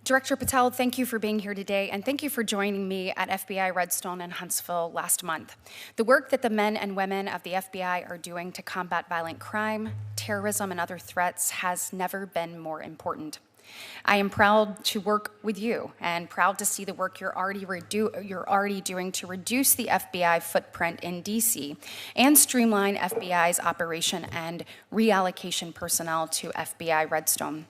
Director Patel, thank you for being here today, and thank you for joining me at FBI Redstone in Huntsville last month. The work that the men and women of the FBI are doing to combat violent crime, terrorism, and other threats has never been more important. I am proud to work with you and proud to see the work you're already doing to reduce the FBI footprint in DC and streamline FBI's operation and reallocation personnel to FBI Redstone.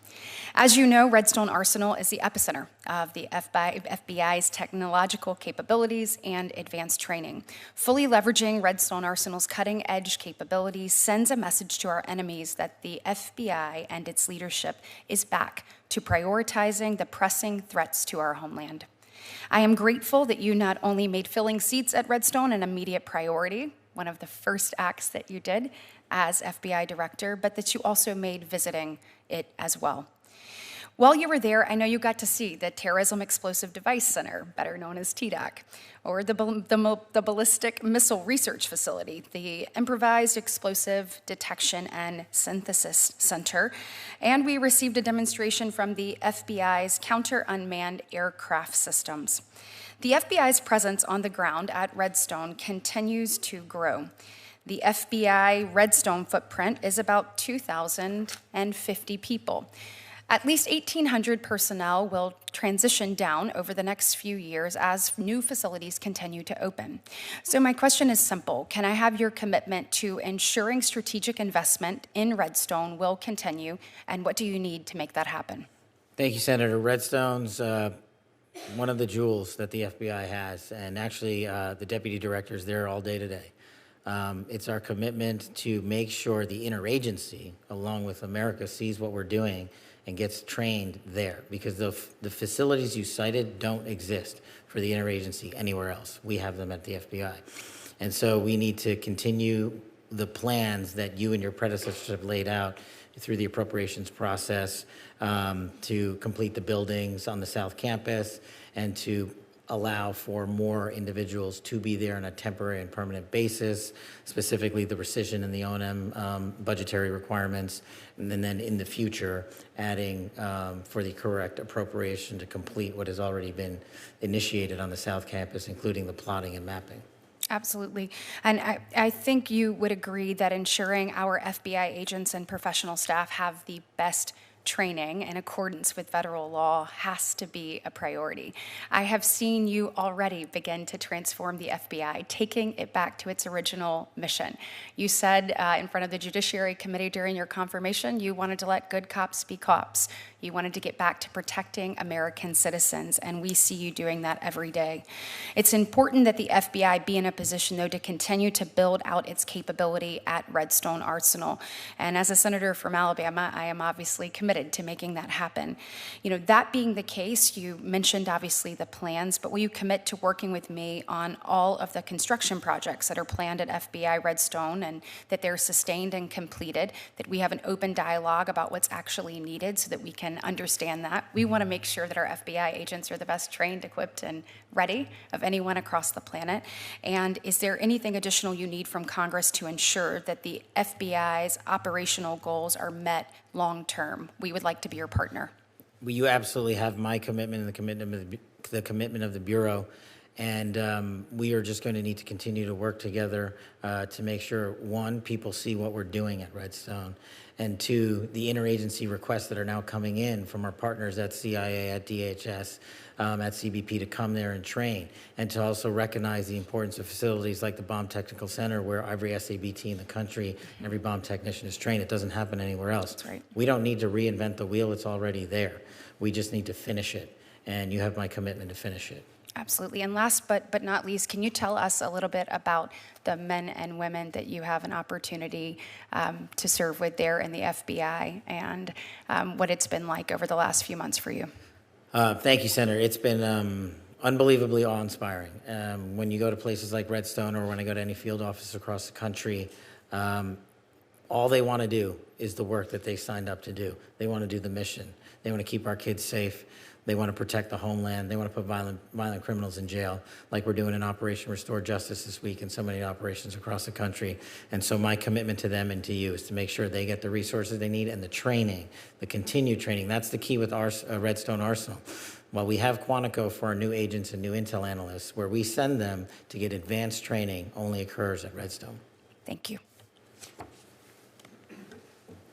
As you know, Redstone Arsenal is the epicenter of the FBI's technological capabilities and advanced training. Fully leveraging Redstone Arsenal's cutting-edge capabilities sends a message to our enemies that the FBI and its leadership is back to prioritizing the pressing threats to our homeland. I am grateful that you not only made filling seats at Redstone an immediate priority, one of the first acts that you did as FBI director, but that you also made visiting it as well. While you were there, I know you got to see the Terrorism Explosive Device Center, better known as TDAC, or the Ballistic Missile Research Facility, the Improvised Explosive Detection and Synthesis Center, and we received a demonstration from the FBI's Counter-Unmanned Aircraft Systems. The FBI's presence on the ground at Redstone continues to grow. The FBI Redstone footprint is about 2,050 people. At least 1,800 personnel will transition down over the next few years as new facilities continue to open. So my question is simple. Can I have your commitment to ensuring strategic investment in Redstone will continue, and what do you need to make that happen? Thank you, Senator. Redstone's one of the jewels that the FBI has, and actually the deputy director is there all day today. It's our commitment to make sure the interagency, along with America, sees what we're doing and gets trained there, because the facilities you cited don't exist for the interagency anywhere else. We have them at the FBI. And so we need to continue the plans that you and your predecessors have laid out through the appropriations process to complete the buildings on the South Campus and to allow for more individuals to be there on a temporary and permanent basis, specifically the rescission and the O&M budgetary requirements, and then in the future, adding for the correct appropriation to complete what has already been initiated on the South Campus, including the plotting and mapping. Absolutely. And I think you would agree that ensuring our FBI agents and professional staff have the best training in accordance with federal law has to be a priority. I have seen you already begin to transform the FBI, taking it back to its original mission. You said in front of the Judiciary Committee during your confirmation, you wanted to let good cops be cops. You wanted to get back to protecting American citizens, and we see you doing that every day. It's important that the FBI be in a position, though, to continue to build out its capability at Redstone Arsenal. And as a senator from Alabama, I am obviously committed to making that happen. You know, that being the case, you mentioned obviously the plans, but will you commit to working with me on all of the construction projects that are planned at FBI Redstone, and that they're sustained and completed, that we have an open dialogue about what's actually needed so that we can understand that? We want to make sure that our FBI agents are the best trained, equipped, and ready of anyone across the planet. And is there anything additional you need from Congress to ensure that the FBI's operational goals are met long term? We would like to be your partner. You absolutely have my commitment and the commitment of the Bureau. And we are just going to need to continue to work together to make sure, one, people see what we're doing at Redstone, and two, the interagency requests that are now coming in from our partners at CIA, at DHS, at CBP to come there and train, and to also recognize the importance of facilities like the Bomb Technical Center, where every SABT in the country, every bomb technician is trained. It doesn't happen anywhere else. That's right. We don't need to reinvent the wheel. It's already there. We just need to finish it, and you have my commitment to finish it. Absolutely. And last but not least, can you tell us a little bit about the men and women that you have an opportunity to serve with there in the FBI, and what it's been like over the last few months for you? Thank you, Senator. It's been unbelievably awe-inspiring. When you go to places like Redstone, or when I go to any field office across the country, all they want to do is the work that they signed up to do. They want to do the mission. They want to keep our kids safe. They want to protect the homeland. They want to put violent criminals in jail, like we're doing in Operation Restore Justice this week and so many operations across the country. And so my commitment to them and to you is to make sure they get the resources they need and the training, the continued training. That's the key with our Redstone Arsenal. While we have Quantico for our new agents and new intel analysts, where we send them to get advanced training only occurs at Redstone. Thank you.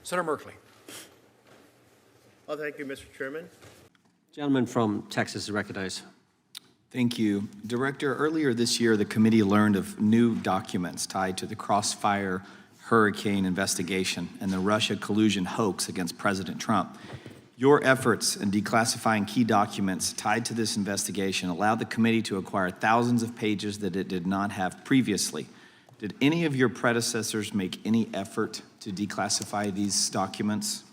Senator Merkley. Well, thank you, Mr. Chairman. Gentleman from Texas is recognized. Thank you. Director, earlier this year, the committee learned of new documents tied to the Crossfire Hurricane investigation and the Russia collusion hoax against President Trump. Your efforts in declassifying key documents tied to this investigation allowed the committee to acquire thousands of pages that it did not have previously. Did any of your predecessors make any effort to declassify these documents?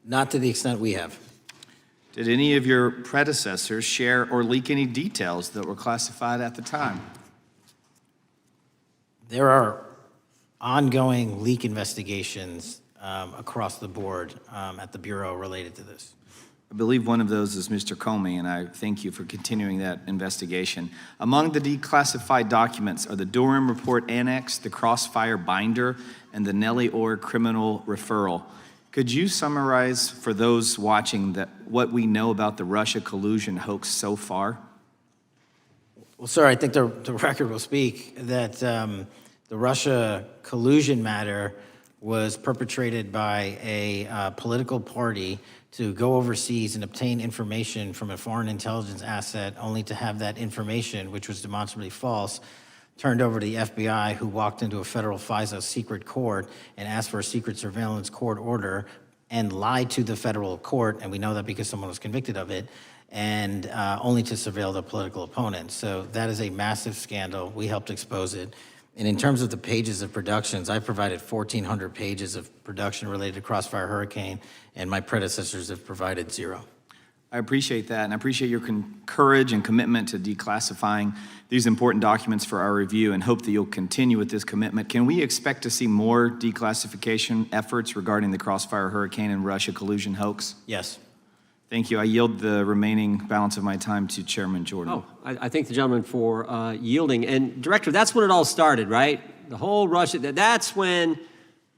Not to the extent we have. Did any of your predecessors share or leak any details that were classified at the time? There are ongoing leak investigations across the board at the Bureau related to this. I believe one of those is Mr. Comey, and I thank you for continuing that investigation. Among the declassified documents are the Durham Report Annex, the Crossfire Binder, and the Nellie Orr Criminal Referral. Could you summarize for those watching what we know about the Russia collusion hoax so far? Well, sir, I think the record will speak that the Russia collusion matter was perpetrated by a political party to go overseas and obtain information from a foreign intelligence asset, only to have that information, which was demonstrably false, turned over to the FBI, who walked into a federal FISA secret court and asked for a secret surveillance court order and lied to the federal court, and we know that because someone was convicted of it, and only to surveil the political opponent. So that is a massive scandal. We helped expose it. And in terms of the pages of productions, I provided 1,400 pages of production related to Crossfire Hurricane, and my predecessors have provided 0. I appreciate that, and I appreciate your courage and commitment to declassifying these important documents for our review, and hope that you'll continue with this commitment. Can we expect to see more declassification efforts regarding the Crossfire Hurricane and Russia collusion hoax? Yes. Thank you. I yield the remaining balance of my time to Chairman Jordan. Oh, I thank the gentleman for yielding. And Director, that's when it all started, right? The whole Russia, that's when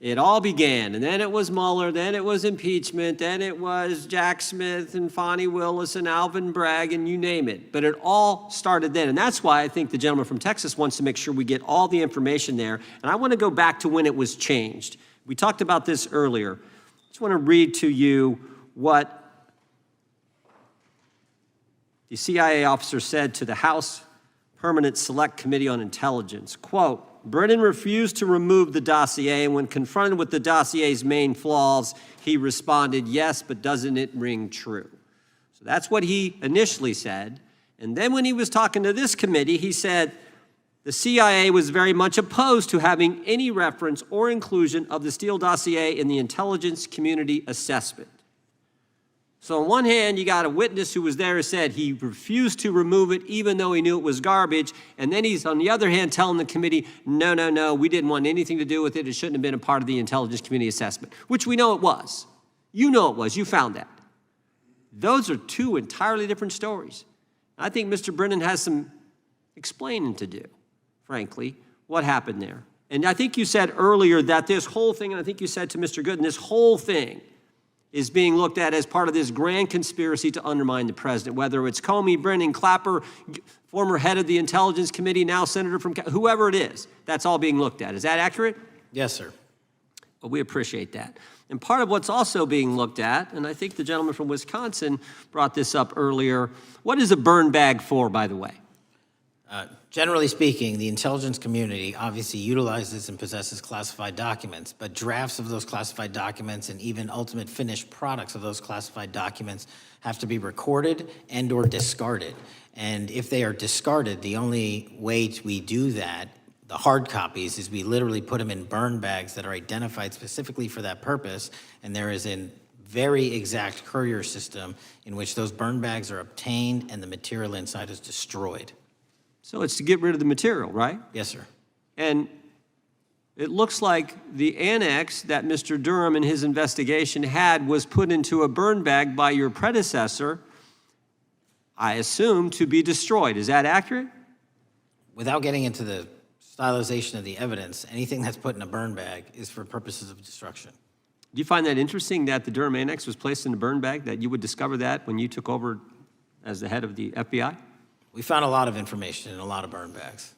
it all began. And then it was Mueller, then it was impeachment, then it was Jack Smith and Fonnie Willis and Alvin Bragg and you name it. But it all started then. And that's why I think the gentleman from Texas wants to make sure we get all the information there. And I want to go back to when it was changed. We talked about this earlier. I just want to read to you what the CIA officer said to the House Permanent Select Committee on Intelligence. Quote, Brennan refused to remove the dossier, and when confronted with the dossier's main flaws, he responded, yes, but doesn't it ring true? So that's what he initially said. And then when he was talking to this committee, he said the CIA was very much opposed to having any reference or inclusion of the Steele dossier in the intelligence community assessment. So on one hand, you got a witness who was there who said he refused to remove it even though he knew it was garbage. And then he's, on the other hand, telling the committee, no, we didn't want anything to do with it. It shouldn't have been a part of the intelligence community assessment, which we know it was. You know it was. You found that. Those are two entirely different stories. I think Mr. Brennan has some explaining to do, frankly, what happened there. And I think you said earlier that this whole thing, and I think you said to Mr. Gooden, this whole thing is being looked at as part of this grand conspiracy to undermine the president, whether it's Comey, Brennan, Clapper, former head of the Intelligence Committee, now senator from, whoever it is, that's all being looked at. Is that accurate? Yes, sir. Well, we appreciate that. And part of what's also being looked at, and I think the gentleman from Wisconsin brought this up earlier, what is a burn bag for, by the way? Generally speaking, the intelligence community obviously utilizes and possesses classified documents, but drafts of those classified documents and even ultimate finished products of those classified documents have to be recorded and or discarded. And if they are discarded, the only way we do that, the hard copies, is we literally put them in burn bags that are identified specifically for that purpose, and there is a very exact courier system in which those burn bags are obtained and the material inside is destroyed. So it's to get rid of the material, right? Yes, sir. And it looks like the annex that Mr. Durham in his investigation had was put into a burn bag by your predecessor, I assume, to be destroyed. Is that accurate? Without getting into the stylization of the evidence, anything that's put in a burn bag is for purposes of destruction. Do you find that interesting that the Durham annex was placed in a burn bag, that you would discover that when you took over as the head of the FBI? We found a lot of information in a lot of burn bags.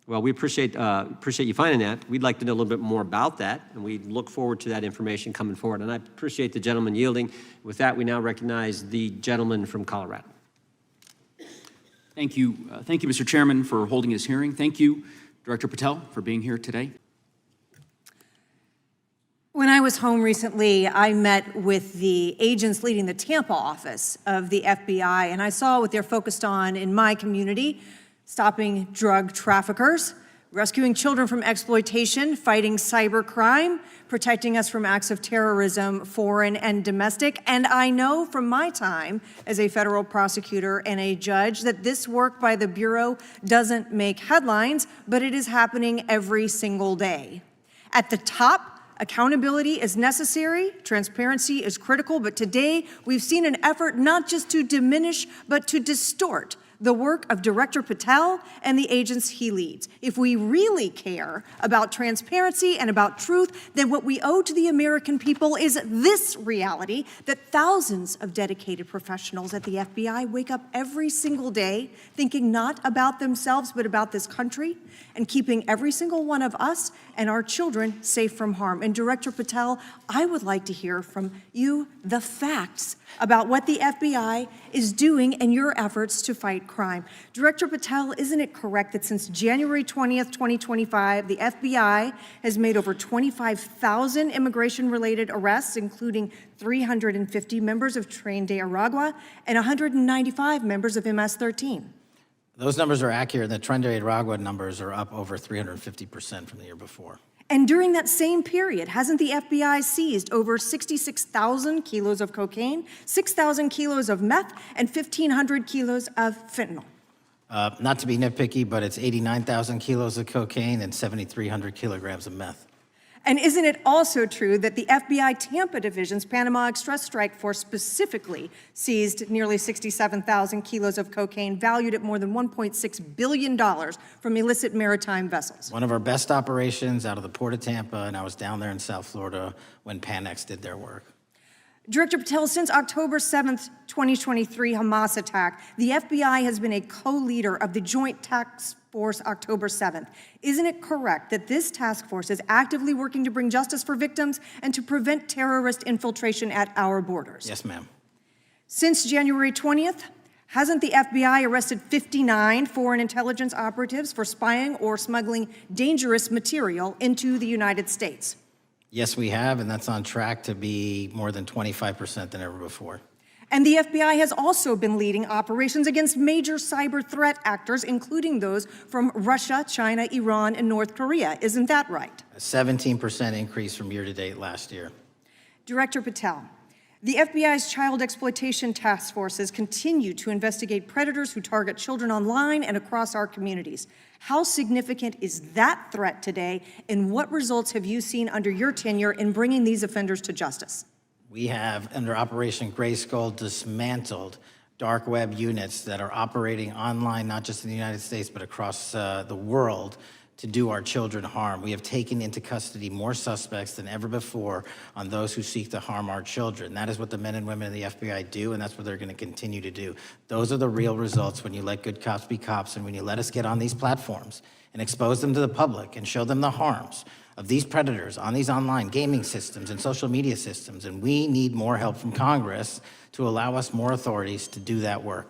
Well, we appreciate you finding that. We'd like to know a little bit more about that, and we look forward to that information coming forward. And I appreciate the gentleman yielding. With that, we now recognize the gentleman from Colorado. Thank you, Mr. Chairman, for holding this hearing. Thank you, Director Patel, for being here today. When I was home recently, I met with the agents leading the Tampa office of the FBI, and I saw what they're focused on in my community: stopping drug traffickers, rescuing children from exploitation, fighting cybercrime, protecting us from acts of terrorism, foreign and domestic. And I know from my time as a federal prosecutor and a judge that this work by the Bureau doesn't make headlines, but it is happening every single day. At the top, accountability is necessary, transparency is critical, but today we've seen an effort not just to diminish, but to distort the work of Director Patel and the agents he leads. If we really care about transparency and about truth, then what we owe to the American people is this reality: that thousands of dedicated professionals at the FBI wake up every single day thinking not about themselves, but about this country, and keeping every single one of us and our children safe from harm. And Director Patel, I would like to hear from you the facts about what the FBI is doing and your efforts to fight crime. Director Patel, isn't it correct that since January 20th, 2025, the FBI has made over 25,000 immigration-related arrests, including 350 members of Tren de Aragua and 195 members of MS-13? Those numbers are accurate. The Tren de Aragua numbers are up over 350% from the year before. And during that same period, hasn't the FBI seized over 66,000 kilos of cocaine, 6,000 kilos of meth, and 1,500 kilos of fentanyl? Not to be nitpicky, but it's 89,000 kilos of cocaine and 7,300 kilograms of meth. And isn't it also true that the FBI Tampa Division's Panama Express Strike Force specifically seized nearly 67,000 kilos of cocaine valued at more than $1.6 billion from illicit maritime vessels? One of our best operations out of the Port of Tampa, and I was down there in South Florida when Panex did their work. Director Patel, since October 7th, 2023 Hamas attack, the FBI has been a co-leader of the Joint Task Force October 7th. Isn't it correct that this task force is actively working to bring justice for victims and to prevent terrorist infiltration at our borders? Yes, ma'am. Since January 20th, hasn't the FBI arrested 59 foreign intelligence operatives for spying or smuggling dangerous material into the United States? Yes, we have, and that's on track to be more than 25% than ever before. And the FBI has also been leading operations against major cyber threat actors, including those from Russia, China, Iran, and North Korea. Isn't that right? A 17% increase from year to date last year. Director Patel, the FBI's child exploitation task forces continue to investigate predators who target children online and across our communities. How significant is that threat today, and what results have you seen under your tenure in bringing these offenders to justice? We have, under Operation Gray Skull, dismantled dark web units that are operating online, not just in the United States, but across the world, to do our children harm. We have taken into custody more suspects than ever before on those who seek to harm our children. That is what the men and women of the FBI do, and that's what they're going to continue to do. Those are the real results when you let good cops be cops and when you let us get on these platforms and expose them to the public and show them the harms of these predators on these online gaming systems and social media systems. And we need more help from Congress to allow us more authorities to do that work.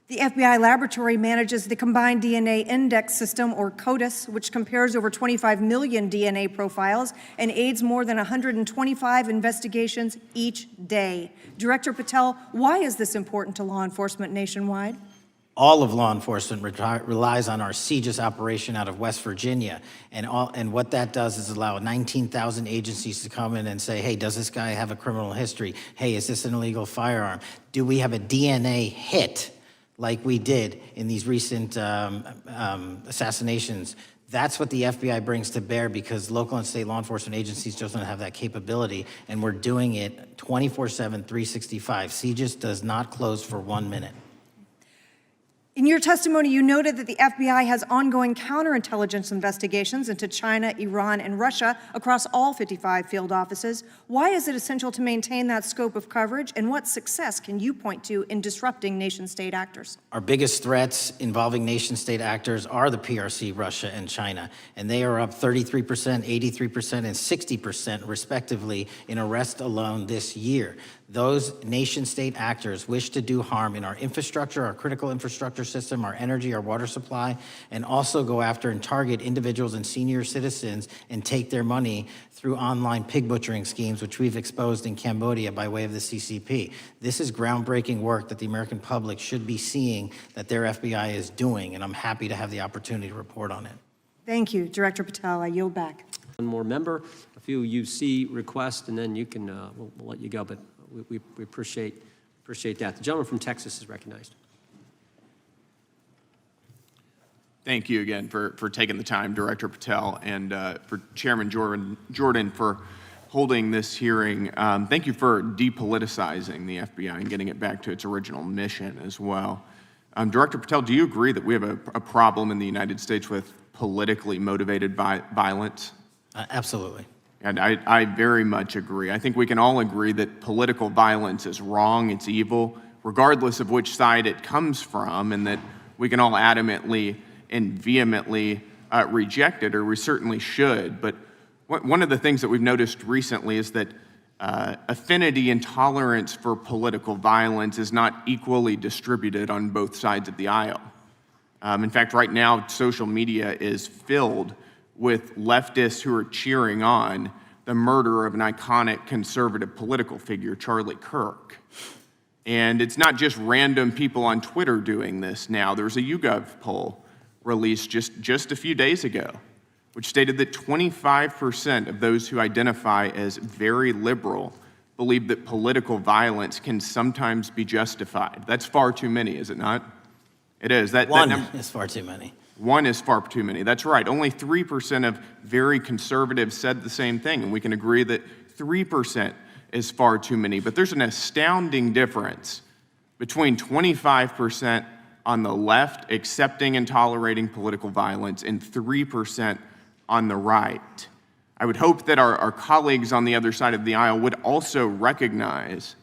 The FBI laboratory manages the Combined DNA Index System, or CODIS, which compares over 25 million DNA profiles and aids more than 125 investigations each day. Director Patel, why is this important to law enforcement nationwide? All of law enforcement relies on our CGIS operation out of West Virginia. And what that does is allow 19,000 agencies to come in and say, hey, does this guy have a criminal history? Hey, is this an illegal firearm? Do we have a DNA hit like we did in these recent assassinations? That's what the FBI brings to bear, because local and state law enforcement agencies just don't have that capability, and we're doing it 24/7, 365. CGIS does not close for 1 minute. In your testimony, you noted that the FBI has ongoing counterintelligence investigations into China, Iran, and Russia across all 55 field offices. Why is it essential to maintain that scope of coverage, and what success can you point to in disrupting nation-state actors? Our biggest threats involving nation-state actors are the PRC, Russia, and China, and they are up 33%, 83%, and 60% respectively in arrest alone this year. Those nation-state actors wish to do harm in our infrastructure, our critical infrastructure system, our energy, our water supply, and also go after and target individuals and senior citizens and take their money through online pig butchering schemes, which we've exposed in Cambodia by way of the CCP. This is groundbreaking work that the American public should be seeing that their FBI is doing, and I'm happy to have the opportunity to report on it. Thank you, Director Patel. I yield back. One more member, a few UC requests, and then you can, we'll let you go, but we appreciate that. The gentleman from Texas is recognized. Thank you again for taking the time, Director Patel, and for Chairman Jordan for holding this hearing. Thank you for depoliticizing the FBI and getting it back to its original mission as well. Director Patel, do you agree that we have a problem in the United States with politically motivated violence? Absolutely. And I very much agree. I think we can all agree that political violence is wrong, it's evil, regardless of which side it comes from, and that we can all adamantly and vehemently reject it, or we certainly should. But one of the things that we've noticed recently is that affinity and tolerance for political violence is not equally distributed on both sides of the aisle. In fact, right now, social media is filled with leftists who are cheering on the murder of an iconic conservative political figure, Charlie Kirk. And it's not just random people on Twitter doing this now. There's a YouGov poll released just a few days ago, which stated that 25% of those who identify as very liberal believe that political violence can sometimes be justified. That's far too many, is it not? It is. That number is far too many. One is far too many. That's right. Only 3% of very conservatives said the same thing, and we can agree that 3% is far too many. But there's an astounding difference between 25% on the left accepting and tolerating political violence and 3% on the right. I would hope that our colleagues on the other side of the aisle would also recognize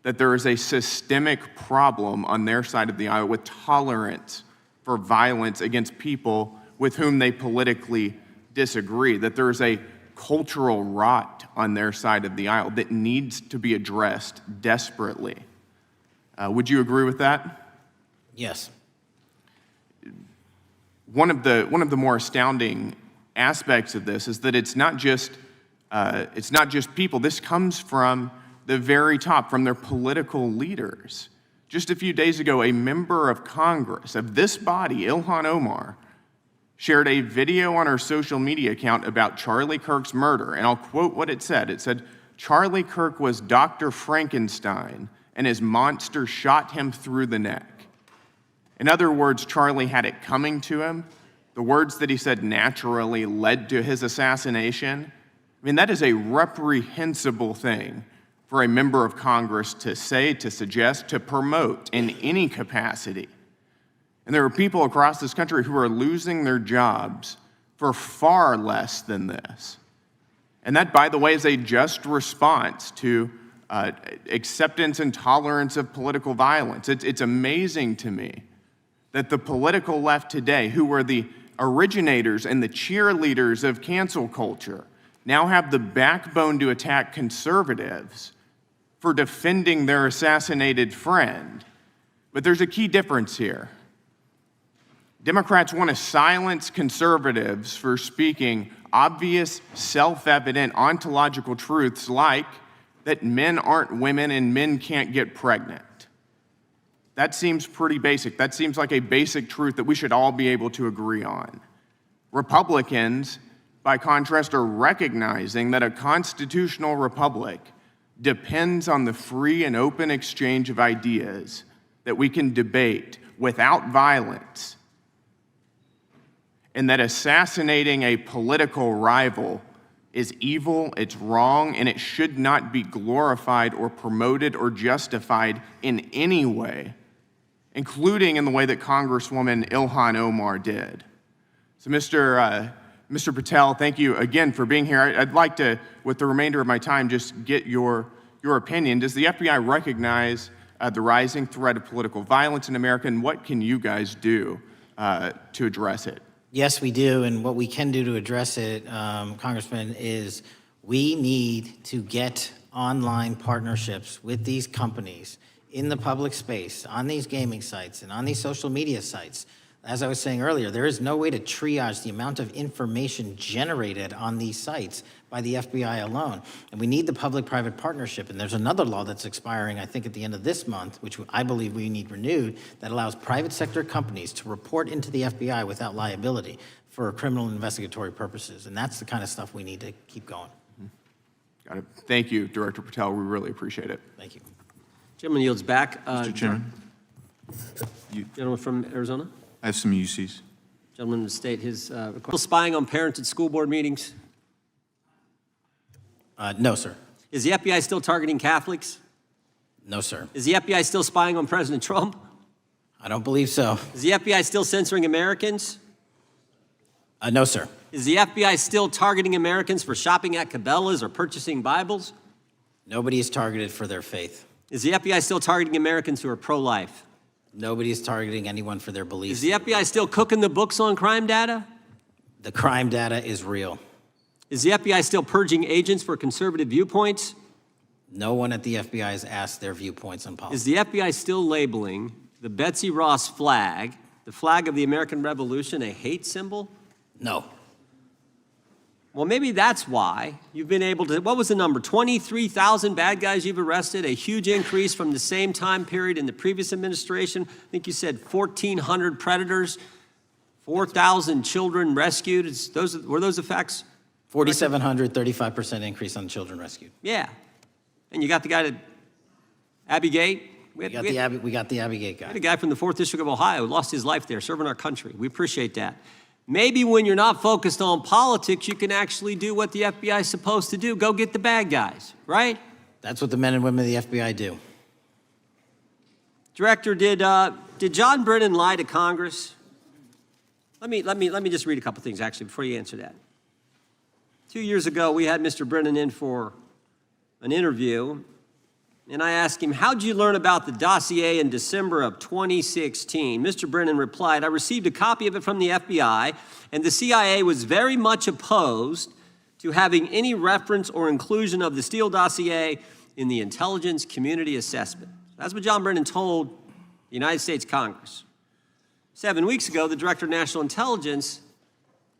that there is a systemic problem on their side of the aisle with tolerance for violence against people with whom they politically disagree, that there is a cultural rot on their side of the aisle that needs to be addressed desperately. Would you agree with that? Yes. One of the more astounding aspects of this is that it's not just people. This comes from the very top, from their political leaders. Just a few days ago, a member of Congress of this body, Ilhan Omar, shared a video on her social media account about Charlie Kirk's murder, and I'll quote what it said. It said, "Charlie Kirk was Dr. Frankenstein, and his monster shot him through the neck." In other words, Charlie had it coming to him. The words that he said naturally led to his assassination. I mean, that is a reprehensible thing for a member of Congress to say, to suggest, to promote in any capacity. And there are people across this country who are losing their jobs for far less than this. And that, by the way, is a just response to acceptance and tolerance of political violence. It's amazing to me that the political left today, who were the originators and the cheerleaders of cancel culture, now have the backbone to attack conservatives for defending their assassinated friend. But there's a key difference here. Democrats want to silence conservatives for speaking obvious, self-evident ontological truths like that men aren't women and men can't get pregnant. That seems pretty basic. That seems like a basic truth that we should all be able to agree on. Republicans, by contrast, are recognizing that a constitutional republic depends on the free and open exchange of ideas that we can debate without violence, and that assassinating a political rival is evil, it's wrong, and it should not be glorified or promoted or justified in any way, including in the way that Congresswoman Ilhan Omar did. So Mr. Patel, thank you again for being here. I'd like to, with the remainder of my time, just get your opinion. Does the FBI recognize the rising threat of political violence in America, and what can you guys do to address it? Yes, we do, and what we can do to address it, Congressman, is we need to get online partnerships with these companies in the public space, on these gaming sites, and on these social media sites. As I was saying earlier, there is no way to triage the amount of information generated on these sites by the FBI alone. And we need the public-private partnership. And there's another law that's expiring, I think, at the end of this month, which I believe we need renewed, that allows private sector companies to report into the FBI without liability for criminal investigatory purposes. And that's the kind of stuff we need to keep going. Got it. Thank you, Director Patel. We really appreciate it. Thank you. Gentleman yields back. Mr. Chairman. Gentleman from Arizona. I have some UCs. Gentleman to state his request. Spying on parents at school board meetings. No, sir. Is the FBI still targeting Catholics? No, sir. Is the FBI still spying on President Trump? I don't believe so. Is the FBI still censoring Americans? No, sir. Is the FBI still targeting Americans for shopping at Cabela's or purchasing Bibles? Nobody is targeted for their faith. Is the FBI still targeting Americans who are pro-life? Nobody is targeting anyone for their Is beliefs. the FBI still cooking the books on crime data? The crime data is real. Is the FBI still purging agents for conservative viewpoints? No one at the FBI has asked their viewpoints on politics. Is the FBI still labeling the Betsy Ross flag, the flag of the American Revolution, a hate symbol? No. Well, maybe that's why you've been able to, what was the number? 23,000 bad guys you've arrested, a huge increase from the same time period in the previous administration. I think you said 1,400 predators, 4,000 children rescued. Were those the facts? 4,700, 35% increase on children rescued. Yeah. And you got the guy to Abbey Gate? We got the Abbey Gate guy. We had a guy from the 4th District of Ohio who lost his life there serving our country. We appreciate that. Maybe when you're not focused on politics, you can actually do what the FBI is supposed to do. Go get the bad guys, right? That's what the men and women of the FBI do. Director, did John Brennan lie to Congress? Let me just read a couple things, actually, before you answer that. 2 years ago, we had Mr. Brennan in for an interview, and I asked him, how'd you learn about the dossier in December of 2016? Mr. Brennan replied, I received a copy of it from the FBI, and the CIA was very much opposed to having any reference or inclusion of the Steele dossier in the intelligence community assessment. That's what John Brennan told the United States Congress. 7 weeks ago, the Director of National Intelligence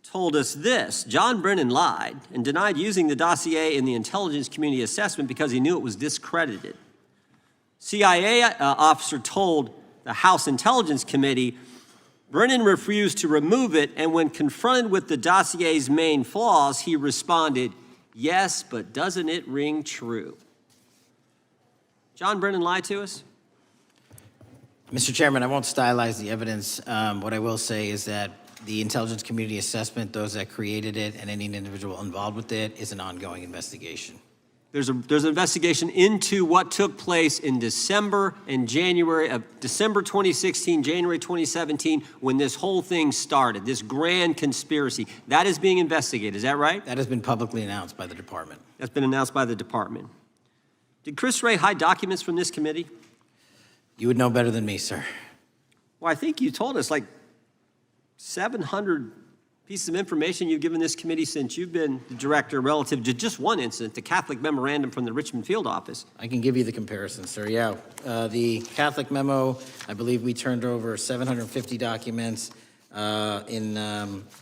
told us this. John Brennan lied and denied using the dossier in the intelligence community assessment because he knew it was discredited. CIA officer told the House Intelligence Committee Brennan refused to remove it, and when confronted with the dossier's main flaws, he responded, yes, but doesn't it ring true? John Brennan lied to us? Mr. Chairman, I won't stylize the evidence. What I will say is that the intelligence community assessment, those that created it and any individual involved with it, is an ongoing investigation. There's an investigation into what took place in December and January of December 2016, January 2017, when this whole thing started, this grand conspiracy. That is being investigated, is that right? That has been publicly announced by the department. That's been announced by the department. Did Chris Wray hide documents from this committee? You would know better than me, sir. Well, I think you told us like 700 pieces of information you've given this committee since you've been the director relative to just one incident, the Catholic memorandum from the Richmond field office. I can give you the comparison, sir. Yeah, the Catholic memo, I believe we turned over 750 documents. In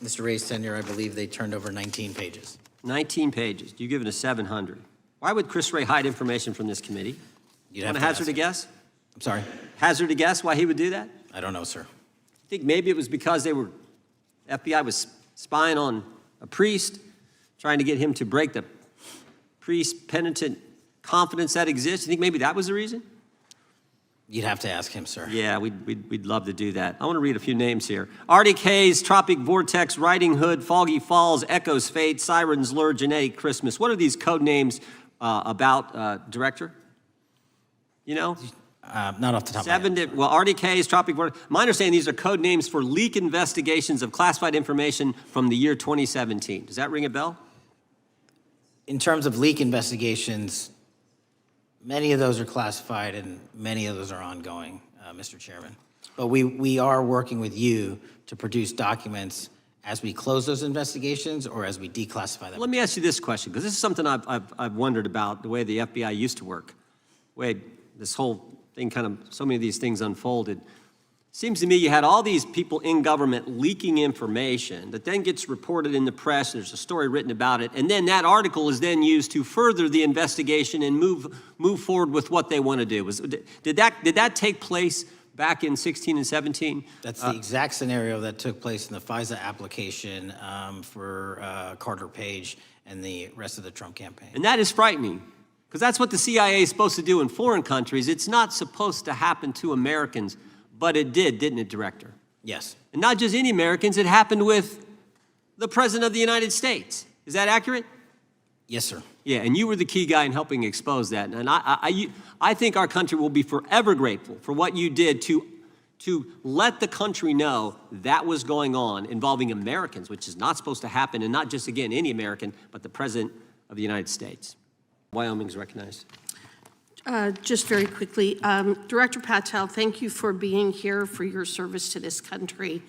Mr. Ray's tenure, I believe they turned over 19 pages. 19 pages. You've given us 700. Why would Chris Wray hide information from this committee? You'd Want have to to hazard ask a guess? I'm sorry? Hazard a guess why he would do that? I don't know, sir. I think maybe it was because FBI was spying on a priest, trying to get him to break the priest-penitent confidence that exists. You think maybe that was the reason? You'd have to ask him, sir. Yeah, we'd love to do that. I want to read a few names here. Arctic Haze, Tropic Vortex, Riding Hood, Foggy Falls, Echoes Fate, Sirens Lure, Genetic Christmas. What are these code names about, Director? You know? Not off the top of my head. Well, Arctic Haze, Tropic Vortex. My understanding, these are code names for leak investigations of classified information from the year 2017. Does that ring a bell? In terms of leak investigations, many of those are classified and many of those are ongoing, Mr. Chairman. But we are working with you to produce documents as we close those investigations or as we declassify them. Let me ask you this question, because this is something I've wondered about, the way the FBI used to work. Wade, this whole thing so many of these things unfolded. Seems to me you had all these people in government leaking information that then gets reported in the press, there's a story written about it, and then that article is then used to further the investigation and move forward with what they want to do. Did that take place back in 16 and 17? That's the exact scenario that took place in the FISA application for Carter Page and the rest of the Trump campaign. And that is frightening, because that's what the CIA is supposed to do in foreign countries. It's not supposed to happen to Americans, but it did, didn't it, Director? Yes. And not just any Americans, it happened with the President of the United States. Is that accurate? Yes, sir. Yeah, and you were the key guy in helping expose that. And I think our country will be forever grateful for what you did to let the country know that was going on involving Americans, which is not supposed to happen, and not just, again, any American, but the President of the United States. Wyoming's recognized. Just very quickly, Director Patel, thank you for being here, for your service to this country,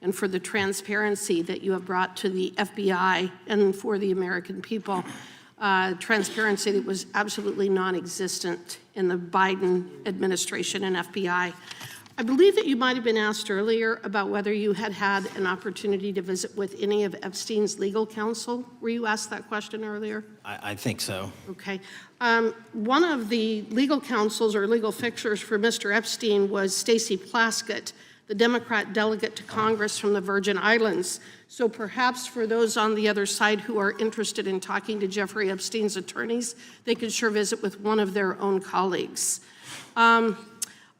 and for the transparency that you have brought to the FBI and for the American people. Transparency that was absolutely non-existent in the Biden administration and FBI. I believe that you might have been asked earlier about whether you had had an opportunity to visit with any of Epstein's legal counsel. Were you asked that question earlier? I think so. Okay. One of the legal counsels or legal fixers for Mr. Epstein was Stacey Plaskett, the Democrat delegate to Congress from the Virgin Islands. So perhaps for those on the other side who are interested in talking to Jeffrey Epstein's attorneys, they could sure visit with one of their own colleagues.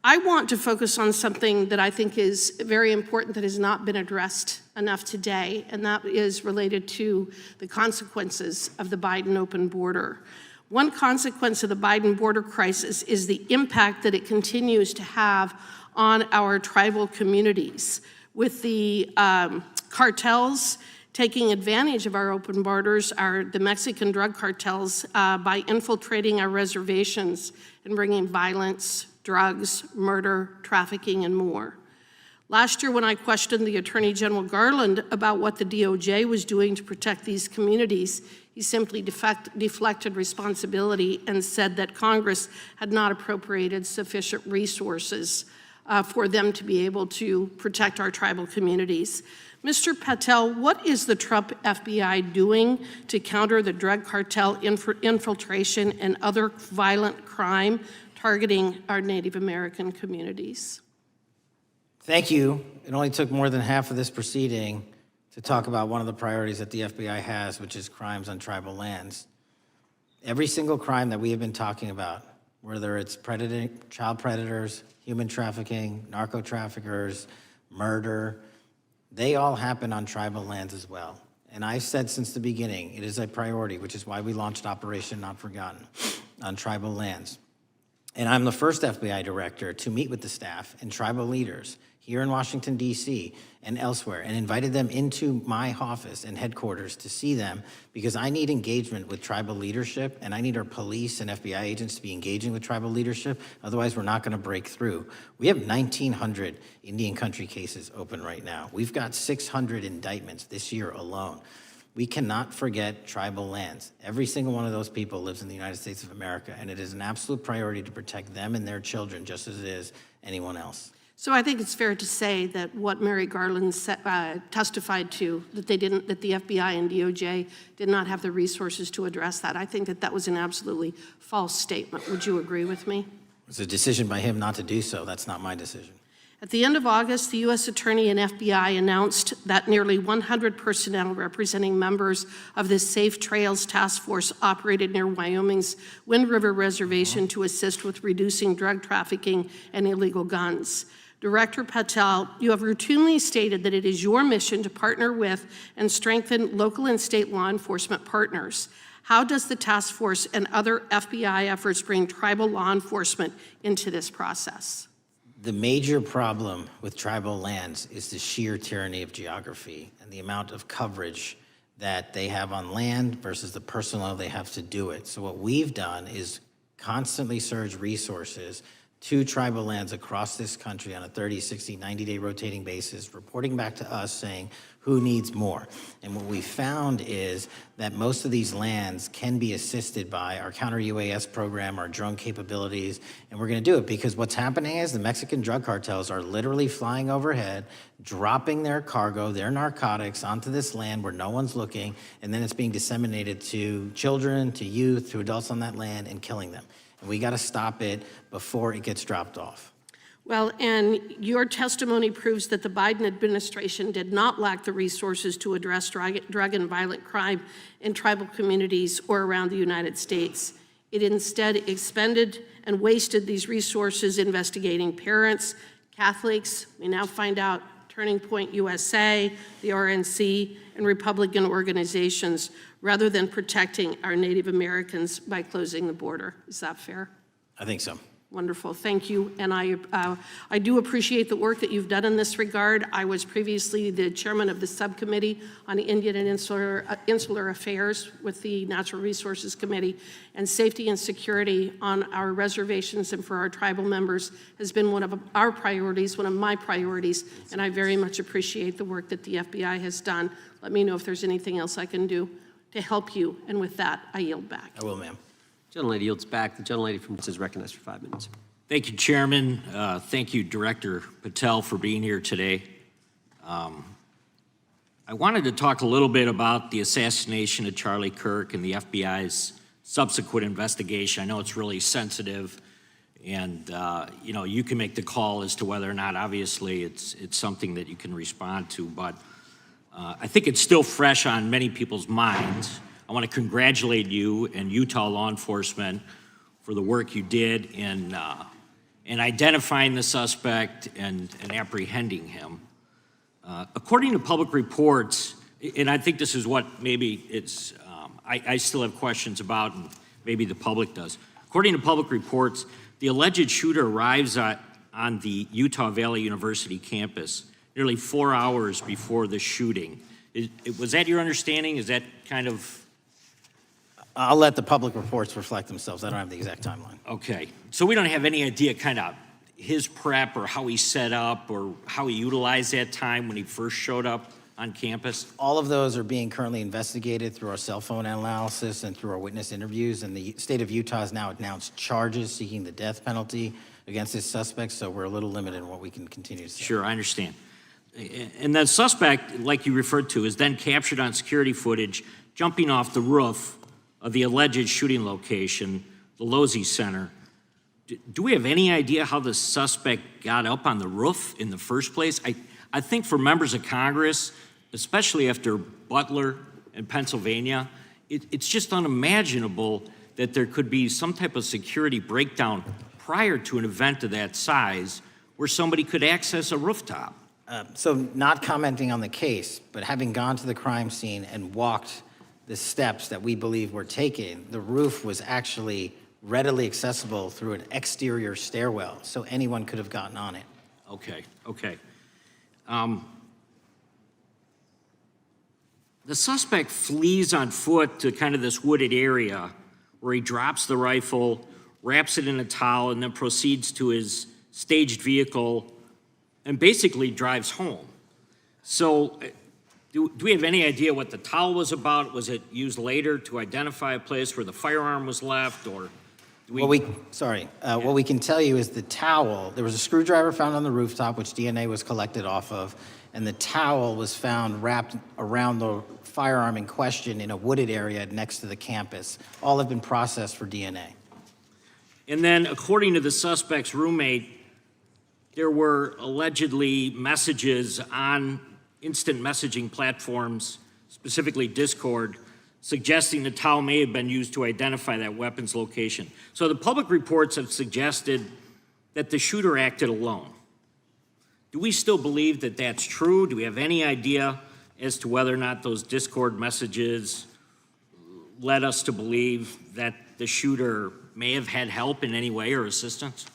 I want to focus on something that I think is very important that has not been addressed enough today, and that is related to the consequences of the Biden open border. One consequence of the Biden border crisis is the impact that it continues to have on our tribal communities, with the cartels taking advantage of our open borders, the Mexican drug cartels, by infiltrating our reservations and bringing violence, drugs, murder, trafficking, and more. Last year, when I questioned the Attorney General Garland about what the DOJ was doing to protect these communities, he simply deflected responsibility and said that Congress had not appropriated sufficient resources for them to be able to protect our tribal communities. Mr. Patel, what is the Trump FBI doing to counter the drug cartel infiltration and other violent crime targeting our Native American communities? Thank you. It only took more than half of this proceeding to talk about one of the priorities that the FBI has, which is crimes on tribal lands. Every single crime that we have been talking about, whether it's child predators, human trafficking, narco traffickers, murder, they all happen on tribal lands as well. And I've said since the beginning, it is a priority, which is why we launched Operation Not Forgotten on tribal lands. And I'm the first FBI director to meet with the staff and tribal leaders here in Washington, D.C. and elsewhere, and invited them into my office and headquarters to see them, because I need engagement with tribal leadership, and I need our police and FBI agents to be engaging with tribal leadership. Otherwise, we're not going to break through. We have 1,900 Indian country cases open right now. We've got 600 indictments this year alone. We cannot forget tribal lands. Every single one of those people lives in the United States of America, and it is an absolute priority to protect them and their children just as it is anyone else. So I think it's fair to say that what Mary Garland testified to, that the FBI and DOJ did not have the resources to address that. I think that was an absolutely false statement. Would you agree with me? It's a decision by him not to do so. That's not my decision. At the end of August, the U.S. Attorney and FBI announced that nearly 100 personnel representing members of the Safe Trails Task Force operated near Wyoming's Wind River Reservation to assist with reducing drug trafficking and illegal guns. Director Patel, you have routinely stated that it is your mission to partner with and strengthen local and state law enforcement partners. How does the task force and other FBI efforts bring tribal law enforcement into this process? The major problem with tribal lands is the sheer tyranny of geography and the amount of coverage that they have on land versus the personnel they have to do it. So what we've done is constantly surge resources to tribal lands across this country on a 30, 60, 90-day rotating basis, reporting back to us saying who needs more. And what we found is that most of these lands can be assisted by our counter-UAS program, our drone capabilities, and we're gonna do it because what's happening is the Mexican drug cartels are literally flying overhead, dropping their cargo, their narcotics onto this land where no one's looking, and then it's being disseminated to children, to youth, to adults on that land and killing them. And we gotta stop it before it gets dropped off. Well, and your testimony proves that the Biden administration did not lack the resources to address drug and violent crime in tribal communities or around the United States. It instead expended and wasted these resources investigating parents, Catholics, we now find out Turning Point USA, the RNC, and Republican organizations, rather than protecting our Native Americans by closing the border. Is that fair? I think so. Wonderful, thank you. And I do appreciate the work that you've done in this regard. I was previously the chairman of the subcommittee on Indian and Insular Affairs with the Natural Resources Committee, and safety and security on our reservations and for our tribal members has been one of our priorities, one of my priorities, and I very much appreciate the work that the FBI has done. Let me know if there's anything else I can do to help you, and with that, I yield back. I will, ma'am. Gentlelady yields back. The gentlelady from is recognized for 5 minutes. Thank you, Chairman. Thank you, Director Patel, for being here today. I wanted to talk a little bit about the assassination of Charlie Kirk and the FBI's subsequent investigation. I know it's really sensitive, and you know, you can make the call as to whether or not, obviously, it's something that you can respond to, but I think it's still fresh on many people's minds. I want to congratulate you and Utah law enforcement for the work you did in identifying the suspect and apprehending him. According to public reports, and I think this is what maybe it's, I still have questions about, and maybe the public does. According to public reports, the alleged shooter arrives on the Utah Valley University campus nearly 4 hours before the shooting. Was that your understanding? Is that kind of... I'll let the public reports reflect themselves. I don't have the exact timeline. Okay, so we don't have any idea kind of his prep or how he set up or how he utilized that time when he first showed up on campus? All of those are being currently investigated through our cell phone analysis and through our witness interviews, and the state of Utah has now announced charges seeking the death penalty against this suspect, so we're a little limited in what we can continue to say. Sure, I understand. And the suspect, like you referred to, is then captured on security footage jumping off the roof of the alleged shooting location, the Losey Center. Do we have any idea how the suspect got up on the roof in the first place? I think for members of Congress, especially after Butler and Pennsylvania, it's just unimaginable that there could be some type of security breakdown prior to an event of that size where somebody could access a rooftop. So not commenting on the case, but having gone to the crime scene and walked the steps that we believe were taken, the roof was actually readily accessible through an exterior stairwell, so anyone could have gotten on it. Okay, okay. The suspect flees on foot to kind of this wooded area where he drops the rifle, wraps it in a towel, and then proceeds to his staged vehicle and basically drives home. So do we have any idea what the towel was about? Was it used later to identify a place where the firearm was left, or do we? What we can tell you is the towel, there was a screwdriver found on the rooftop, which DNA was collected off of, and the towel was found wrapped around the firearm in question in a wooded area next to the campus. All have been processed for DNA. And then, according to the suspect's roommate, there were allegedly messages on instant messaging platforms, specifically Discord, suggesting the towel may have been used to identify that weapon's location. So the public reports have suggested that the shooter acted alone. Do we still believe that that's true? Do we have any idea as to whether or not those Discord messages led us to believe that the shooter may have had help in any way or assistance?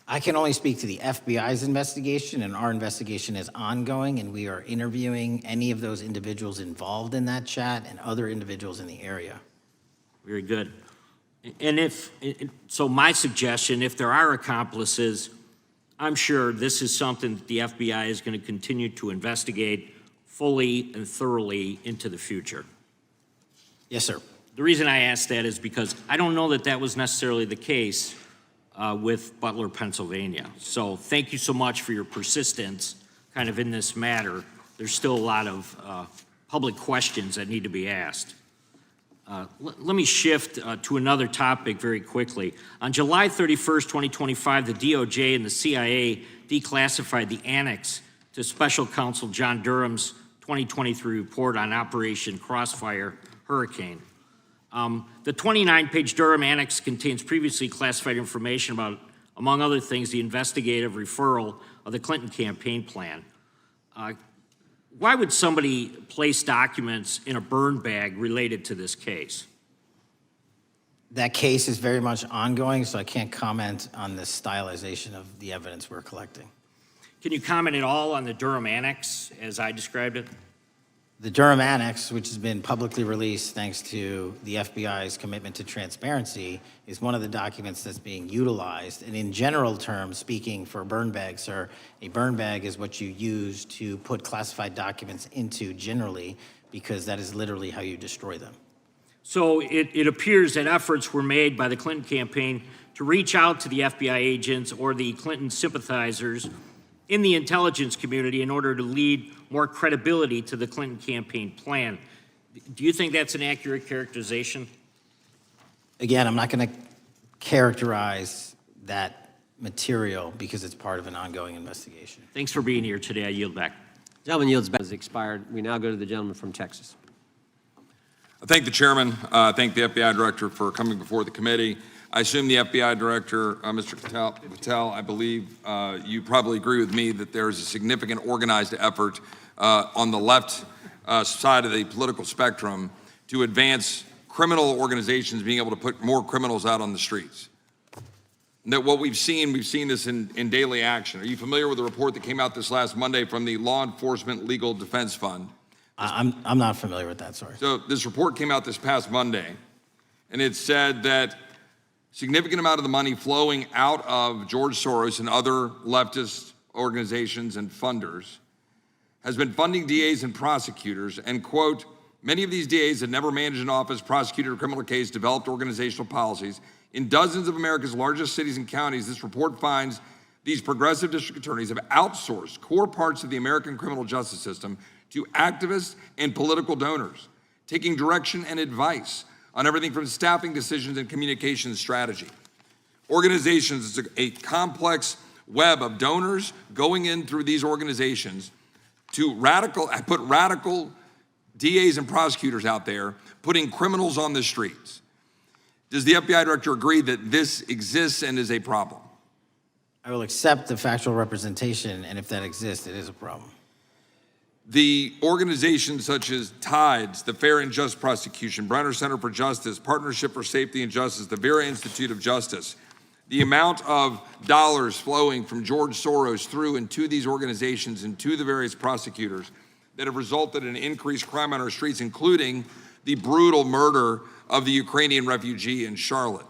I can only speak to the FBI's investigation, and our investigation is ongoing, and we are interviewing any of those individuals involved in that chat and other individuals in the area. Very good. And so my suggestion, if there are accomplices, I'm sure this is something that the FBI is going to continue to investigate fully and thoroughly into the future. Yes, sir. The reason I ask that is because I don't know that that was necessarily the case with Butler, Pennsylvania. So thank you so much for your persistence kind of in this matter. There's still a lot of public questions that need to be asked. Let me shift to another topic very quickly. On July 31st, 2025, the DOJ and the CIA declassified the annex to Special Counsel John Durham's 2023 report on Operation Crossfire Hurricane. The 29-page Durham Annex contains previously classified information about, among other things, the investigative referral of the Clinton campaign plan. Why would somebody place documents in a burn bag related to this case? That case is very much ongoing, so I can't comment on the stylization of the evidence we're collecting. Can you comment at all on the Durham Annex as I described it? The Durham Annex, which has been publicly released thanks to the FBI's commitment to transparency, is one of the documents that's being utilized. And in general terms, speaking for burn bags, sir, a burn bag is what you use to put classified documents into generally, because that is literally how you destroy them. So it appears that efforts were made by the Clinton campaign to reach out to the FBI agents or the Clinton sympathizers in the intelligence community in order to lead more credibility to the Clinton campaign plan. Do you think that's an accurate characterization? Again, I'm not going to characterize that material because it's part of an ongoing investigation. Thanks for being here today. I yield back. Gentleman yields back. Has expired. We now go to the gentleman from Texas. I thank the chairman. Thank the FBI director for coming before the committee. I assume the FBI director, Mr. Patel, I believe you probably agree with me that there is a significant organized effort on the left side of the political spectrum to advance criminal organizations being able to put more criminals out on the streets. And that what we've seen this in daily action. Are you familiar with the report that came out this last Monday from the Law Enforcement Legal Defense Fund? I'm not familiar with that, sorry. So this report came out this past Monday, and it said that significant amount of the money flowing out of George Soros and other leftist organizations and funders has been funding DAs and prosecutors, and quote, many of these DAs had never managed an office, prosecuted a criminal case, developed organizational policies. In dozens of America's largest cities and counties, this report finds these progressive district attorneys have outsourced core parts of the American criminal justice system to activists and political donors, taking direction and advice on everything from staffing decisions and communication strategy. Organizations, it's a complex web of donors going in through these organizations to put radical DAs and prosecutors out there, putting criminals on the streets. Does the FBI director agree that this exists and is a problem? I will accept the factual representation, and if that exists, it is a problem. The organizations such as TIDES, the Fair and Just Prosecution, Brenner Center for Justice, Partnership for Safety and Justice, the Vera Institute of Justice, the amount of dollars flowing from George Soros through and to these organizations and to the various prosecutors that have resulted in increased crime on our streets, including the brutal murder of the Ukrainian refugee in Charlotte.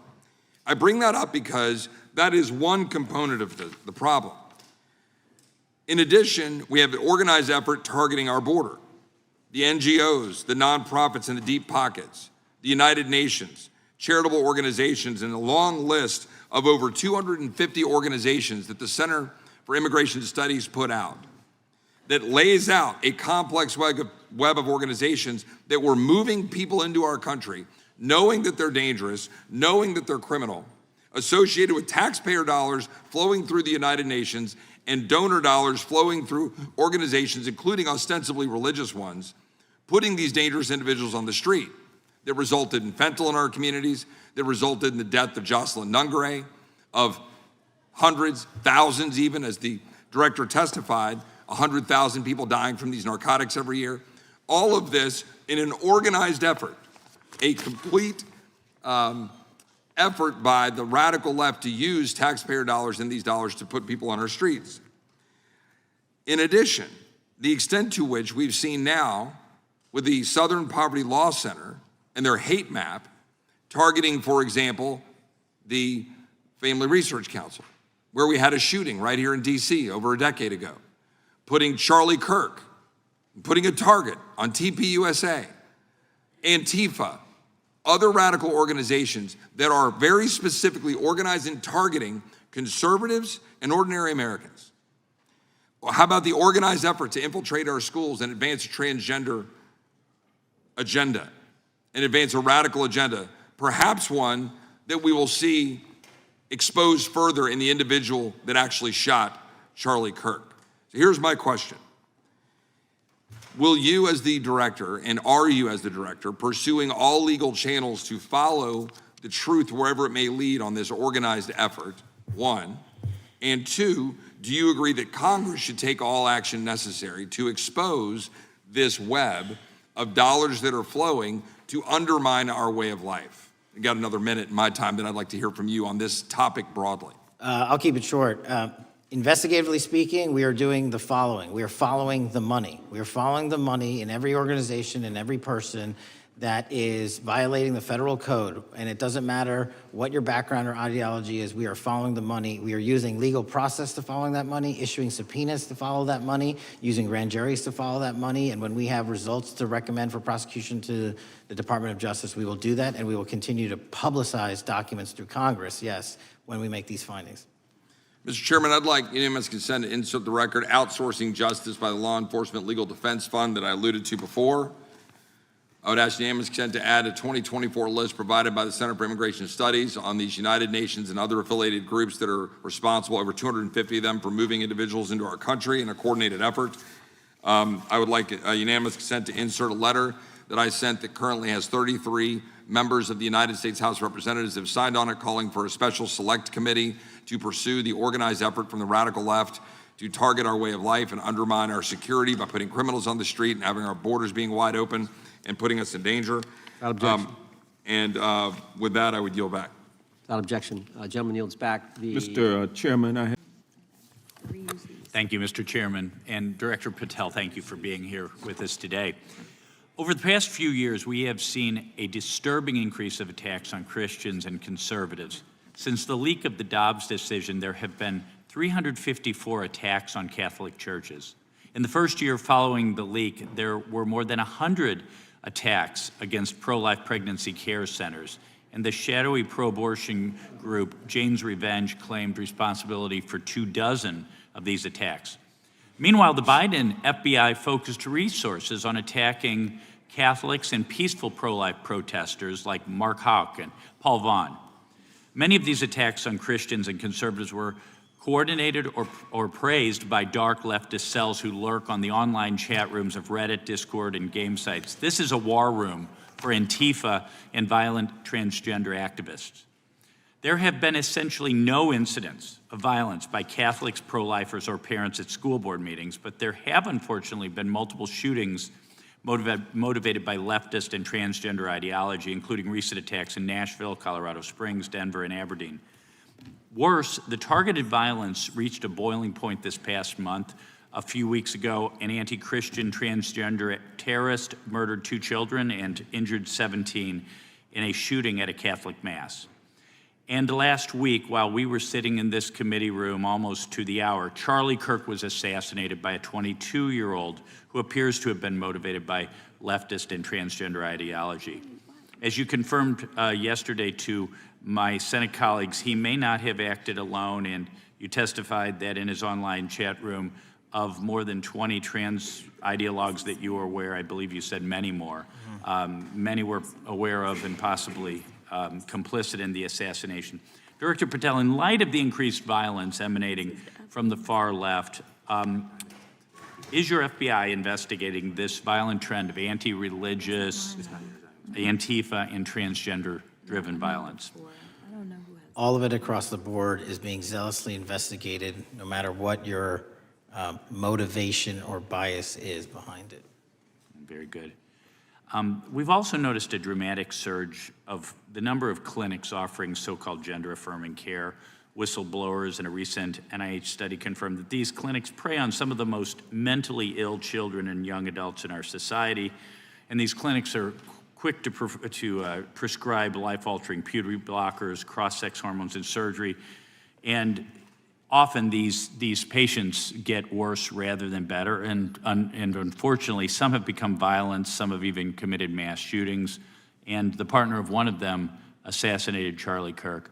I bring that up because that is one component of the problem. In addition, we have an organized effort targeting our border. The NGOs, the nonprofits and the deep pockets, the United Nations, charitable organizations, and a long list of over 250 organizations that the Center for Immigration Studies put out that lays out a complex web of organizations that were moving people into our country, knowing that they're dangerous, knowing that they're criminal, associated with taxpayer dollars flowing through the United Nations and donor dollars flowing through organizations, including ostensibly religious ones, putting these dangerous individuals on the street that resulted in fentanyl in our communities, that resulted in the death of Jocelyn Nungare, of hundreds, thousands even, as the director testified, 100,000 people dying from these narcotics every year. All of this in an organized effort, a complete effort by the radical left to use taxpayer dollars and these dollars to put people on our streets. In addition, the extent to which we've seen now with the Southern Poverty Law Center and their hate map targeting, for example, the Family Research Council, where we had a shooting right here in DC over a decade ago, putting Charlie Kirk, putting a target on TPUSA, Antifa, other radical organizations that are very specifically organized in targeting conservatives and ordinary Americans. Well, how about the organized effort to infiltrate our schools and advance a transgender agenda and advance a radical agenda, perhaps one that we will see exposed further in the individual that actually shot Charlie Kirk. So here's my question. Will you as the director, and are you as the director, pursuing all legal channels to follow the truth wherever it may lead on this organized effort, one? And two, do you agree that Congress should take all action necessary to expose this web of dollars that are flowing to undermine our way of life? I got another minute in my time that I'd like to hear from you on this topic broadly. I'll keep it short. Investigatively speaking, we are doing the following. We are following the money. We are following the money in every organization and every person that is violating the federal code. And it doesn't matter what your background or ideology is, we are following the money. We are using legal process to following that money, issuing subpoenas to follow that money, using grand juries to follow that money. And when we have results to recommend for prosecution to the Department of Justice, we will do that. And we will continue to publicize documents through Congress, yes, when we make these findings. Mr. Chairman, I'd like unanimous consent to insert the record outsourcing justice by the Law Enforcement Legal Defense Fund that I alluded to before. I would ask unanimous consent to add a 2024 list provided by the Center for Immigration Studies on these United Nations and other affiliated groups that are responsible, over 250 of them, for moving individuals into our country in a coordinated effort. I would like a unanimous consent to insert a letter that I sent that currently has 33 members of the United States House of Representatives have signed on it, calling for a special select committee to pursue the organized effort from the radical left to target our way of life and undermine our security by putting criminals on the street and having our borders being wide open and putting us in danger. Without objection. With that, I would yield back. Without objection. Gentleman yields back. Mr. Chairman, I have... Thank you, Mr. Chairman. And Director Patel, thank you for being here with us today. Over the past few years, we have seen a disturbing increase of attacks on Christians and conservatives. Since the leak of the Dobbs decision, there have been 354 attacks on Catholic churches. In the first year following the leak, there were more than 100 attacks against pro-life pregnancy care centers, and the shadowy pro-abortion group Jane's Revenge claimed responsibility for 24 of these attacks. Meanwhile, the Biden FBI focused resources on attacking Catholics and peaceful pro-life protesters like Mark Houck and Paul Vaughn. Many of these attacks on Christians and conservatives were coordinated or praised by dark leftist cells who lurk on the online chat rooms of Reddit, Discord, and game sites. This is a war room for Antifa and violent transgender activists. There have been essentially no incidents of violence by Catholics, pro-lifers, or parents at school board meetings, but there have unfortunately been multiple shootings motivated by leftist and transgender ideology, including recent attacks in Nashville, Colorado Springs, Denver, and Aberdeen. Worse, the targeted violence reached a boiling point this past month. A few weeks ago, an anti-Christian transgender terrorist murdered 2 children and injured 17 in a shooting at a Catholic mass. And last week, while we were sitting in this committee room almost to the hour, Charlie Kirk was assassinated by a 22-year-old who appears to have been motivated by leftist and transgender ideology. As you confirmed yesterday to my Senate colleagues, he may not have acted alone, and you testified that in his online chat room of more than 20 trans ideologues that you were aware, I believe you said many more, many were aware of and possibly complicit in the assassination. Director Patel, in light of the increased violence emanating from the far left, is your FBI investigating this violent trend of anti-religious, Antifa, and transgender-driven violence? All of it across the board is being zealously investigated, no matter what your motivation or bias is behind it. Very good. We've also noticed a dramatic surge of the number of clinics offering so-called gender-affirming care. Whistleblowers in a recent NIH study confirmed that these clinics prey on some of the most mentally ill children and young adults in our society, and these clinics are quick to prescribe life-altering puberty blockers, cross-sex hormones, and surgery, and often these patients get worse rather than better, and unfortunately, some have become violent, some have even committed mass shootings, and the partner of one of them assassinated Charlie Kirk.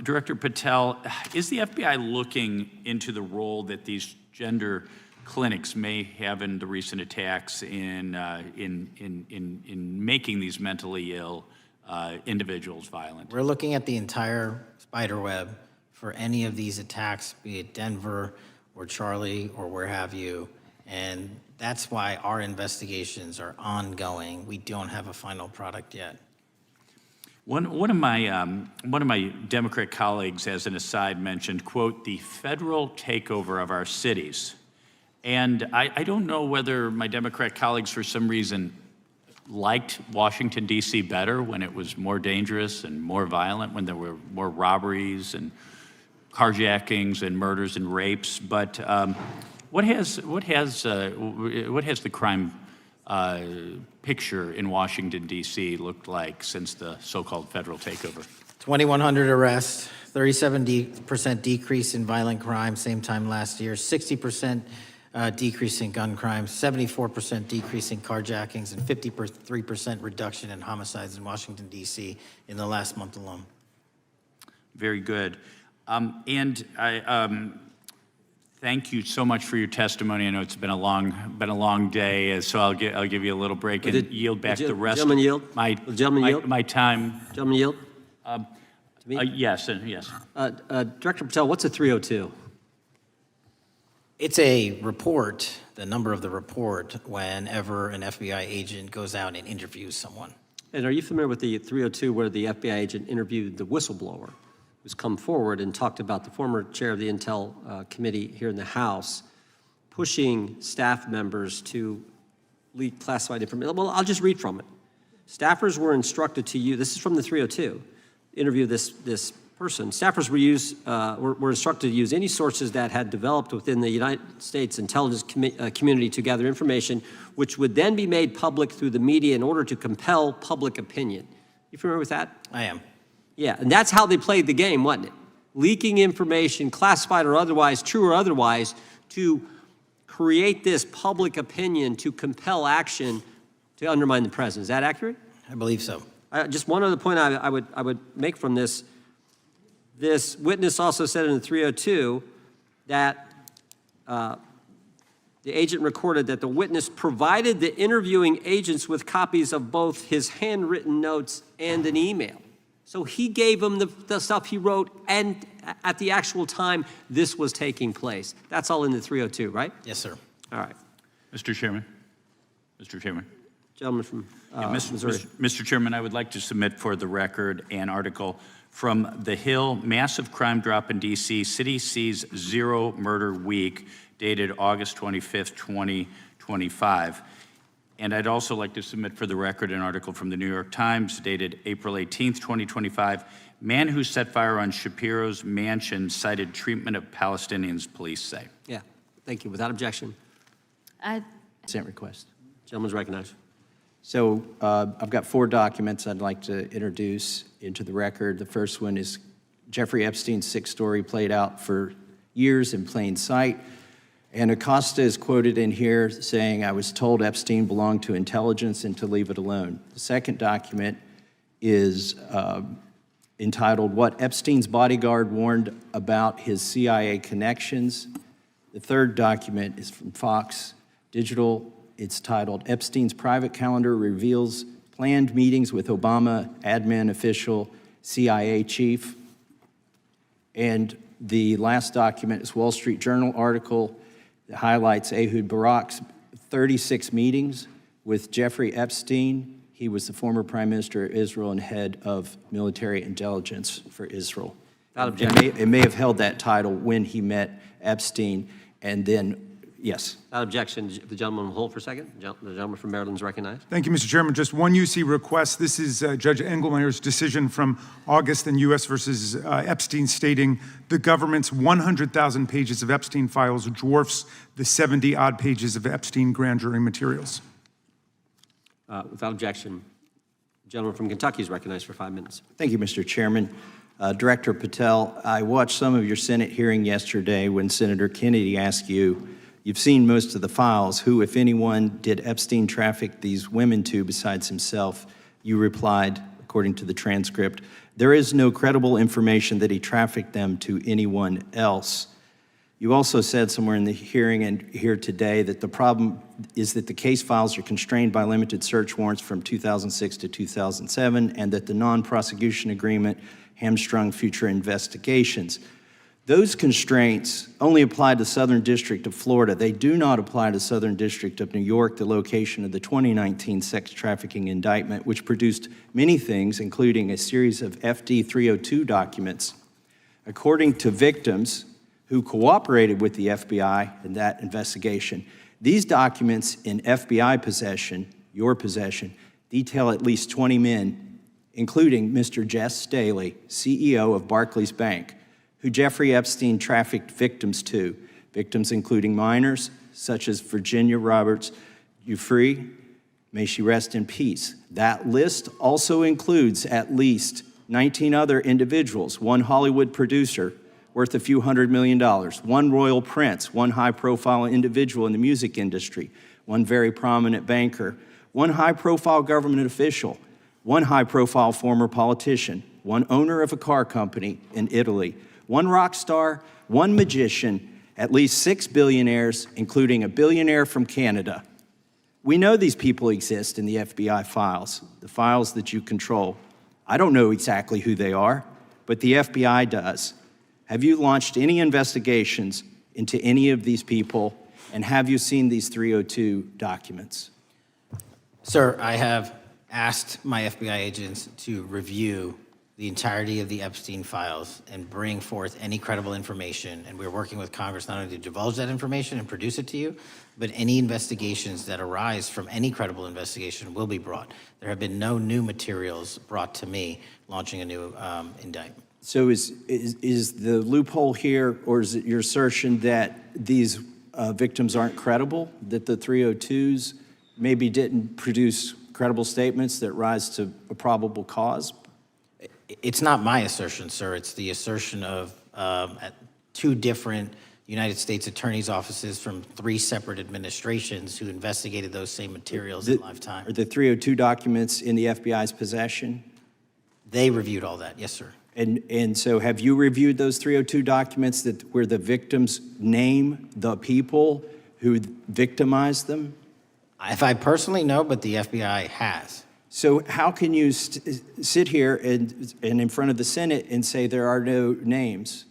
Director Patel, is the FBI looking into the role that these gender clinics may have in the recent attacks in making these mentally ill individuals violent? We're looking at the entire spider web for any of these attacks, be it Denver or Charlie or where have you, and that's why our investigations are ongoing. We don't have a final product yet. One of my Democrat colleagues, as an aside, mentioned, quote, the federal takeover of our cities. And I don't know whether my Democrat colleagues, for some reason, liked Washington, D.C. better when it was more dangerous and more violent, when there were more robberies and carjackings and murders and rapes. But what has the crime picture in Washington, D.C. looked like since the so-called federal takeover? 2,100 arrests, 37% decrease in violent crime, same time last year, 60% decrease in gun crimes, 74% decrease in carjackings, and 53% reduction in homicides in Washington, D.C. in the last month alone. Very good. And I thank you so much for your testimony. I know it's been a long day, so I'll give you a little break and yield back the rest of my time. Gentleman yield? Yes, yes. Director Patel, what's a 302? It's a report, the number of the report, whenever an FBI agent goes out and interviews someone. And are you familiar with the 302 where the FBI agent interviewed the whistleblower who's come forward and talked about the former chair of the Intel Committee here in the House pushing staff members to leak classified information? Well, I'll just read from it. Staffers were instructed to use, this is from the 302, interview this person. Staffers were instructed to use any sources that had developed within the United States intelligence community to gather information, which would then be made public through the media in order to compel public opinion. You familiar with that? I am. Yeah, and that's how they played the game, wasn't it? Leaking information, classified or otherwise, true or otherwise, to create this public opinion to compel action to undermine the president. Is that accurate? I believe so. Just one other point I would make from this. This witness also said in the 302 that the agent recorded that the witness provided the interviewing agents with copies of both his handwritten notes and an email. So he gave them the stuff he wrote, and at the actual time this was taking place. That's all in the 302, right? Yes, sir. All right. Mr. Chairman. Mr. Chairman. Gentleman from Missouri. Mr. Chairman, I would like to submit for the record an article From The Hill, massive crime drop in D.C., city sees zero murder week, dated August 25th, 2025. And I'd also like to submit for the record an article from the New York Times dated April 18th, 2025. Man who set fire on Shapiro's mansion cited treatment of Palestinians, police say. Yeah, thank you. Without objection. Consent request. Gentleman's recognized. So I've got 4 documents I'd like to introduce into the record. The first one is Jeffrey Epstein's 6 story played out for years in plain sight. And Acosta is quoted in here saying, I was told Epstein belonged to intelligence and to leave it alone. The second document is entitled, What Epstein's Bodyguard Warned About His CIA Connections. The third document is from Fox Digital. It's titled, Epstein's Private Calendar Reveals Planned Meetings with Obama Admin Official, CIA Chief. And the last document is Wall Street Journal article that highlights Ehud Barak's 36 meetings with Jeffrey Epstein. He was the former Prime Minister of Israel and head of military intelligence for Israel. It may have held that title when he met Epstein, and then, yes. Without objection, the gentleman will hold for a second. The gentleman from Maryland is recognized. Thank you, Mr. Chairman. Just one UC request. This is Judge Engelmeyer's decision from August in U.S. versus Epstein, stating the government's 100,000 pages of Epstein files dwarfs the 70-odd pages of Epstein grand jury materials. Without objection, the gentleman from Kentucky is recognized for 5 minutes. Thank you, Mr. Chairman. Director Patel, I watched some of your Senate hearing yesterday when Senator Kennedy asked you, you've seen most of the files, who, if anyone, did Epstein traffic these women to besides himself? You replied, according to the transcript, there is no credible information that he trafficked them to anyone else. You also said somewhere in the hearing and here today that the problem is that the case files are constrained by limited search warrants from 2006 to 2007, and that the non-prosecution agreement hamstrung future investigations. Those constraints only apply to Southern District of Florida. They do not apply to Southern District of New York, the location of the 2019 sex trafficking indictment, which produced many things, including a series of FD 302 documents. According to victims who cooperated with the FBI in that investigation, these documents in FBI possession, your possession, detail at least 20 men, including Mr. Jess Staley, CEO of Barclays Bank, who Jeffrey Epstein trafficked victims to, victims including minors, such as Virginia Roberts Giuffre, may she rest in peace. That list also includes at least 19 other individuals, one Hollywood producer worth a few $100 million, one royal prince, one high-profile individual in the music industry, one very prominent banker, one high-profile government official, one high-profile former politician, one owner of a car company in Italy, one rock star, one magician, at least 6 billionaires, including a billionaire from Canada. We know these people exist in the FBI files, the files that you control. I don't know exactly who they are, but the FBI does. Have you launched any investigations into any of these people, and have you seen these 302 documents? Sir, I have asked my FBI agents to review the entirety of the Epstein files and bring forth any credible information. And we're working with Congress not only to divulge that information and produce it to you, but any investigations that arise from any credible investigation will be brought. There have been no new materials brought to me launching a new indictment. So is the loophole here, or is it your assertion that these victims aren't credible, that the 302s maybe didn't produce credible statements that rise to a probable cause? It's not my assertion, sir. It's the assertion of 2 different United States attorneys' offices from 3 separate administrations who investigated those same materials in lifetime. Are the 302 documents in the FBI's possession? They reviewed all that, yes, sir. And so have you reviewed those 302 documents where the victims name the people who victimized them? If I personally know, but the FBI has. So how can you sit here and in front of the Senate and say there are no names?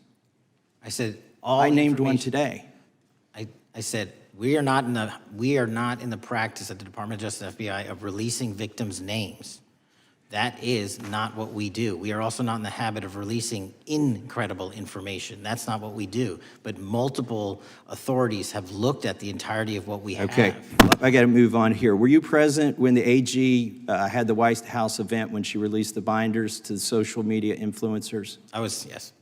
I said I named one today. I said we are not in the practice at the Department of Justice FBI of releasing victims' names. That is not what we do. We are also not in the habit of releasing incredible information. That's not what we do. But multiple authorities have looked at the entirety of what we have. Okay, I got to move on here. Were you present when the AG had the White House event when she released the binders to the social media influencers? I was, yes.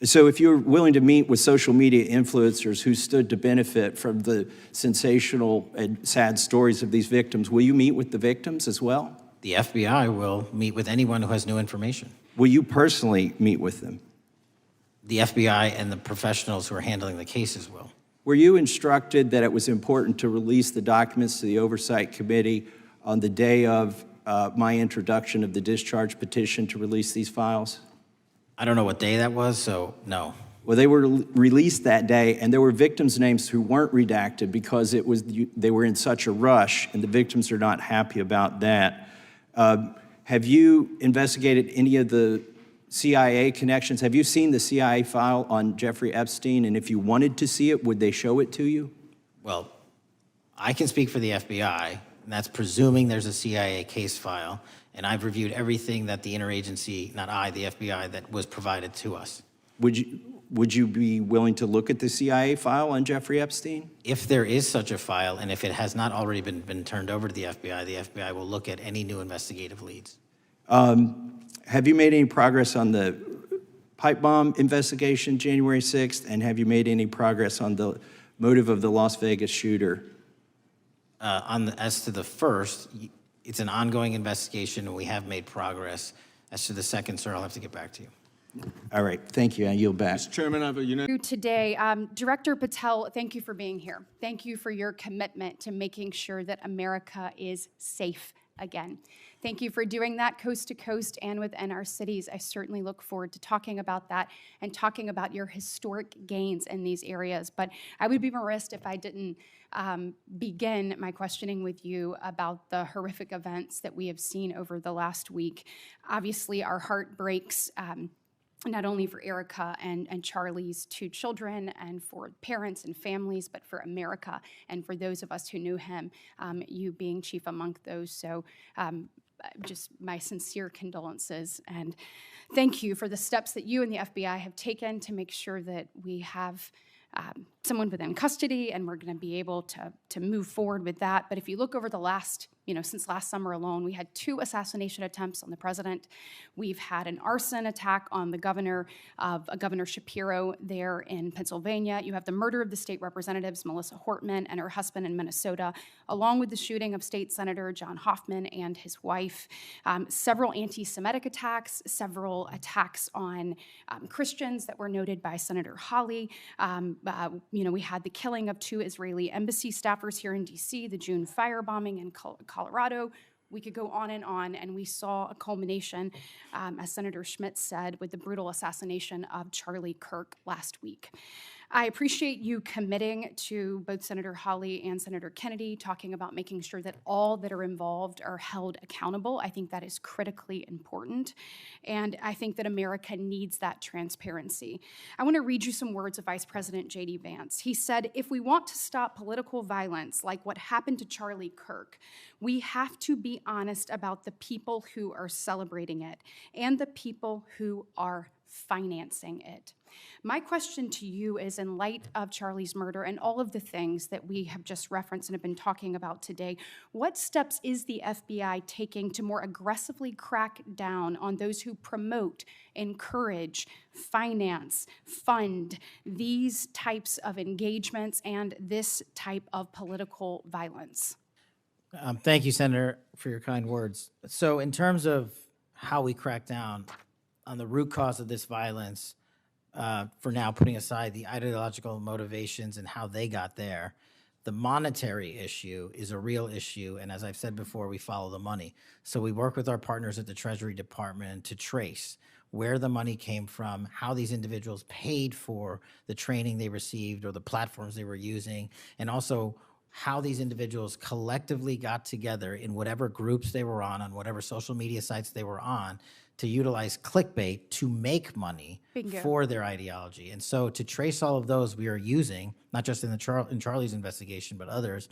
So if you're willing to meet with social media influencers who stood to benefit from the sensational and sad stories of these victims, will you meet with the victims as well? The FBI will meet with anyone who has new information. Will you personally meet with them? The FBI and the professionals who are handling the cases will. Were you instructed that it was important to release the documents to the Oversight Committee on the day of my introduction of the discharge petition to release these files? I don't know what day that was, so no. Well, they were released that day, and there were victims' names who weren't redacted because they were in such a rush, and the victims are not happy about that. Have you investigated any of the CIA connections? Have you seen the CIA file on Jeffrey Epstein? And if you wanted to see it, would they show it to you? Well, I can speak for the FBI, and that's presuming there's a CIA case file. And I've reviewed everything that the interagency, not I, the FBI, that was provided to us. Would you be willing to look at the CIA file on Jeffrey Epstein? If there is such a file, and if it has not already been turned over to the FBI will look at any new investigative leads. Have you made any progress on the pipe bomb investigation January 6th? And have you made any progress on the motive of the Las Vegas shooter? As to the first, it's an ongoing investigation, and we have made progress. As to the second, sir, I'll have to get back to you. All right, thank you. I yield back. Mr. Chairman, I have a today. Director Patel, thank you for being here. Thank you for your commitment to making sure that America is safe again. Thank you for doing that coast to coast and within our cities. I certainly look forward to talking about that and talking about your historic gains in these areas. But I would be remiss if I didn't begin my questioning with you about the horrific events that we have seen over the last week. Obviously, our heart breaks. Not only for Erica and Charlie's two children and for parents and families, but for America and for those of us who knew him, you being chief among those. So just my sincere condolences and thank you for the steps that you and the FBI have taken to make sure that we have someone within custody, and we're going to be able to move forward with that. But if you look over the last, since last summer alone, we had 2 assassination attempts on the president. We've had an arson attack on the governor Shapiro there in Pennsylvania. You have the murder of the state representatives, Melissa Hortman and her husband in Minnesota, along with the shooting of State Senator John Hoffman and his wife. Several anti-Semitic attacks, several attacks on Christians that were noted by Senator Hawley. We had the killing of 2 Israeli embassy staffers here in D.C., the June firebombing in Colorado. We could go on, and we saw a culmination, as Senator Schmidt said, with the brutal assassination of Charlie Kirk last week. I appreciate you committing to both Senator Hawley and Senator Kennedy, talking about making sure that all that are involved are held accountable. I think that is critically important, and I think that America needs that transparency. I want to read you some words of Vice President J.D. Vance. He said, "If we want to stop political violence like what happened to Charlie Kirk, we have to be honest about the people who are celebrating it and the people who are financing it." My question to you is, in light of Charlie's murder and all of the things that we have just referenced and have been talking about today, what steps is the FBI taking to more aggressively crack down on those who promote, encourage, finance, fund these types of engagements and this type of political violence? Thank you, Senator, for your kind words. So in terms of how we crack down on the root cause of this violence, for now putting aside the ideological motivations and how they got there, the monetary issue is a real issue. And as I've said before, we follow the money. So we work with our partners at the Treasury Department to trace where the money came from, how these individuals paid for the training they received or the platforms they were using, and also how these individuals collectively got together in whatever groups they were on whatever social media sites they were on, to utilize clickbait to make money Bingo. For their ideology. And so to trace all of those, we are using, not just in Charlie's investigation, but others,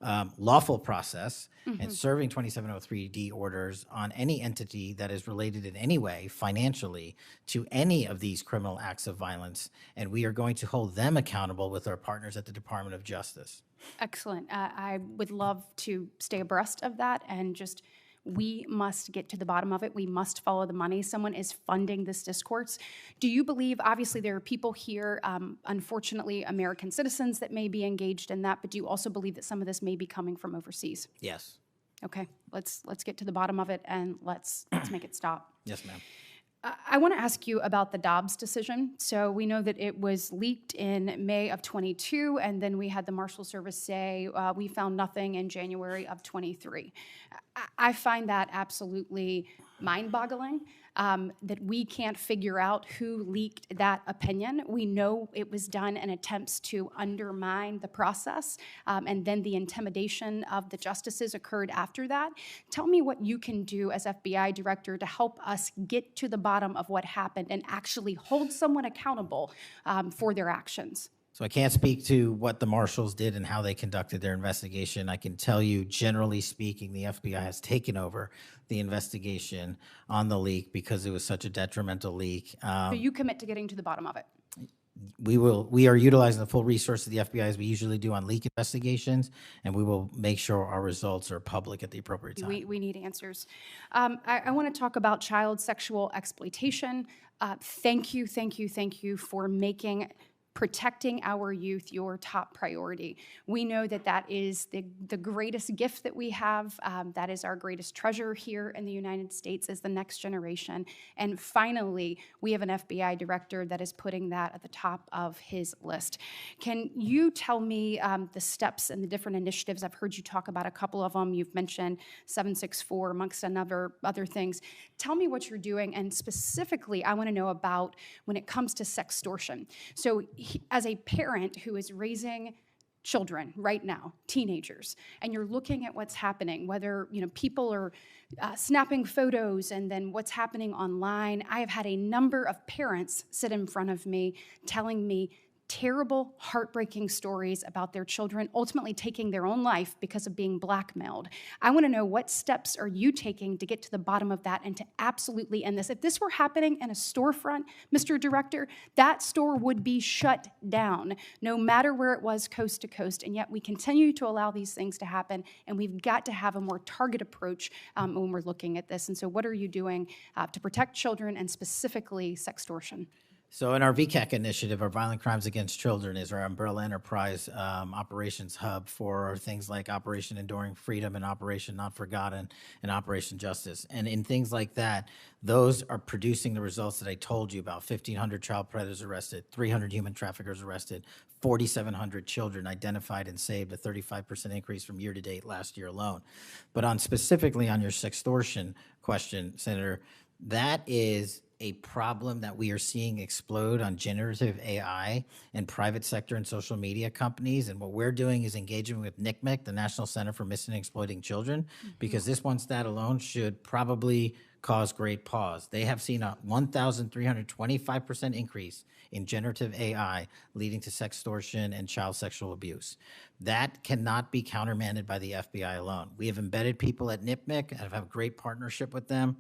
lawful process and serving 2703D orders on any entity that is related in any way financially to any of these criminal acts of violence. And we are going to hold them accountable with our partners at the Department of Justice. Excellent. I would love to stay abreast of that, and just we must get to the bottom of it. We must follow the money. Someone is funding this discourse. Do you believe, obviously there are people here, unfortunately American citizens, that may be engaged in that, but do you also believe that some of this may be coming from overseas? Yes. Okay, let's get to the bottom of it, and let's make it stop. Yes, ma'am. I want to ask you about the Dobbs decision. So we know that it was leaked in May of 22, and then we had the Marshal Service say we found nothing in January of 23. I find that absolutely mind-boggling, that we can't figure out who leaked that opinion. We know it was done in attempts to undermine the process, and then the intimidation of the justices occurred after that. Tell me what you can do as FBI director to help us get to the bottom of what happened and actually hold someone accountable for their actions. So I can't speak to what the marshals did and how they conducted their investigation. I can tell you, generally speaking, the FBI has taken over the investigation on the leak because it was such a detrimental leak. So you commit to getting to the bottom of it? We are utilizing the full resources of the FBI as we usually do on leak investigations, and we will make sure our results are public at the appropriate time. We need answers. I want to talk about child sexual exploitation. Thank you for making protecting our youth your top priority. We know that that is the greatest gift that we have. That is our greatest treasure here in the United States, is the next generation. And finally, we have an FBI director that is putting that at the top of his list. Can you tell me the steps and the different initiatives? I've heard you talk about a couple of them. You've mentioned 764 amongst other things. Tell me what you're doing, and specifically, I want to know about when it comes to sextortion. So as a parent who is raising children right now, teenagers, and you're looking at what's happening, whether people are snapping photos and then what's happening online, I have had a number of parents sit in front of me telling me terrible, heartbreaking stories about their children ultimately taking their own life because of being blackmailed. I want to know, what steps are you taking to get to the bottom of that and to absolutely end this? If this were happening in a storefront, Mr. Director, that store would be shut down, no matter where it was, coast to coast, and yet we continue to allow these things to happen, and we've got to have a more targeted approach when we're looking at this. And so what are you doing to protect children, and specifically sextortion? So in our VCAC initiative, our Violent Crimes Against Children is our umbrella enterprise operations hub for things like Operation Enduring Freedom and Operation Not Forgotten and Operation Justice. And in things like that, those are producing the results that I told you about. 1,500 child predators arrested, 300 human traffickers arrested, 4,700 children identified and saved, a 35% increase from year to date last year alone. But specifically on your sextortion question, Senator, that is a problem that we are seeing explode on generative AI in private sector and social media companies. And what we're doing is engaging with NCMEC, the National Center for Missing and Exploiting Children, because this one stat alone should probably cause great pause. They have seen a 1,325% increase in generative AI leading to sextortion and child sexual abuse. That cannot be countermanded by the FBI alone. We have embedded people at NCMEC and have a great partnership with them.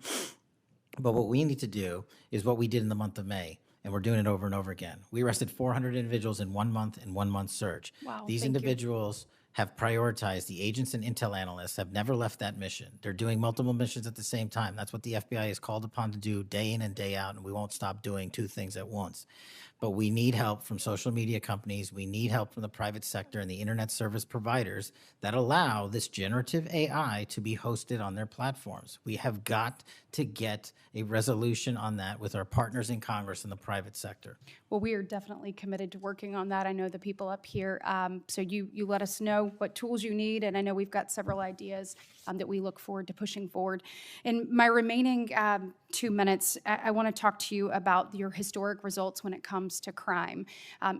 But what we need to do is what we did in the month of May, and we're doing it over and over again. We arrested 400 individuals in 1 month in 1 month search. Wow, These individuals have prioritized. The agents and intel analysts have never left that mission. They're doing multiple missions at the same time. That's what the FBI is called upon to do day in and day out, and we won't stop doing two things at once. But we need help from social media companies. We need help from the private sector and the internet service providers that allow this generative AI to be hosted on their platforms. We have got to get a resolution on that with our partners in Congress and the private sector. Well, we are definitely committed to working on that. I know the people up here, so you let us know what tools you need, and I know we've got several ideas that we look forward to pushing forward. In my remaining 2 minutes, I want to talk to you about your historic results when it comes to crime.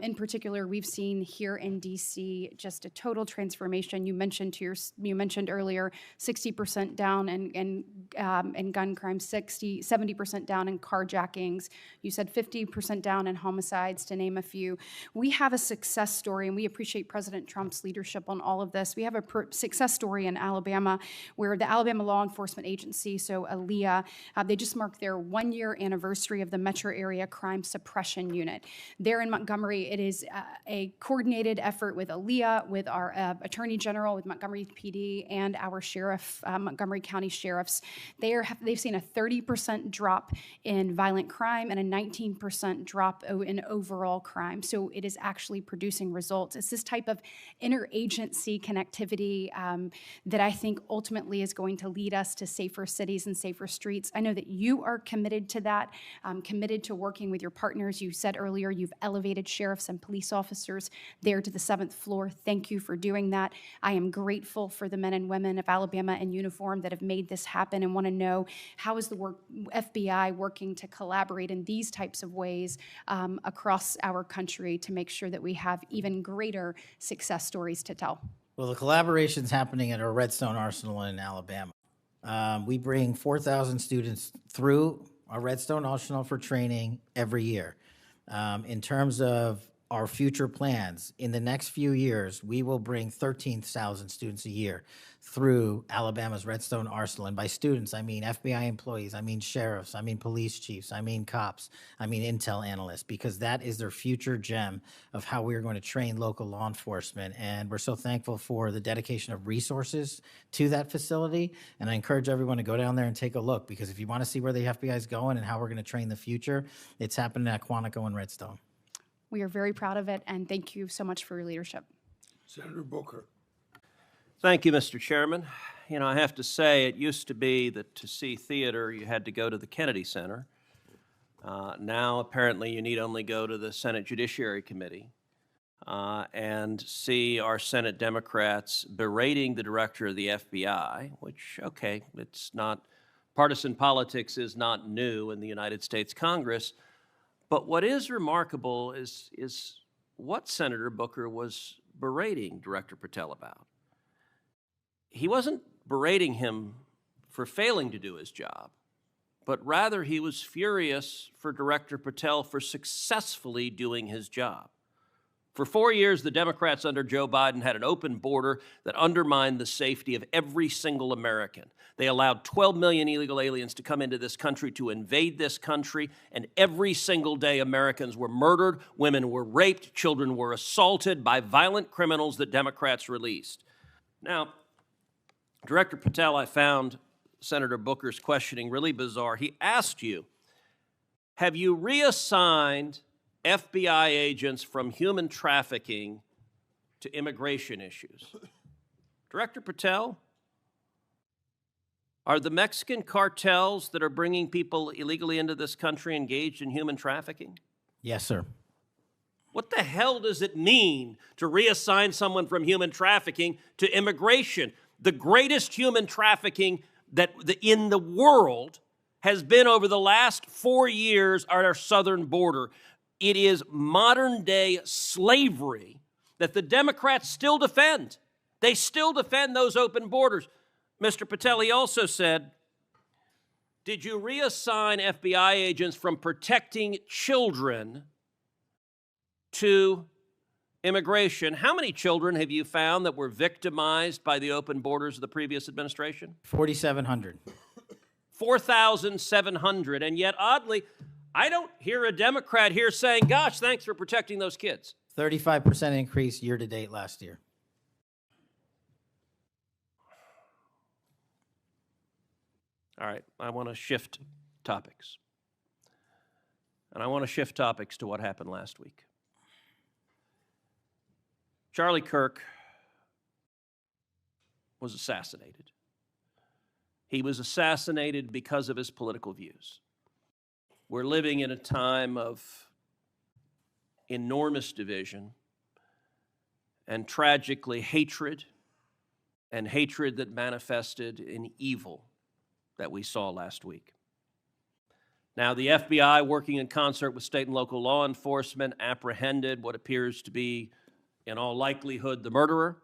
In particular, we've seen here in DC just a total transformation. You mentioned earlier 60% down in gun crime, 70% down in carjackings. You said 50% down in homicides, to name a few. We have a success story, and we appreciate President Trump's leadership on on all of this. We have a success story in Alabama where the Alabama Law Enforcement Agency, so ALEA, they just marked their 1-year anniversary of the Metro Area Crime Suppression Unit. There in Montgomery, it is a coordinated effort with ALEA, with our Attorney General, with Montgomery PD, and our sheriff, Montgomery County sheriffs. They've seen a 30% drop in violent crime and a 19% drop in overall crime. So it is actually producing results. It's this type of interagency connectivity that I think ultimately is going to lead us to safer cities and safer streets. I know that you are committed to that, committed to working with your partners. You said earlier you've elevated sheriffs and police officers there to the 7th floor. Thank you for doing that. I am grateful for the men and women of Alabama in uniform that have made this happen and want to know how is the FBI working to collaborate in these types of ways across our country to make sure that we have even greater success stories to tell. Well, the collaboration's happening at our Redstone Arsenal in Alabama. We bring 4,000 students through our Redstone Arsenal for training every year. In terms of our future plans, in the next few years, we will bring 13,000 students a year through Alabama's Redstone Arsenal. And by students, I mean FBI employees, I mean sheriffs, I mean police chiefs, I mean cops, I mean intel analysts, because that is their future gem of how we are going to train local law enforcement. And we're so thankful for the dedication of resources to that facility. And I encourage everyone to go down there and take a look, because if you want to see where the FBI is going and how we're going to train the future, it's happening at Quantico and Redstone. We are very proud of it, and thank you so much for your leadership. Senator Booker. Thank you, Mr. Chairman. You know, I have to say, it used to be that to see theater, you had to go to the Kennedy Center. Now, apparently, you need only go to the Senate Judiciary Committee and see our Senate Democrats berating the director of the FBI, which, okay, it's not, partisan politics is not new in the United States Congress. But what is remarkable is what Senator Booker was berating Director Patel about. He wasn't berating him for failing to do his job, but rather he was furious for Director Patel for successfully doing his job. For 4 years, the Democrats under Joe Biden had an open border that undermined the safety of every single American. They allowed 12 million illegal aliens to come into this country to invade this country, and every single day Americans were murdered, women were raped, children were assaulted by violent criminals that Democrats released. Now, Director Patel, I found Senator Booker's questioning really bizarre. He asked you, have you reassigned FBI agents from human trafficking to immigration issues? Director Patel, are the Mexican cartels that are bringing people illegally into this country engaged in human trafficking? Yes, sir. What the hell does it mean to reassign someone from human trafficking to immigration? The greatest human trafficking in the world has been over the last 4 years at our southern border. It is modern-day slavery that the Democrats still defend. They still defend those open borders. Mr. Patel, he also said, did you reassign FBI agents from protecting children to immigration? How many children have you found that were victimized by the open borders of the previous administration? 4,700. 4,700. And yet, oddly, I don't hear a Democrat here saying, gosh, thanks for protecting those kids. 35% increase year to date last year. All right, I want to shift topics. And I want to shift topics to what happened last week. Charlie Kirk was assassinated. He was assassinated because of his political views. We're living in a time of enormous division and tragically hatred, and hatred that manifested in evil that we saw last week. Now, the FBI, working in concert with state and local law enforcement, apprehended what appears to be, in all likelihood, the murderer.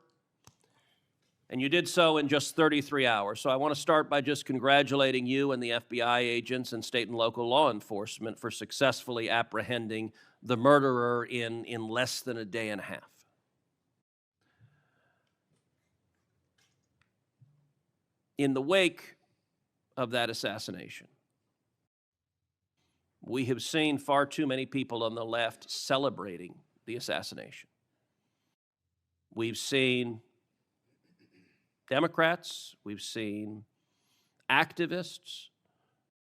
And you did so in just 33 hours. So I want to start by just congratulating you and the FBI agents and state and local law enforcement for successfully apprehending the murderer in less than a day and a half. In the wake of that assassination, we have seen far too many people on the left celebrating the assassination. We've seen Democrats, we've seen activists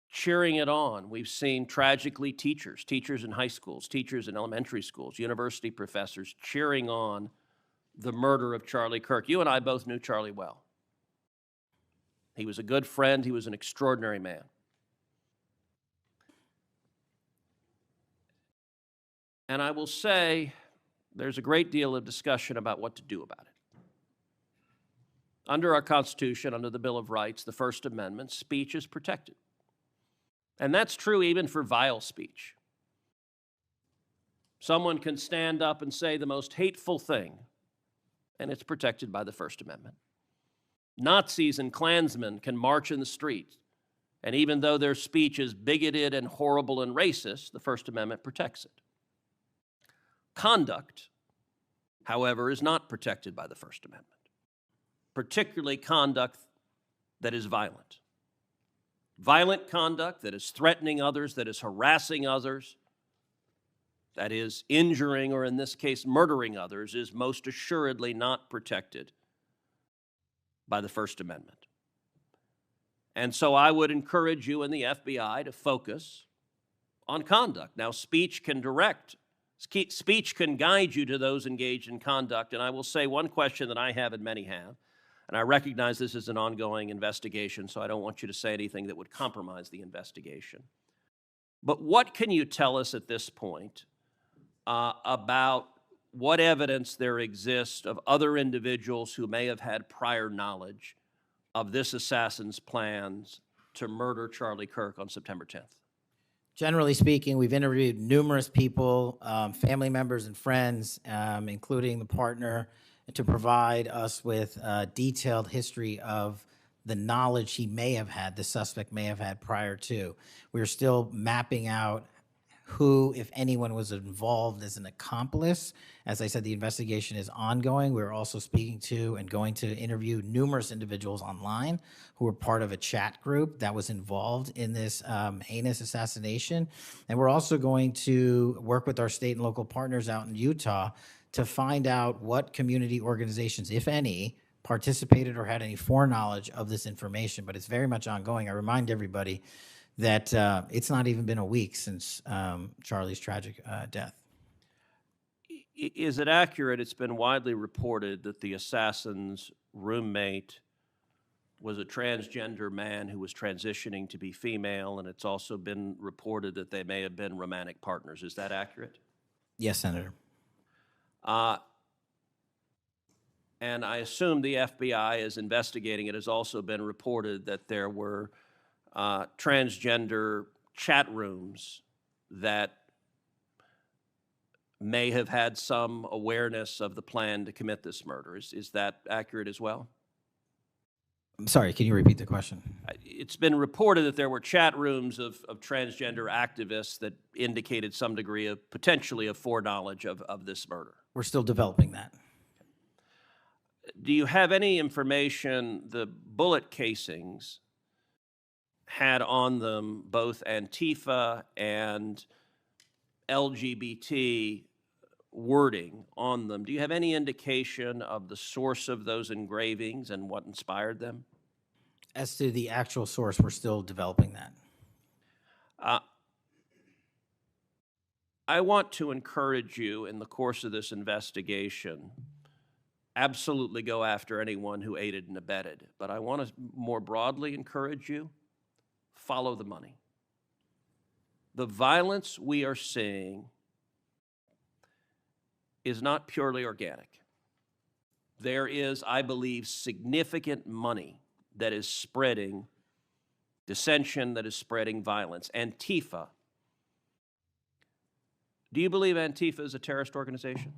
cheering it on. We've seen, tragically, teachers in high schools, teachers in elementary schools, university professors cheering on the murder of Charlie Kirk. You and I both knew Charlie well. He was a good friend. He was an extraordinary man. And I will say there's a great deal of discussion about what to do about it. Under our Constitution, under the Bill of Rights, the First Amendment, speech is protected. And that's true even for vile speech. Someone can stand up and say the most hateful thing, and it's protected by the First Amendment. Nazis and Klansmen can march in the streets, and even though their speech is bigoted and horrible and racist, the First Amendment protects it. Conduct, however, is not protected by the First Amendment, particularly conduct that is violent. Violent conduct that is threatening others, that is harassing others, that is injuring, or in this case, murdering others, is most assuredly not protected by the First Amendment. And so I would encourage you and the FBI to focus on conduct. Now, speech can guide you to those engaged in conduct. And I will say one question that I have and many have, and I recognize this is an ongoing investigation, so I don't want you to say anything that would compromise the investigation. But what can you tell us at this point about what evidence there exists of other individuals who may have had prior knowledge of this assassin's plans to murder Charlie Kirk on September 10th? Generally speaking, we've interviewed numerous people, family members and friends, including the partner, to provide us with a detailed history of the knowledge he may have had, the suspect may have had prior to. We're still mapping out who, if anyone, was involved as an accomplice. As I said, the investigation is ongoing. We're also speaking to and going to interview numerous individuals online who were part of a chat group that was involved in this heinous assassination. And we're also going to work with our state and local partners out in Utah to find out what community organizations, if any, participated or had any foreknowledge of this information. But it's very much ongoing. I remind everybody that it's not even been a week since Charlie's tragic death. Is it accurate? It's been widely reported that the assassin's roommate was a transgender man who was transitioning to be female, and it's also been reported that they may have been romantic partners. Is that accurate? Yes, Senator. And I assume the FBI is investigating. It has also been reported that there were transgender chat rooms that may have had some awareness of the plan to commit this murder. Is that accurate as well? I'm sorry, can you repeat the question? It's been reported that there were chat rooms of transgender activists that indicated some degree of potentially of foreknowledge of this murder. We're still developing that. Do you have any information? The bullet casings had on them both Antifa and LGBT wording on them. Do you have any indication of the source of those engravings and what inspired them? As to the actual source, we're still developing that. I want to encourage you in the course of this investigation, absolutely go after anyone who aided and abetted. But I want to more broadly encourage you, follow the money. The violence we are seeing is not purely organic. There is, I believe, significant money that is spreading dissension, that is spreading violence. Antifa. Do you believe Antifa is a terrorist organization?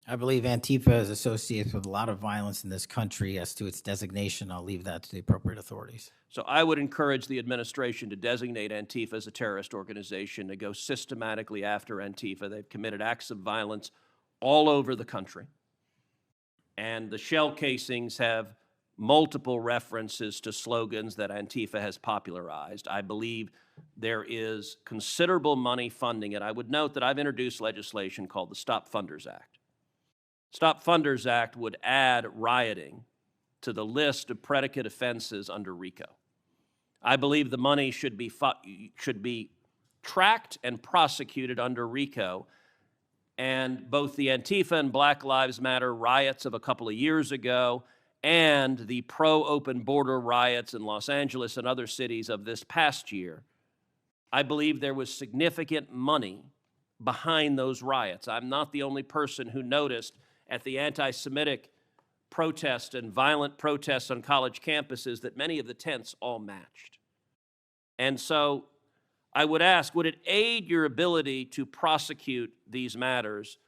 I believe Antifa is associated with a lot of violence in this country. As to its designation, I'll leave that to the appropriate authorities. So I would encourage the administration to designate Antifa as a terrorist organization, to go systematically after Antifa. They've committed acts of violence all over the country. And the shell casings have multiple references to slogans that Antifa has popularized. I believe there is considerable money funding it. I would note that I've introduced legislation called the Stop Funders Act. Stop Funders Act would add rioting to the list of predicate offenses under RICO. I believe the money should be tracked and prosecuted under RICO, and both the Antifa and Black Lives Matter riots of a couple of years ago and the pro-open border riots in Los Angeles and other cities of this past year, I believe there was significant money behind those riots. I'm not the only person who noticed at the anti-Semitic protests and violent protests on college campuses that many of the tents all matched. And so I would ask, would it aid your ability to prosecute these matters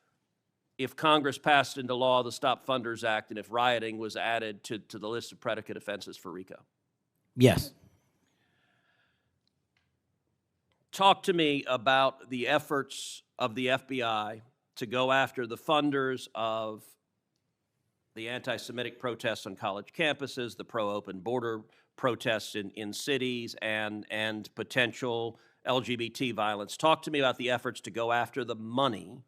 if Congress passed into law the Stop Funders Act and if rioting was added to the list of predicate offenses for RICO? Yes. Talk to me about the efforts of the FBI to go after the funders of the anti-Semitic protests on college campuses, the pro-open border protests in cities, and potential LGBT violence. Talk to me about the efforts to go after the money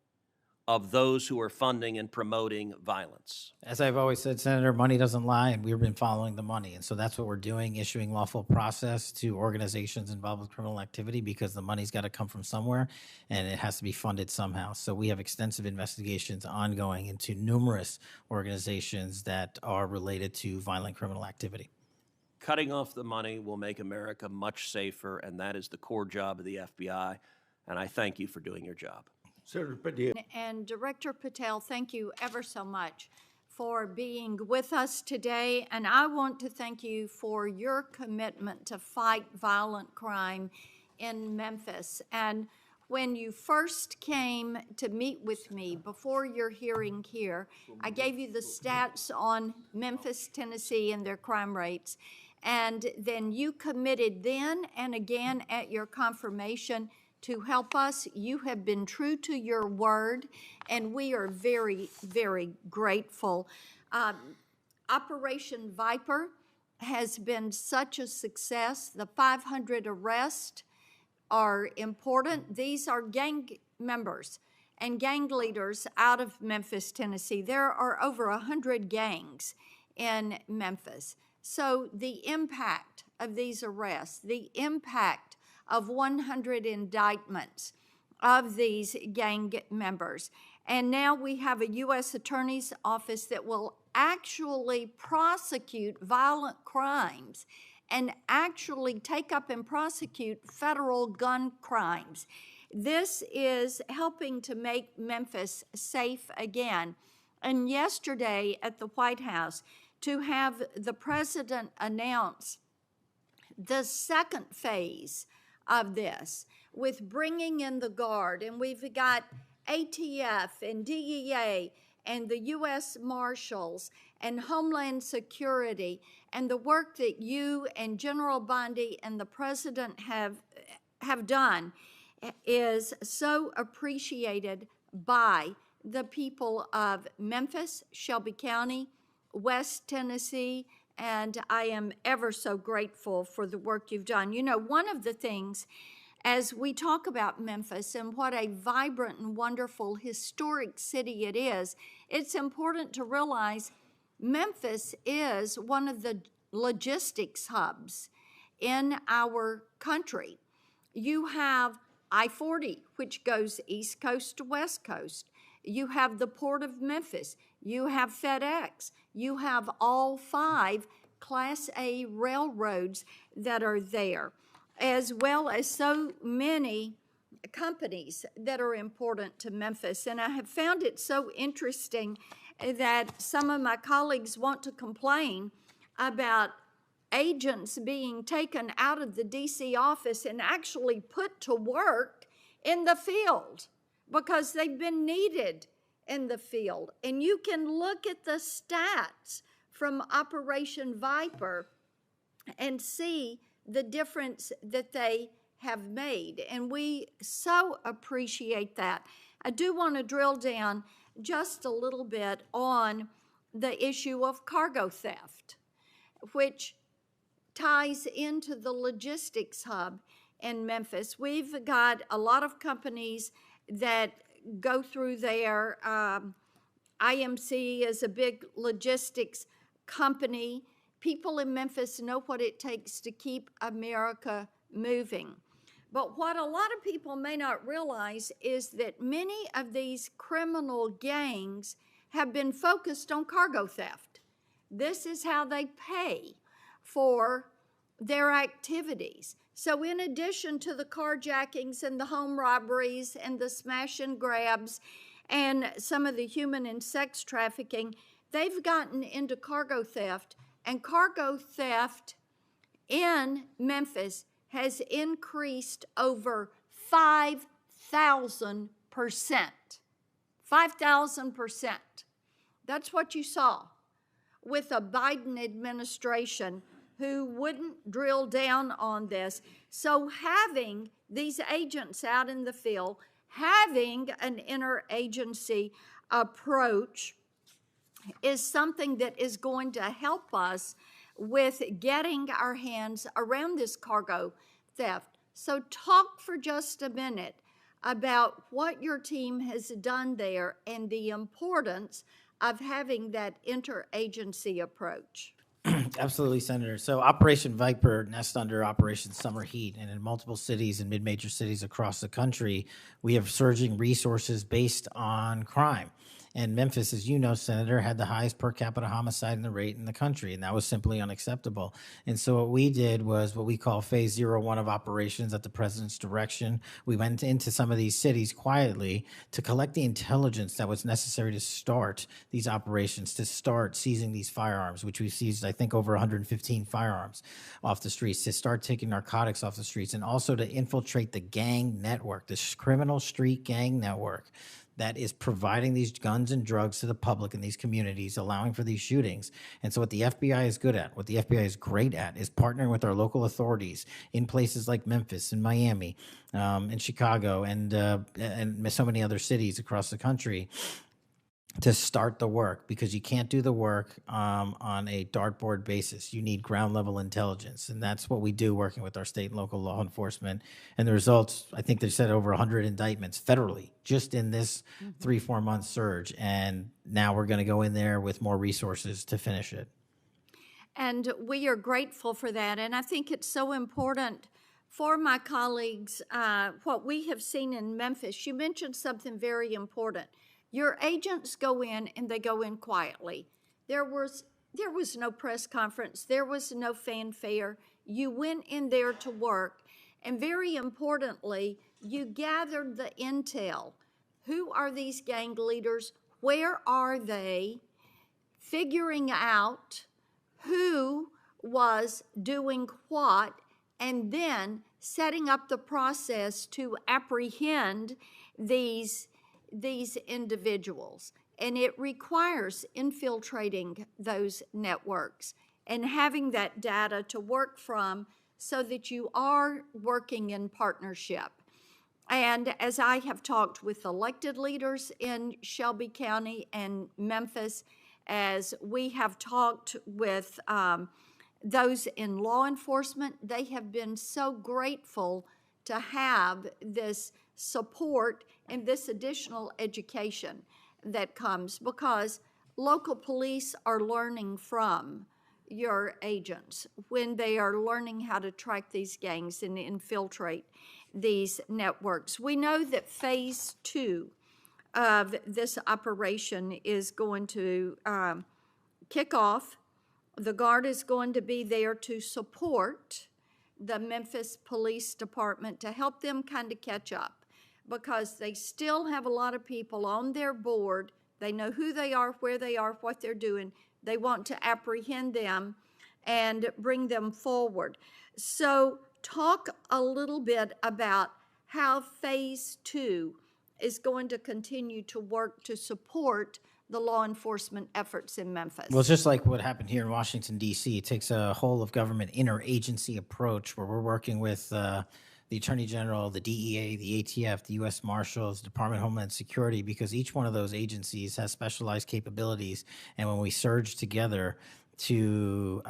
of those who are funding and promoting violence. As I've always said, Senator, money doesn't lie, and we've been following the money. And so that's what we're doing, issuing lawful process to organizations involved with criminal activity, because the money's got to come from somewhere, and it has to be funded somehow. So we have extensive investigations ongoing into numerous organizations that are related to violent criminal activity. Cutting off the money will make America much safer, and that is the core job of the FBI, and I thank you for doing your job. Senator Patel. And Director Patel, thank you ever so much for being with us today. And I want to thank you for your commitment to fight violent crime in Memphis. And when you first came to meet with me before your hearing here, I gave you the stats on Memphis, Tennessee, and their crime rates. And then you committed then and again at your confirmation to help us. You have been true to your word, and we are very, very grateful. Operation Viper has been such a success. The 500 arrests are important. These are gang members and gang leaders out of Memphis, Tennessee. There are over 100 gangs in Memphis. So the impact of these arrests, the impact of 100 indictments of these gang members. And now we have a U.S. Attorney's Office that will actually prosecute violent crimes and actually take up and prosecute federal gun crimes. This is helping to make Memphis safe again. And yesterday at the White House, to have the president announce the second phase of this with bringing in the Guard, and we've got ATF and DEA and the U.S. Marshals and Homeland Security, and the work that you and General Bondi and the President have done is so appreciated by the people of Memphis, Shelby County, West Tennessee, and I am ever so grateful for the work you've done. You know, one of the things, as we talk about Memphis and what a vibrant and wonderful historic city it is, it's important to realize Memphis is one of the logistics hubs in our country. You have I-40, which goes East Coast to West Coast. You have the Port of Memphis. You have FedEx. You have all 5 Class A railroads that are there, as well as so many companies that are important to Memphis. And I have found it so interesting that some of my colleagues want to complain about agents being taken out of the DC office and actually put to work in the field because they've been needed in the field. And you can look at the stats from Operation Viper and see the difference that they have made. And we so appreciate that. I do want to drill down just a little bit on the issue of cargo theft. which ties into the logistics hub in Memphis. We've got a lot of companies that go through there. IMC is a big logistics company. People in Memphis know what it takes to keep America moving. But what a lot of people may not realize is that many of these criminal gangs have been focused on cargo theft. This is how they pay for their activities. So in addition to the carjackings and the home robberies and the smash and grabs and some of the human and sex trafficking, they've gotten into cargo theft, and cargo theft in Memphis has increased over 5,000%. 5,000%. That's what you saw with a Biden administration who wouldn't drill down on this. So having these agents out in the field, having an interagency approach is something that is going to help us with getting our hands around this cargo theft. So talk for just a minute about what your team has done there and the importance of having that interagency approach. Absolutely, Senator. So Operation Viper nests under Operation Summer Heat, and in multiple cities and mid-major cities across the country, we have surging resources based on crime. And Memphis, as you know, Senator, had the highest per capita homicide rate in the country, and that was simply unacceptable. And so what we did was what we call Phase 01 of operations at the president's direction. We went into some of these cities quietly to collect the intelligence that was necessary to start these operations, to start seizing these firearms, which we seized, I think, over 115 firearms off the streets, to start taking narcotics off the streets, and also to infiltrate the gang network, this criminal street gang network that is providing these guns and drugs to the public in these communities, allowing for these shootings. And so what the FBI is good at, what the FBI is great at, is partnering with our local authorities in places like Memphis and Miami and Chicago and so many other cities across the country to start the work, because you can't do the work on a dartboard basis. You need ground level intelligence, and that's what we do working with our state and local law enforcement. And the results, I think they said over 100 indictments federally just in this 3-4 month surge, and now we're going to go in there with more resources to finish it. And we are grateful for that, and I think it's so important for my colleagues, what we have seen in Memphis. You mentioned something very important. Your agents go in and they go in quietly. There was no press conference. There was no fanfare. You went in there to work. And very importantly, you gathered the intel. Who are these gang leaders? Where are they? Figuring out who was doing what, and then setting up the process to apprehend these individuals. And it requires infiltrating those networks and having that data to work from so that you are working in partnership. And as I have talked with elected leaders in Shelby County and Memphis, as we have talked with those in law enforcement, they have been so grateful to have this support and this additional education that comes, because local police are learning from your agents when they are learning how to track these gangs and infiltrate these networks. We know that phase 2 of this operation is going to kick off. The Guard is going to be there to support the Memphis Police Department to help them kind of catch up, because they still have a lot of people on their board. They know who they are, where they are, what they're doing. They want to apprehend them and bring them forward. So talk a little bit about how phase 2 is going to continue to work to support the law enforcement efforts in Memphis. Well, it's just like what happened here in Washington, D.C. It takes a whole of government interagency approach where we're working with the Attorney General, the DEA, the ATF, the U.S. Marshals, Department of Homeland Security, because each one of those agencies has specialized capabilities. And when we surge together to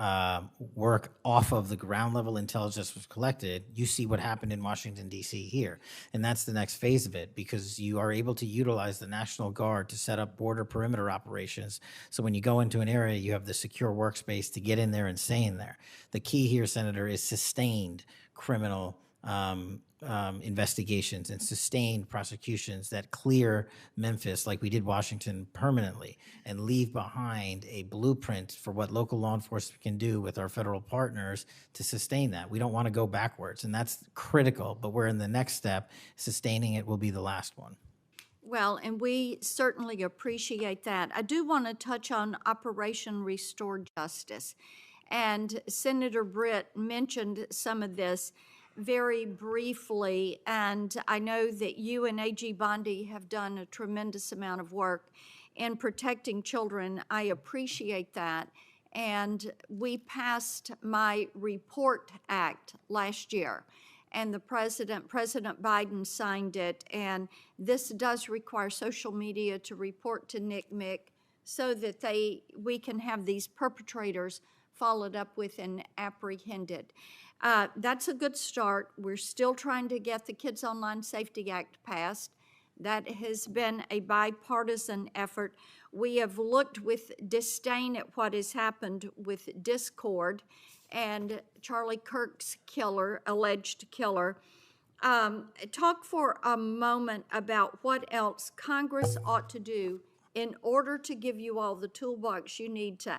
work off of the ground level intelligence was collected, you see what happened in Washington, D.C. here. And that's the next phase of it, because you are able to utilize the National Guard to set up border perimeter operations. So when you go into an area, you have the secure workspace to get in there and stay in there. The key here, Senator, is sustained criminal investigations and sustained prosecutions that clear Memphis, like we did Washington, permanently, and leave behind a blueprint for what local law enforcement can do with our federal partners to sustain that. We don't want to go backwards, and that's critical, but we're in the next step. Sustaining it will be the last one. Well, and we certainly appreciate that. I do want to touch on Operation Restore Justice. And Senator Britt mentioned some of this very briefly, and I know that you and A.G. Bondi have done a tremendous amount of work in protecting children. I appreciate that. And we passed my Report Act last year, and President Biden signed it, and this does require social media to report to NCMEC so that we can have these perpetrators followed up with and apprehended. That's a good start. We're still trying to get the Kids Online Safety Act passed. That has been a bipartisan effort. We have looked with disdain at what has happened with Discord and Charlie Kirk's alleged killer. Talk for a moment about what else Congress ought to do in order to give you all the toolbox you need to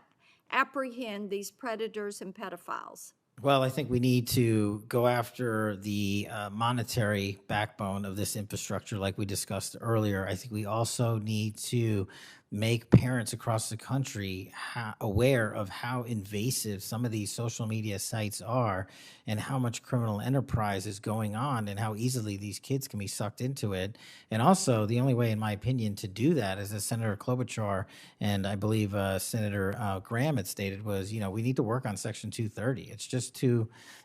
apprehend these predators and pedophiles. Well, I think we need to go after the monetary backbone of this infrastructure like we discussed earlier. I think we also need to make parents across the country aware of how invasive some of these social media sites are and how much criminal enterprise is going on and how easily these kids can be sucked into it. And also, the only way, in my opinion, to do that, as Senator Klobuchar and I believe Senator Graham had stated, was, we need to work on Section 230.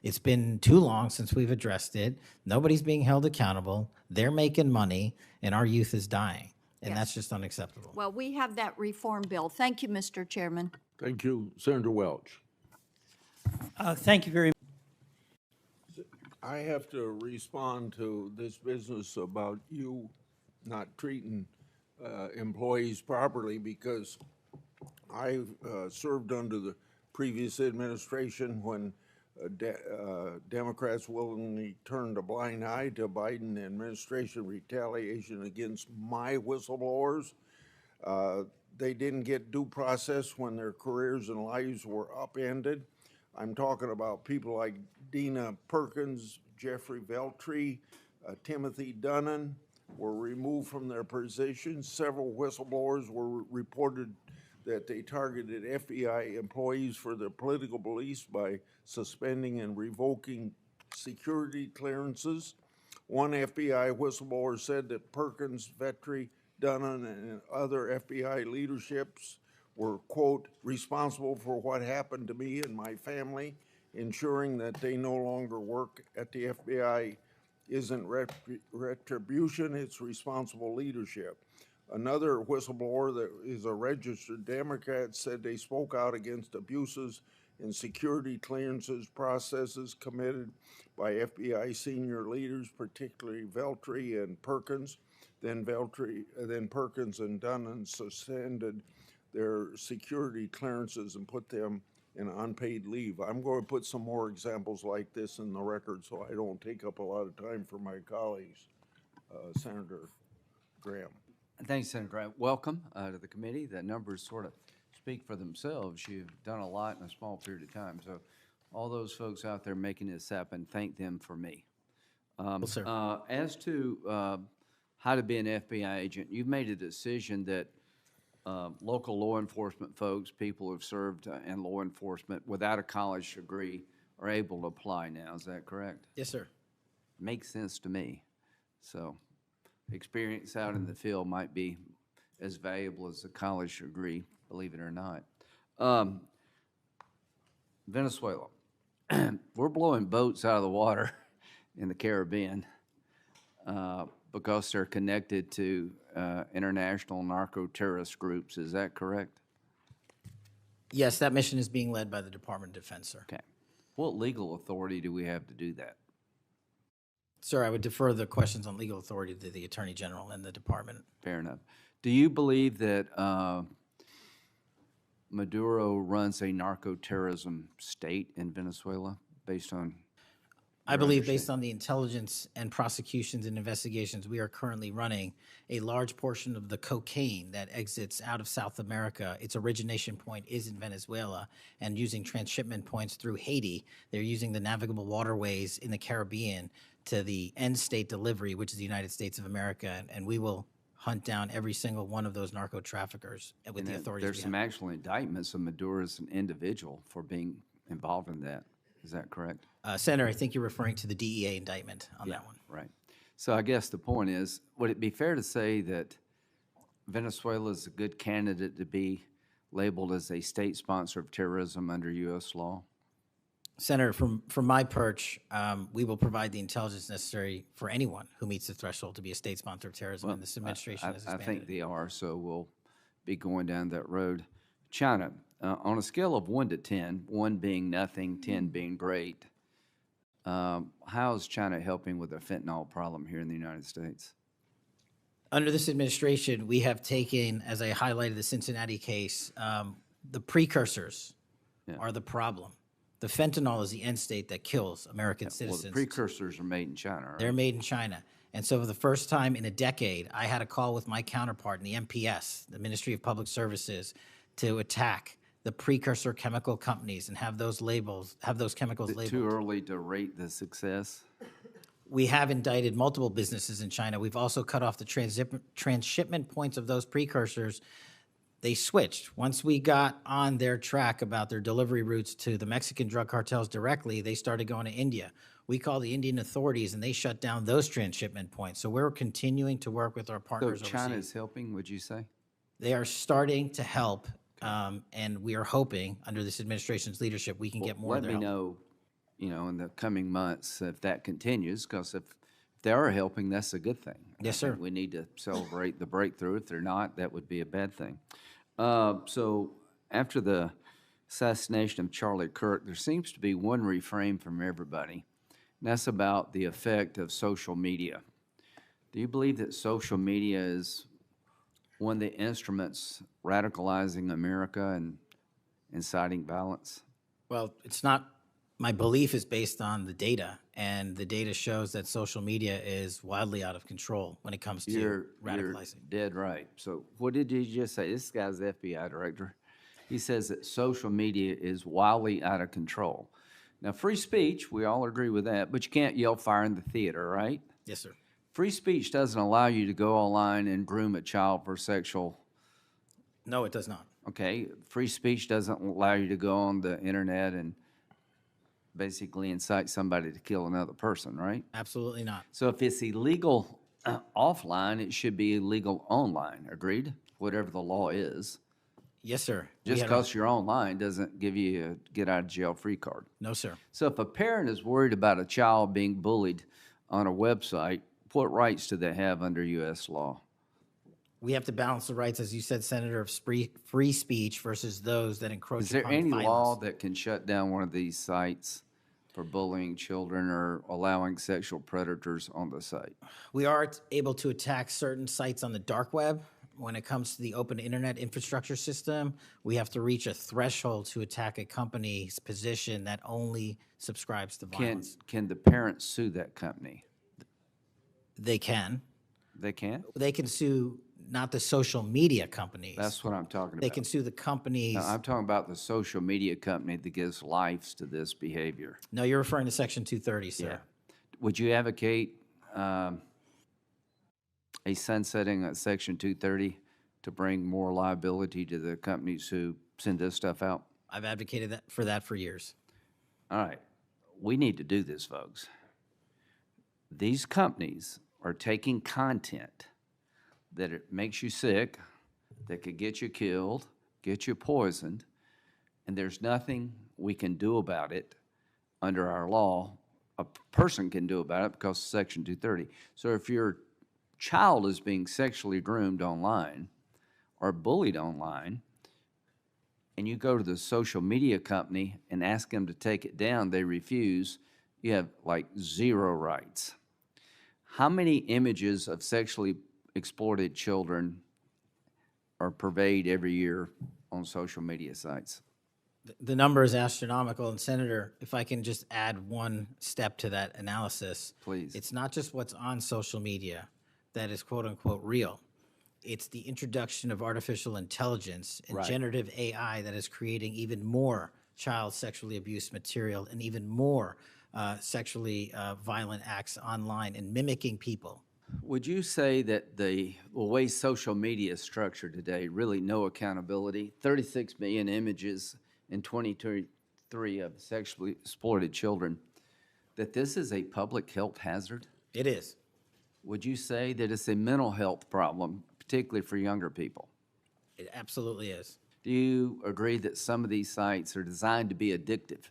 It's been too long since we've addressed it. Nobody's being held accountable. They're making money, and our youth is dying. And that's just unacceptable. Well, we have that reform bill. Thank you, Mr. Chairman. Thank you, Senator Welch. Thank you very much. I have to respond to this business about you not treating employees properly, because I served under the previous administration when Democrats willingly turned a blind eye to Biden administration retaliation against my whistleblowers. They didn't get due process when their careers and lives were upended. I'm talking about people like Dina Perkins, Jeffrey Veltri, Timothy Dunnan were removed from their positions. Several whistleblowers were reported that they targeted FBI employees for their political beliefs by suspending and revoking security clearances. One FBI whistleblower said that Perkins, Vetri, Dunnan, and other FBI leaderships were, quote, responsible for what happened to me and my family, ensuring that they no longer work at the FBI isn't retribution, it's responsible leadership. Another whistleblower that is a registered Democrat said they spoke out against abuses in security clearances processes committed by FBI senior leaders, particularly Veltri and Perkins. Then Perkins and Dunnan suspended their security clearances and put them in unpaid leave. I'm going to put some more examples like this in the record so I don't take up a lot of time for my colleagues. Senator Graham. Thanks, Senator Graham. Welcome to the committee. The numbers sort of speak for themselves. You've done a lot in a small period of time. So all those folks out there making this happen, thank them for me. Well, sir. As to how to be an FBI agent, you've made a decision that local law enforcement folks, people who've served in law enforcement without a college degree are able to apply now. Is that correct? Yes, sir. Makes sense to me. So experience out in the field might be as valuable as a college degree, believe it or not. Venezuela. We're blowing boats out of the water in the Caribbean because they're connected to international narco-terrorist groups. Is that correct? Yes, that mission is being led by the Department of Defense, sir. Okay. What legal authority do we have to do that? Sir, I would defer the questions on legal authority to the Attorney General and the department. Fair enough. Do you believe that Maduro runs a narco-terrorism state in Venezuela based on? I believe based on the intelligence and prosecutions and investigations we are currently running, a large portion of the cocaine that exits out of South America, its origination point is in Venezuela, and using transshipment points through Haiti, they're using the navigable waterways in the Caribbean to the end state delivery, which is the United States of America, and we will hunt down every single one of those narco traffickers with the authorities. There's some actual indictments of Maduro as an individual for being involved in that. Is that correct? Senator, I think you're referring to the DEA indictment on that one. Right. So I guess the point is, would it be fair to say that Venezuela is a good candidate to be labeled as a state sponsor of terrorism under U.S. law? Senator, from my perch, we will provide the intelligence necessary for anyone who meets the threshold to be a state sponsor of terrorism, and this administration has I expanded think it. they are, so we'll be going down that road. China, on a scale of 1 to 10, 1 being nothing, 10 being great, how is China helping with the fentanyl problem here in the United States? Under this administration, we have taken, as I highlighted the Cincinnati case, the precursors are the problem. The fentanyl is the end state that kills American citizens. Well, the precursors are made in China, right? They're made in China. And so for the first time in a decade, I had a call with my counterpart in the MPS, the Ministry of Public Services, to attack the precursor chemical companies and have those chemicals labeled. Too early to rate the success? We have indicted multiple businesses in China. We've also cut off the transshipment points of those precursors. They switched. Once we got on their track about their delivery routes to the Mexican drug cartels directly, they started going to India. We called the Indian authorities, and they shut down those transshipment points. So we're continuing to work with our partners So China overseas. is helping, would you say? They are starting to help, and we are hoping, under this administration's leadership, we can get more of their Let me help. know, in the coming months if that continues, because if they are helping, that's a good thing. Yes, I think sir. we need to celebrate the breakthrough. If they're not, that would be a bad thing. So after the assassination of Charlie Kirk, there seems to be one refrain from everybody, and that's about the effect of social media. Do you believe that social media is one of the instruments radicalizing America and inciting violence? Well, it's not. My belief is based on the data, and the data shows that social media is wildly out of control when it comes to You're radicalizing. dead right. So what did you just say? This guy's the FBI director. He says that social media is wildly out of control. Now, free speech, we all agree with that, but you can't yell fire in the theater, right? Yes, sir. Free speech doesn't allow you to go online and groom a child for sexual. No, it does not. Okay, free speech doesn't allow you to go on the internet and basically incite somebody to kill another person, right? Absolutely not. So if it's illegal offline, it should be illegal online, agreed? Whatever the law is. Yes, sir. Just because you're online doesn't give you a get-out-of-jail-free card. No, sir. So if a parent is worried about a child being bullied on a website, what rights do they have under U.S. law? We have to balance the rights, as you said, Senator, of free speech versus those that encroach Is there upon any violence. law that can shut down one of these sites for bullying children or allowing sexual predators on the site? We are able to attack certain sites on the dark web. When it comes to the open internet infrastructure system, we have to reach a threshold to attack a company's position that only subscribes to violence. Can the parents sue that company? They can. They can? They can sue not the social media companies. That's what I'm talking about. They can sue the companies. No, I'm talking about the social media company that gives lives to this behavior. No, you're referring to Section 230, sir. Yeah. Would you advocate a sunsetting of Section 230 to bring more liability to the companies who send this stuff out? I've advocated for that for years. All right. We need to do this, folks. These companies are taking content that it makes you sick, that could get you killed, get you poisoned, and there's nothing we can do about it under our law. A person can do about it because of Section 230. So if your child is being sexually groomed online or bullied online, and you go to the social media company and ask them to take it down, they refuse, you have like 0 rights. How many images of sexually exploited children are purveyed every year on social media sites? The number is astronomical, and Senator, if I can just add one step to that analysis. Please. It's not just what's on social media that is quote-unquote real. It's the introduction of artificial intelligence and Right. generative AI that is creating even more child sexually abused material and even more sexually violent acts online and mimicking people. Would you say that the way social media is structured today, really no accountability, 36 million images in 2023 of sexually exploited children, that this is a public health hazard? It is. Would you say that it's a mental health problem, particularly for younger people? It absolutely is. Do you agree that some of these sites are designed to be addictive?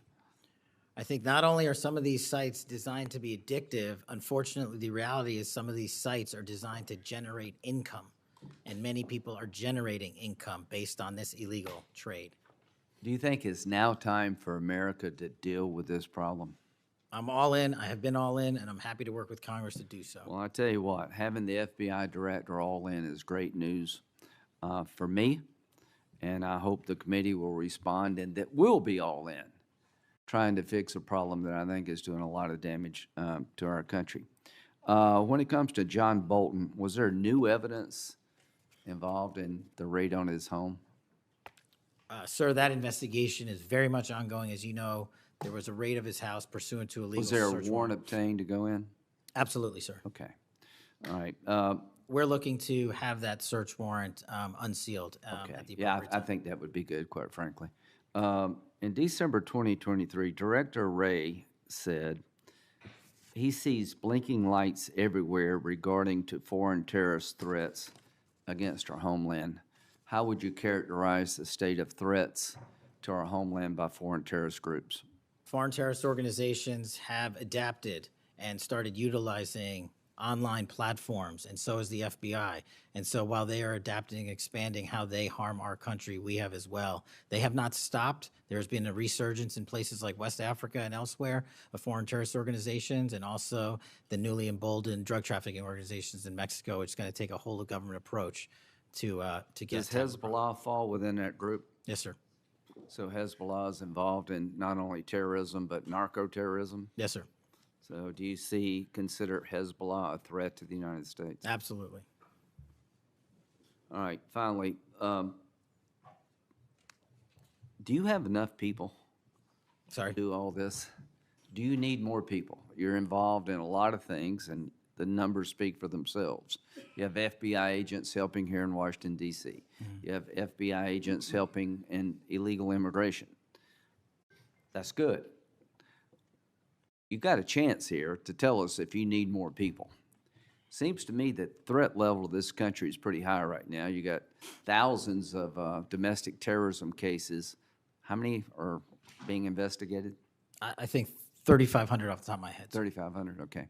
I think not only are some of these sites designed to be addictive, unfortunately, the reality is some of these sites are designed to generate income, and many people are generating income based on this illegal trade. Do you think it's now time for America to deal with this problem? I'm all in, I have been all in, and I'm happy to work with Congress to do so. Well, I tell you what, having the FBI director all in is great news for me, and I hope the committee will respond and that we'll be all in, trying to fix a problem that I think is doing a lot of damage to our country. When it comes to John Bolton, was there new evidence involved in the raid on his home? Sir, that investigation is very much ongoing. As you know, there was a raid of his house pursuant to a legal Was there a search warrant obtained to go in? Absolutely, sir. Okay. All right. We're looking to have that search warrant unsealed at the Yeah, appropriate I time. think that would be good, quite frankly. In December 2023, Director Wray said he sees blinking lights everywhere regarding to foreign terrorist threats against our homeland. How would you characterize the state of threats to our homeland by foreign terrorist groups? Foreign terrorist organizations have adapted and started utilizing online platforms, and so has the FBI. And so while they are adapting and expanding how they harm our country, we have as well. They have not stopped. There's been a resurgence in places like West Africa and elsewhere of foreign terrorist organizations, and also the newly emboldened drug trafficking organizations in Mexico. It's going to take a whole of government approach to get. Does Hezbollah fall within that group? Yes, sir. So Hezbollah is involved in not only terrorism, but narco-terrorism? Yes, sir. So do you consider Hezbollah a threat to the United States? Absolutely. All right, finally, do you have enough people Sorry? to do all this? Do you need more people? You're involved in a lot of things, and the numbers speak for themselves. You have FBI agents helping here in Washington, D.C. You have FBI agents helping in illegal immigration. That's good. You've got a chance here to tell us if you need more people. Seems to me that threat level of this country is pretty high right now. You got thousands of domestic terrorism cases. How many are being investigated? I think 3,500 off the top of my head. 3,500, okay.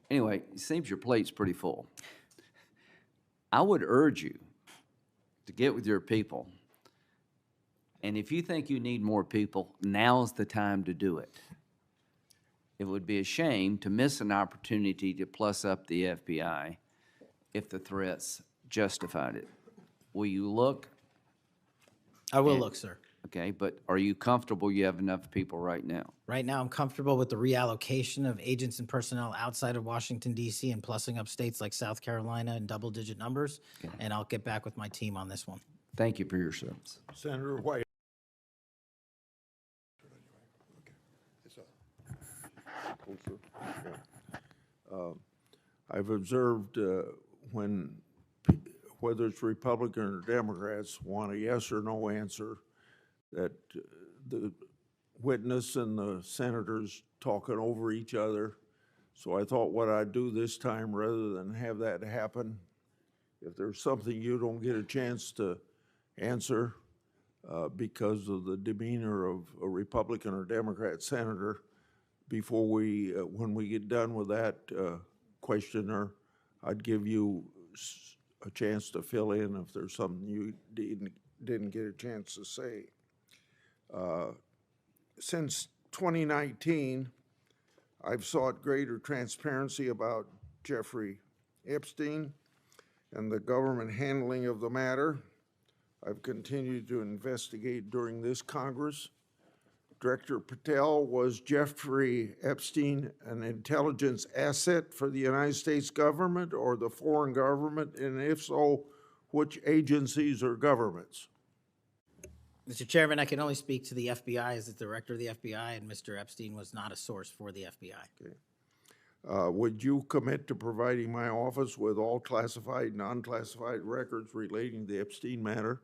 Anyway, it seems your plate's pretty full. I would urge you to get with your people, and if you think you need more people, now's the time to do it. It would be a shame to miss an opportunity to plus up the FBI if the threats justified it. Will you look? I will look, sir. Okay, but are you comfortable you have enough people right now? Right now, I'm comfortable with the reallocation of agents and personnel outside of Washington, D.C. and plussing up states like South Carolina in double-digit numbers, and I'll get back with my team on this one. Thank you for your service. Senator White. I've observed whether it's Republican or Democrats want a yes or no answer, that the witness and the senators talking over each other. So I thought what I'd do this time, rather than have that happen, if there's something you don't get a chance to answer because of the demeanor of a Republican or Democrat senator, before we, when we get done with that questioner, I'd give you a chance to fill in if there's something you didn't get a chance to say. Since 2019, I've sought greater transparency about Jeffrey Epstein and the government handling of the matter. I've continued to investigate during this Congress. Director Patel, was Jeffrey Epstein an intelligence asset for the United States government or the foreign government? And if so, which agencies or governments? Mr. Chairman, I can only speak to the FBI as the director of the FBI, and Mr. Epstein was not a source for the FBI. Okay. Would you commit to providing my office with all classified, non-classified records relating to the Epstein matter?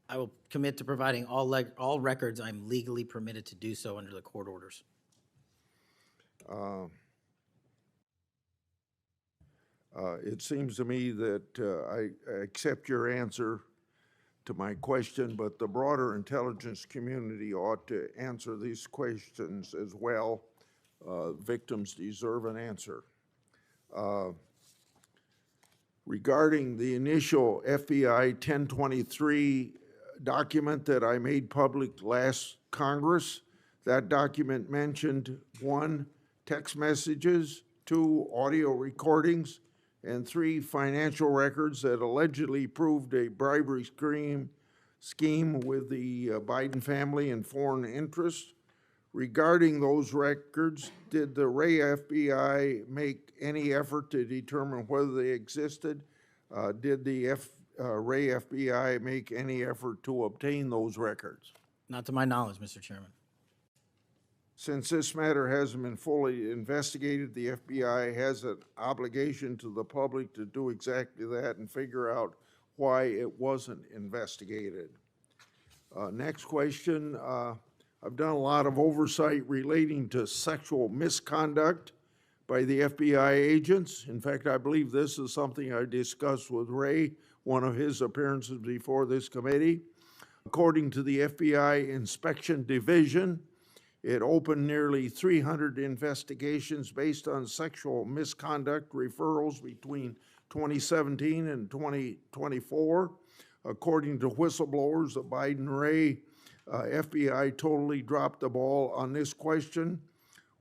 I will commit to providing all records I'm legally permitted to do so under the court orders. It seems to me that I accept your answer to my question, but the broader intelligence community ought to answer these questions as well. Victims deserve an answer. Regarding the initial FBI 1023 document that I made public last Congress, that document mentioned 1, text messages, 2, audio recordings, and 3, financial records that allegedly proved a bribery scheme with the Biden family and foreign interests. Regarding those records, did the Ray FBI make any effort to determine whether they existed? Did the Ray FBI make any effort to obtain those records? Not to my knowledge, Mr. Chairman. Since this matter hasn't been fully investigated, the FBI has an obligation to the public to do exactly that and figure out why it wasn't investigated. Next question. I've done a lot of oversight relating to sexual misconduct by the FBI agents. In fact, I believe this is something I discussed with Ray, one of his appearances before this committee. According to the FBI Inspection Division, it opened nearly 300 investigations based on sexual misconduct referrals between 2017 and 2024. According to whistleblowers, the Biden-Ray FBI totally dropped the ball on this question.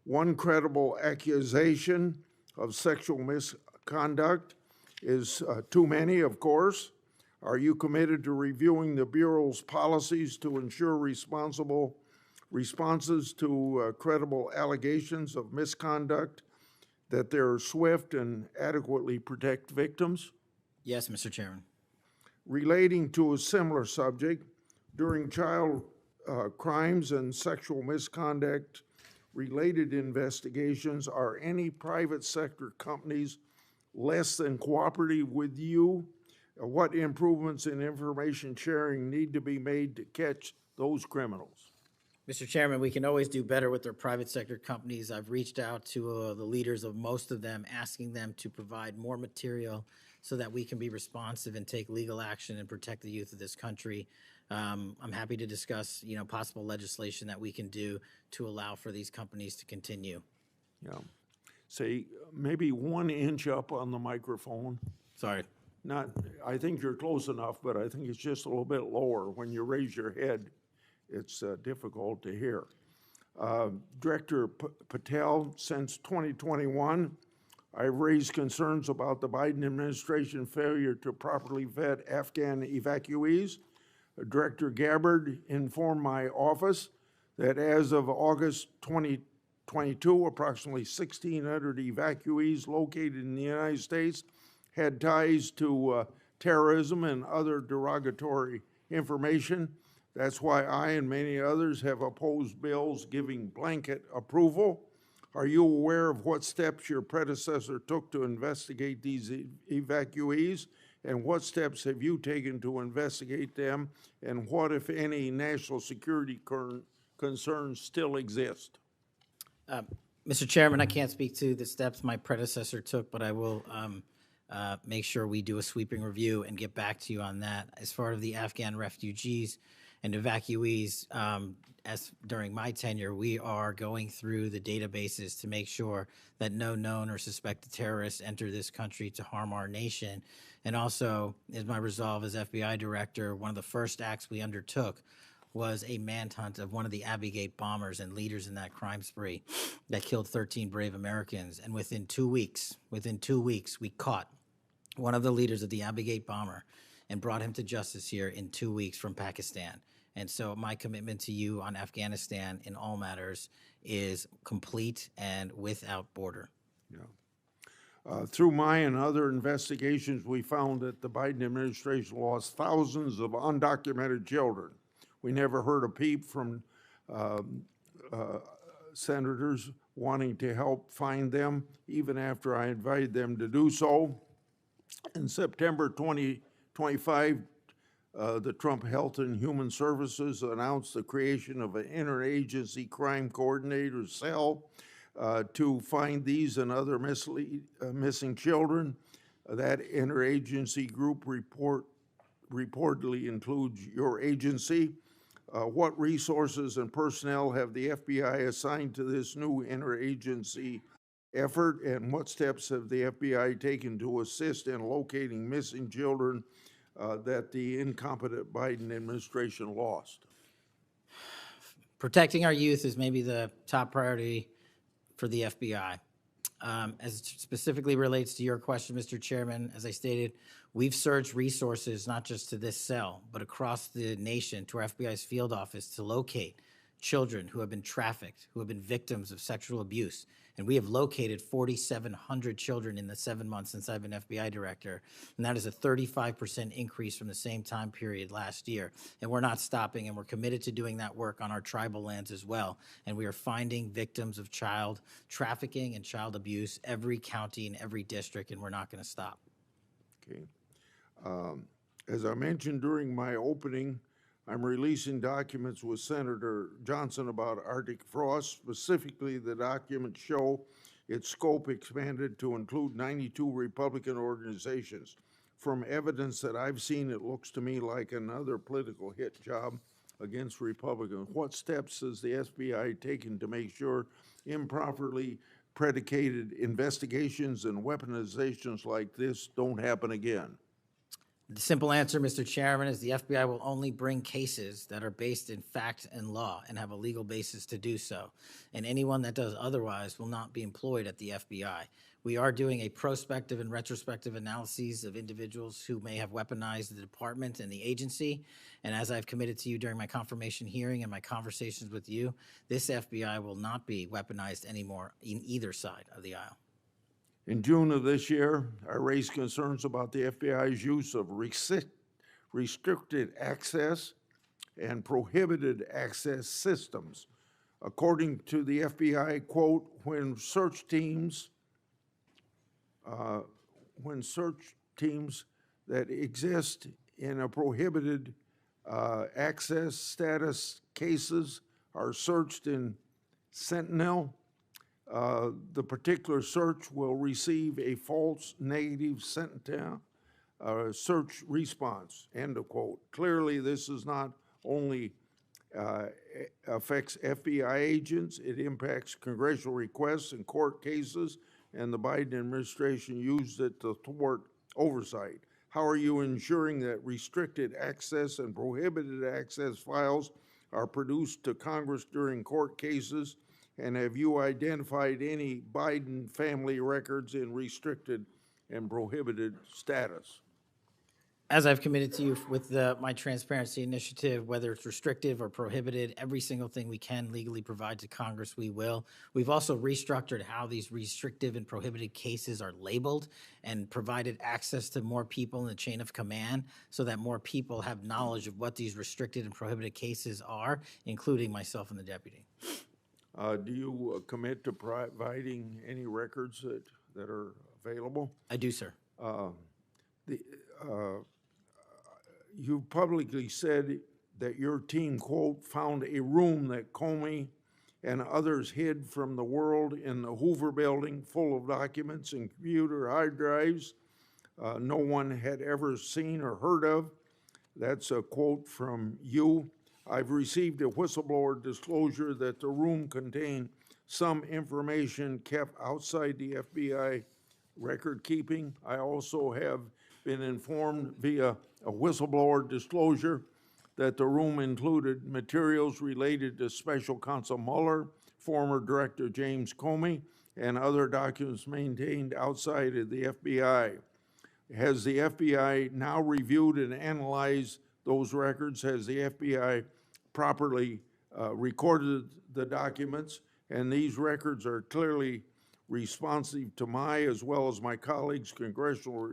One credible accusation of sexual misconduct is too many, of course. Are you committed to reviewing the Bureau's policies to ensure responsible responses to credible allegations of misconduct, that they're swift and adequately protect victims? Yes, Mr. Chairman. Relating to a similar subject, during child crimes and sexual misconduct related investigations, are any private sector companies less than cooperative with you? What improvements in information sharing need to be made to catch those criminals? Mr. Chairman, we can always do better with our private sector companies. I've reached out to the leaders of most of them, asking them to provide more material so that we can be responsive and take legal action and protect the youth of this country. I'm happy to discuss, possible legislation that we can do to allow for these companies to continue. Yeah. Say, maybe 1 inch up on the microphone. Sorry. I think you're close enough, but I think it's just a little bit lower. When you raise your head, it's difficult to hear. Director Patel, since 2021, I've raised concerns about the Biden administration failure to properly vet Afghan evacuees. Director Gabbard informed my office that as of August 2022, approximately 1,600 evacuees located in the United States had ties to terrorism and other derogatory information. That's why I and many others have opposed bills giving blanket approval. Are you aware of what steps your predecessor took to investigate these evacuees? And what steps have you taken to investigate them? And what, if any, national security concerns still exist? Mr. Chairman, I can't speak to the steps my predecessor took, but I will make sure we do a sweeping review and get back to you on that. As far as the Afghan refugees and evacuees, as during my tenure, we are going through the databases to make sure that no known or suspected terrorists enter this country to harm our nation. And also, as my resolve as FBI director, one of the first acts we undertook was a manhunt of one of the Abbey Gate bombers and leaders in that crime spree that killed 13 brave Americans. And within 2 weeks, we caught one of the leaders of the Abbey Gate bomber and brought him to justice here in 2 weeks from Pakistan. And so my commitment to you on Afghanistan in all matters is complete and without border. Through my and other investigations, we found that the Biden administration lost thousands of undocumented children. We never heard a peep from senators wanting to help find them, even after I invited them to do so. In September 2025, the Trump Health and Human Services announced the creation of an interagency crime coordinator cell to find these and other missing children. That interagency group reportedly includes your agency. What resources and personnel have the FBI assigned to this new interagency effort, and what steps have the FBI taken to assist in locating missing children that the incompetent Biden administration lost? Protecting our youth is maybe the top priority for the FBI. As it specifically relates to your question, Mr. Chairman, as I stated, we've surged resources not just to this cell, but across the nation to our FBI's field office to locate children who have been trafficked, who have been victims of sexual abuse. And we have located 4,700 children in the 7 months since I've been FBI director. And that is a 35% increase from the same time period last year. And we're not stopping, and we're committed to doing that work on our tribal lands as well. And we are finding victims of child trafficking and child abuse every county and every district, and we're not going to stop. Okay. As I mentioned during my opening, I'm releasing documents with Senator Johnson about Arctic frost. Specifically, the documents show its scope expanded to include 92 Republican organizations. From evidence that I've seen, it looks to me like another political hit job against Republicans. What steps has the FBI taken to make sure improperly predicated investigations and weaponizations like this don't happen again? The simple answer, Mr. Chairman, is the FBI will only bring cases that are based in fact and law and have a legal basis to do so. And anyone that does otherwise will not be employed at the FBI. We are doing a prospective and retrospective analyses of individuals who may have weaponized the department and the agency. And as I've committed to you during my confirmation hearing and my conversations with you, this FBI will not be weaponized anymore in either side of the aisle. In June of this year, I raised concerns about the FBI's use of restricted access and prohibited access systems. According to the FBI, quote, when search teams that exist in a prohibited access status cases are searched in Sentinel, the particular search will receive a false negative Sentinel search response, end of quote. Clearly, this is not only affects FBI agents, it impacts congressional requests and court cases, and the Biden administration used it to thwart oversight. How are you ensuring that restricted access and prohibited access files are produced to Congress during court cases? And have you identified any Biden family records in restricted and prohibited status? As I've committed to you with my transparency initiative, whether it's restrictive or prohibited, every single thing we can legally provide to Congress, we will. We've also restructured how these restrictive and prohibited cases are labeled and provided access to more people in the chain of command so that more people have knowledge of what these restricted and prohibited cases are, including myself and the deputy. Do you commit to providing any records that are available? I do, sir. You publicly said that your team, quote, found a room that Comey and others hid from the world in the Hoover building full of documents and computer hard drives no one had ever seen or heard of. That's a quote from you. I've received a whistleblower disclosure that the room contained some information kept outside the FBI record keeping. I also have been informed via a whistleblower disclosure that the room included materials related to Special Counsel Mueller, former Director James Comey, and other documents maintained outside of the FBI. Has the FBI now reviewed and analyzed those records? Has the FBI properly recorded the documents? And these records are clearly responsive to my as well as my colleagues' congressional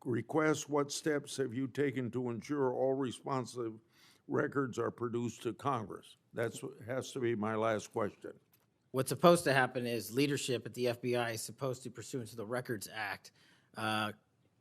requests. What steps have you taken to ensure all responsive records are produced to Congress? That has to be my last question. What's supposed to happen is leadership at the FBI is supposed to, pursuant to the Records Act,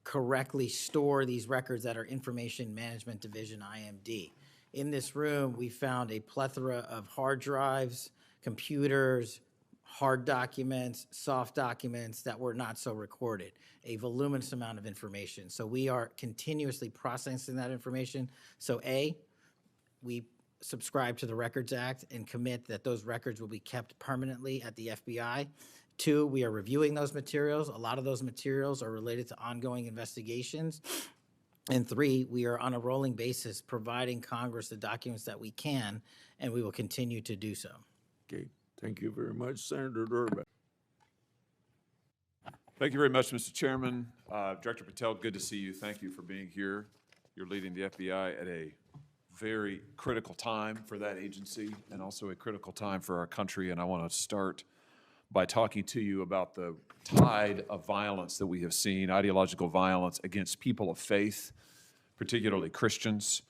correctly store these records at our Information Management Division, IMD. In this room, we found a plethora of hard drives, computers, hard documents, soft documents that were not so recorded, a voluminous amount of information. So we are continuously processing that information. So A, we subscribe to the Records Act and commit that those records will be kept permanently at the FBI. 2, we are reviewing those materials. A lot of those materials are related to ongoing investigations. And 3, we are on a rolling basis providing Congress the documents that we can, and we will continue to do so. Okay, thank you very much. Senator Durbin. Thank you very much, Mr. Chairman. Director Patel, good to see you. Thank you for being here. You're leading the FBI at a very critical time for that agency and also a critical time for our country. And I want to start by talking to you about the tide of violence that we have seen, ideological violence against people of faith, particularly Christians.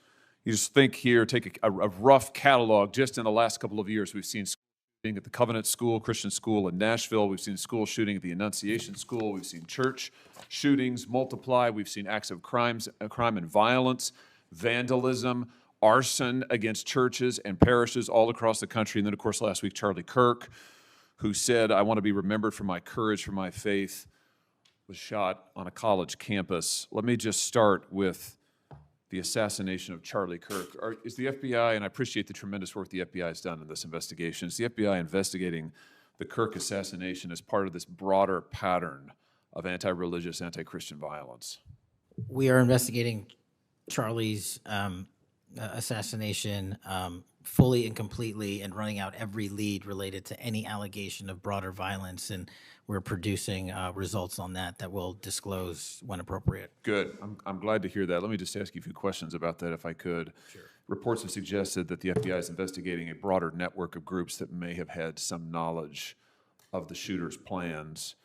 You just think here, take a rough catalog. Just in the last couple of years, we've seen shooting at the Covenant School, Christian school in Nashville. We've seen school shooting at the Annunciation School. We've seen church shootings multiply. We've seen acts of crime and violence, vandalism, arson against churches and parishes all across the country. And then, of course, last week, Charlie Kirk, who said, "I want to be remembered for my courage, for my faith," was shot on a college campus. Let me just start with the assassination of Charlie Kirk. Is the FBI, and I appreciate the tremendous work the FBI has done in this investigation, is the FBI investigating the Kirk assassination as part of this broader pattern of anti-religious, anti-Christian violence? We are investigating Charlie's assassination fully and completely and running out every lead related to any allegation of broader violence, and we're producing results on that we'll disclose when appropriate. Good. I'm glad to hear that. Let me just ask you a few questions about that, if I could. Sure. Reports have suggested that the FBI is investigating a broader network of groups that may have had some knowledge of the shooter's plans.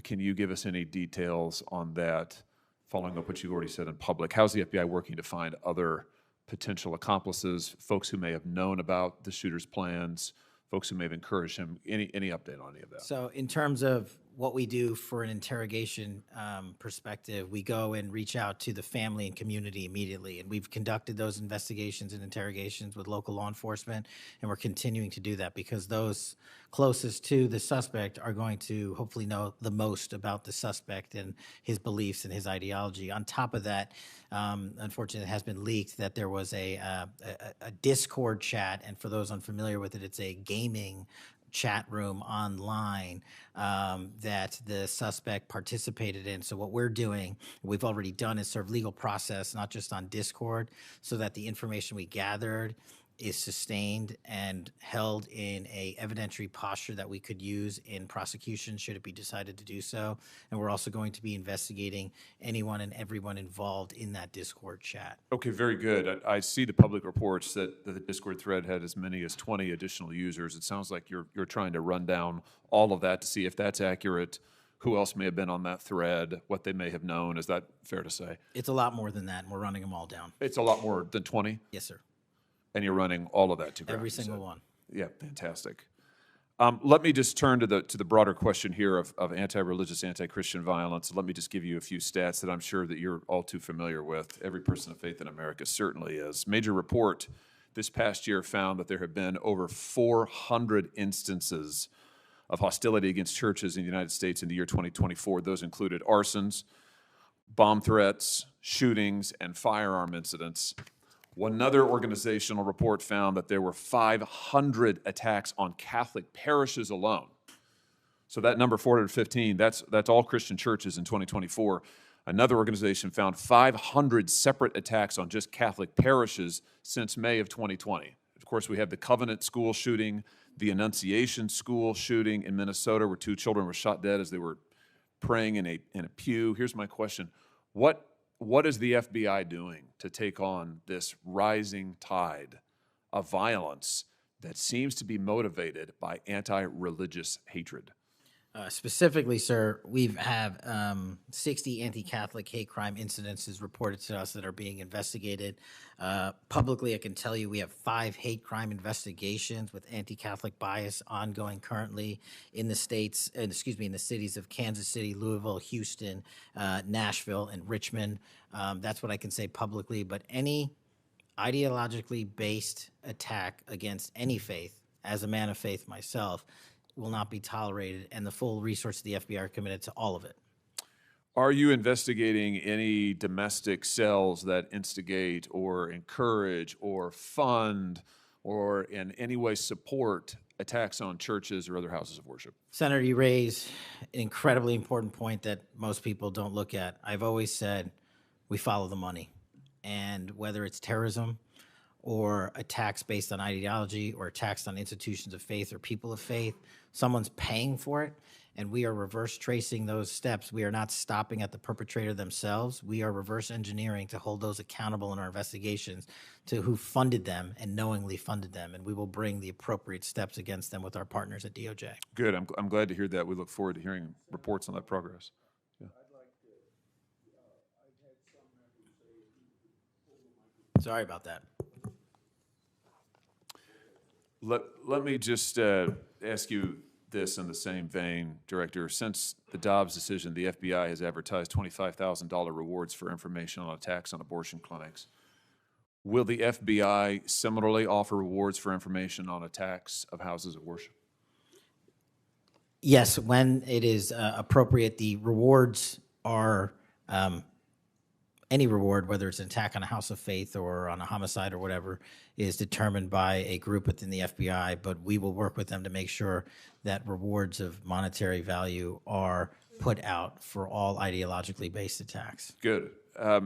Can you give us any details on that, following up what you've already said in public? How's the FBI working to find other potential accomplices, folks who may have known about the shooter's plans, folks who may have encouraged him? Any update on any of that? So in terms of what we do for an interrogation perspective, we go and reach out to the family and community immediately. And we've conducted those investigations and interrogations with local law enforcement, and we're continuing to do that because those closest to the suspect are going to hopefully know the most about the suspect and his beliefs and his ideology. On top of that, unfortunately, it has been leaked that there was a Discord chat, and for those unfamiliar with it, it's a gaming chat room online that the suspect participated in. So what we're doing, we've already done, is serve legal process, not just on Discord, so that the information we gathered is sustained and held in a evidentiary posture that we could use in prosecution should it be decided to do so. And we're also going to be investigating anyone and everyone involved in that Discord chat. Okay, very good. I see the public reports that the Discord thread had as many as 20 additional users. It sounds like you're trying to run down all of that to see if that's accurate, who else may have been on that thread, what they may have known. Is that fair to say? It's a lot more than that, and we're running them all down. It's a lot more than 20? Yes, sir. And you're running all of that to ground? Every single one. Yeah, fantastic. Let me just turn to the broader question here of anti-religious, anti-Christian violence. Let me just give you a few stats that I'm sure that you're all too familiar with. Every person of faith in America certainly is. Major report this past year found that there have been over 400 instances of hostility against churches in the United States in the year 2024. Those included arsons, bomb threats, shootings, and firearm incidents. Another organizational report found that there were 500 attacks on Catholic parishes alone. So that number, 415, that's all Christian churches in 2024. Another organization found 500 separate attacks on just Catholic parishes since May of 2020. Of course, we have the Covenant school shooting, the Annunciation school shooting in Minnesota, where 2 children were shot dead as they were praying in a pew. Here's my question. What is the FBI doing to take on this rising tide of violence that seems to be motivated by anti-religious hatred? Specifically, sir, we have 60 anti-Catholic hate crime incidences reported to us that are being investigated. Publicly, I can tell you we have 5 hate crime investigations with anti-Catholic bias ongoing currently in the states, in the cities of Kansas City, Louisville, Houston, Nashville, and Richmond. That's what I can say publicly, but any ideologically based attack against any faith, as a man of faith myself, will not be tolerated, and the full resources of the FBI are committed to all of it. Are you investigating any domestic cells that instigate or encourage or fund or in any way support attacks on churches or other houses of worship? Senator, you raise an incredibly important point that most people don't look at. I've always said we follow the money, and whether it's terrorism or attacks based on ideology or attacks on institutions of faith or people of faith, someone's paying for it, and we are reverse tracing those steps. We are not stopping at the perpetrator themselves. We are reverse engineering to hold those accountable in our investigations to who funded them and knowingly funded them, and we will bring the appropriate steps against them with our partners at DOJ. Good. I'm glad to hear that. We look forward to hearing reports on that progress. Yeah. Sorry about that. Let me just ask you this in the same vein, Director. Since the Dobbs decision, the FBI has advertised $25,000 rewards for information on attacks on abortion clinics. Will the FBI similarly offer rewards for information on attacks of houses of worship? Yes, when it is appropriate. The rewards are any reward, whether it's an attack on a house of faith or on a homicide or whatever, is determined by a group within the FBI, but we will work with them to make sure that rewards of monetary value are put out for all ideologically based attacks. Good.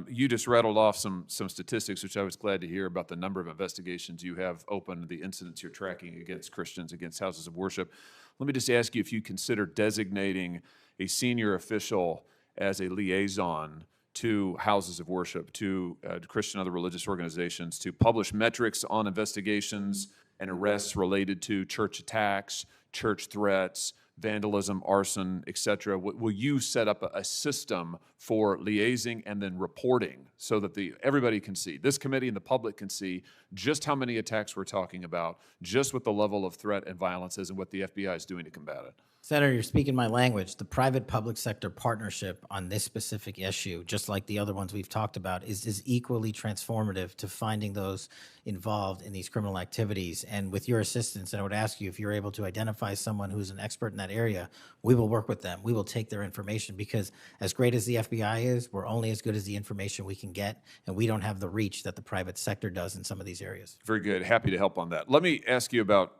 You just rattled off some statistics, which I was glad to hear, about the number of investigations you have open, the incidents you're tracking against Christians, against houses of worship. Let me just ask you if you consider designating a senior official as a liaison to houses of worship, to Christian and other religious organizations, to publish metrics on investigations and arrests related to church attacks, church threats, vandalism, arson, et cetera. Will you set up a system for liaising and then reporting so that everybody can see, this committee and the public can see just how many attacks we're talking about, just what the level of threat and violence is and what the FBI is doing to combat it? Senator, you're speaking my language. The private-public sector partnership on this specific issue, just like the other ones we've talked about, is equally transformative to finding those involved in these criminal activities. And with your assistance, I would ask you if you're able to identify someone who's an expert in that area, we will work with them. We will take their information because as great as the FBI is, we're only as good as the information we can get, and we don't have the reach that the private sector does in some of these areas. Very good. Happy to help on that. Let me ask you about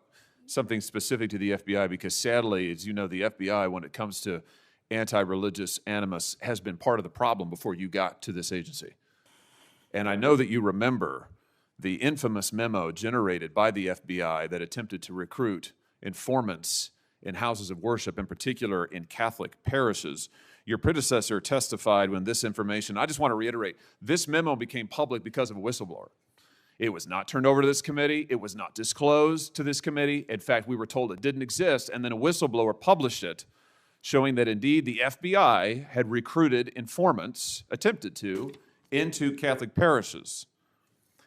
something specific to the FBI, because sadly, as you know, the FBI, when it comes to anti-religious animus, has been part of the problem before you got to this agency. And I know that you remember the infamous memo generated by the FBI that attempted to recruit informants in houses of worship, in particular in Catholic parishes. Your predecessor testified when this information, I just want to reiterate, this memo became public because of a whistleblower. It was not turned over to this committee. It was not disclosed to this committee. In fact, we were told it didn't exist, and then a whistleblower published it, showing that indeed the FBI had recruited informants, attempted to, into Catholic parishes.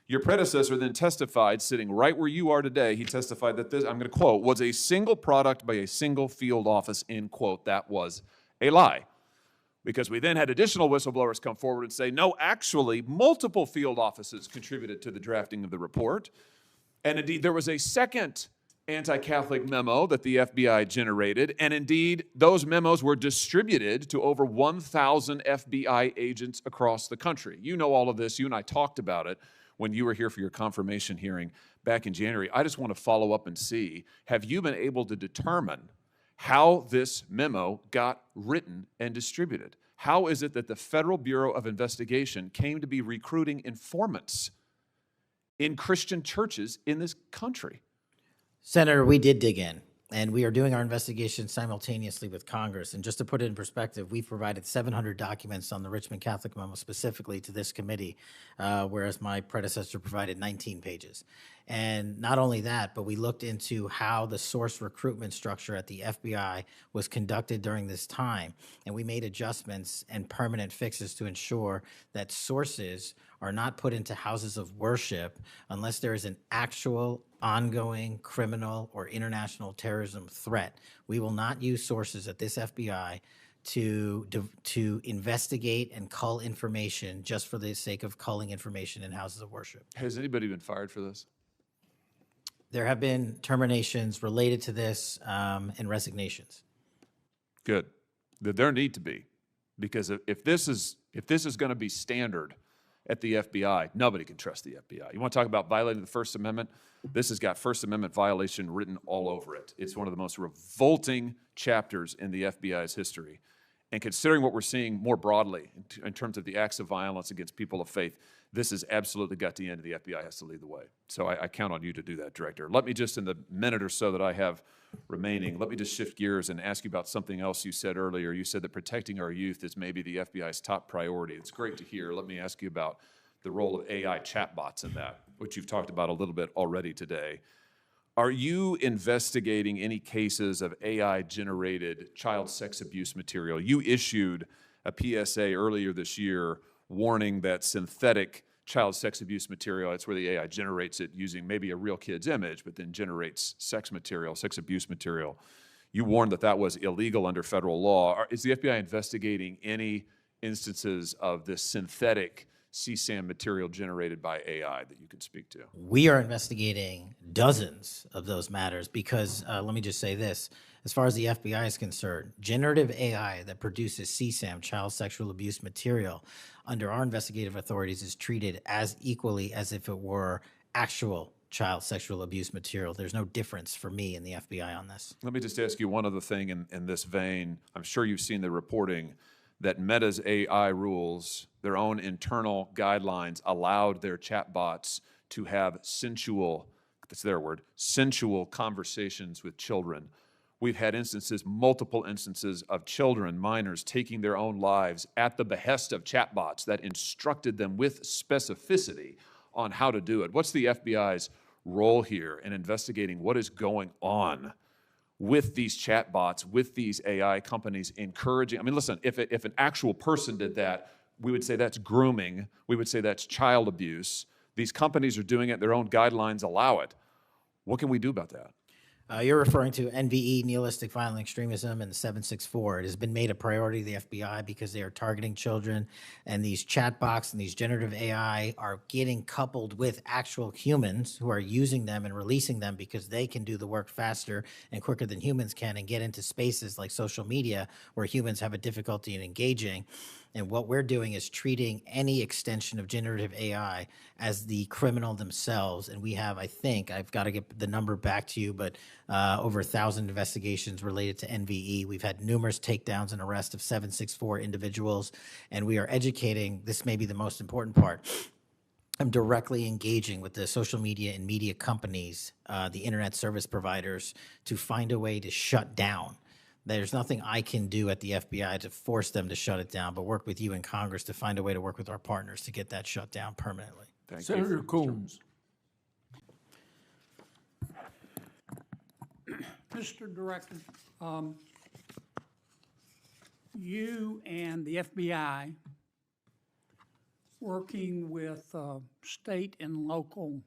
Your predecessor then testified, sitting right where you are today, he testified that this, I'm going to quote, was a single product by a single field office, end quote. That was a lie. Because we then had additional whistleblowers come forward and say, no, actually, multiple field offices contributed to the drafting of the report. And indeed, there was a second anti-Catholic memo that the FBI generated. And indeed, those memos were distributed to over 1,000 FBI agents across the country. You know all of this. You and I talked about it when you were here for your confirmation hearing back in January. I just want to follow up and see, have you been able to determine how this memo got written and distributed? How is it that the Federal Bureau of Investigation came to be recruiting informants in Christian churches in this country? Senator, we did dig in, and we are doing our investigation simultaneously with Congress. And just to put it in perspective, we've provided 700 documents on the Richmond Catholic Memo specifically to this committee, whereas my predecessor provided 19 pages. And not only that, but we looked into how the source recruitment structure at the FBI was conducted during this time. And we made adjustments and permanent fixes to ensure that sources are not put into houses of worship unless there is an actual ongoing criminal or international terrorism threat. We will not use sources at this FBI to investigate and cull information just for the sake of culling information in houses of worship. Has anybody been fired for this? There have been terminations related to this and resignations. Good. There need to be, because if this is going to be standard at the FBI, nobody can trust the FBI. You want to talk about violating the First Amendment? This has got First Amendment violation written all over it. It's one of the most revolting chapters in the FBI's history. And considering what we're seeing more broadly in terms of the acts of violence against people of faith, this has absolutely got to end, and the FBI has to lead the way. So I count on you to do that, Director. Let me just, in the minute or so that I have remaining, let me just shift gears and ask you about something else you said earlier. You said that protecting our youth is maybe the FBI's top priority. It's great to hear. Let me ask you about the role of AI chatbots in that, which you've talked about a little bit already today. Are you investigating any cases of AI-generated child sex abuse material? You issued a PSA earlier this year warning that synthetic child sex abuse material, that's where the AI generates it using maybe a real kid's image, but then generates sex material, sex abuse material. You warned that that was illegal under federal law. Is the FBI investigating any instances of this synthetic CSAM material generated by AI that you could speak to? We are investigating dozens of those matters because, let me just say this, as far as the FBI is concerned, generative AI that produces CSAM, child sexual abuse material, under our investigative authorities is treated as equally as if it were actual child sexual abuse material. There's no difference for me in the FBI on this. Let me just ask you one other thing in this vein. I'm sure you've seen the reporting that Meta's AI rules, their own internal guidelines, allowed their chatbots to have sensual, that's their word, sensual conversations with children. We've had instances, multiple instances of children, minors, taking their own lives at the behest of chatbots that instructed them with specificity on how to do it. What's the FBI's role here in investigating what is going on with these chatbots, with these AI companies encouraging? I mean, listen, if an actual person did that, we would say that's grooming. We would say that's child abuse. These companies are doing it. Their own guidelines allow it. What can we do about that? You're referring to NVE, nihilistic violent extremism, and the 764. It has been made a priority of the FBI because they are targeting children, and these chatbots and these generative AI are getting coupled with actual humans who are using them and releasing them because they can do the work faster and quicker than humans can and get into spaces like social media where humans have a difficulty in engaging. And what we're doing is treating any extension of generative AI as the criminal themselves. And we have, I think, I've got to get the number back to you, but over 1,000 investigations related to NVE. We've had numerous takedowns and arrests of 764 individuals. And we are educating, this may be the most important part, I'm directly engaging with the social media and media companies, the internet service providers, to find a way to shut down. There's nothing I can do at the FBI to force them to shut it down, but work with you in Congress to find a way to work with our partners to get that shut down permanently. Thank you. Senator Coons. Mr. Director, you and the FBI, working with state and local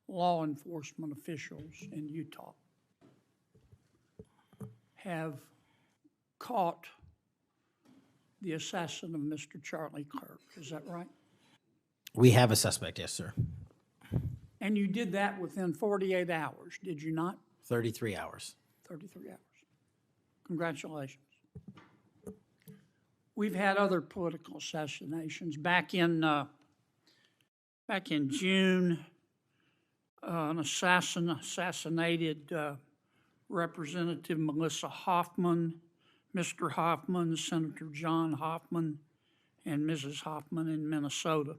law enforcement officials in Utah, have caught the assassin of Mr. Charlie Kirk. Is that right? We have a suspect, yes, sir. And you did that within 48 hours, did you not? 33 hours. 33 hours. Congratulations. We've had other political assassinations. Back in June, an assassinated Representative Melissa Hoffman Mr. Hoffman, Senator John Hoffman, and Mrs. Hoffman in Minnesota.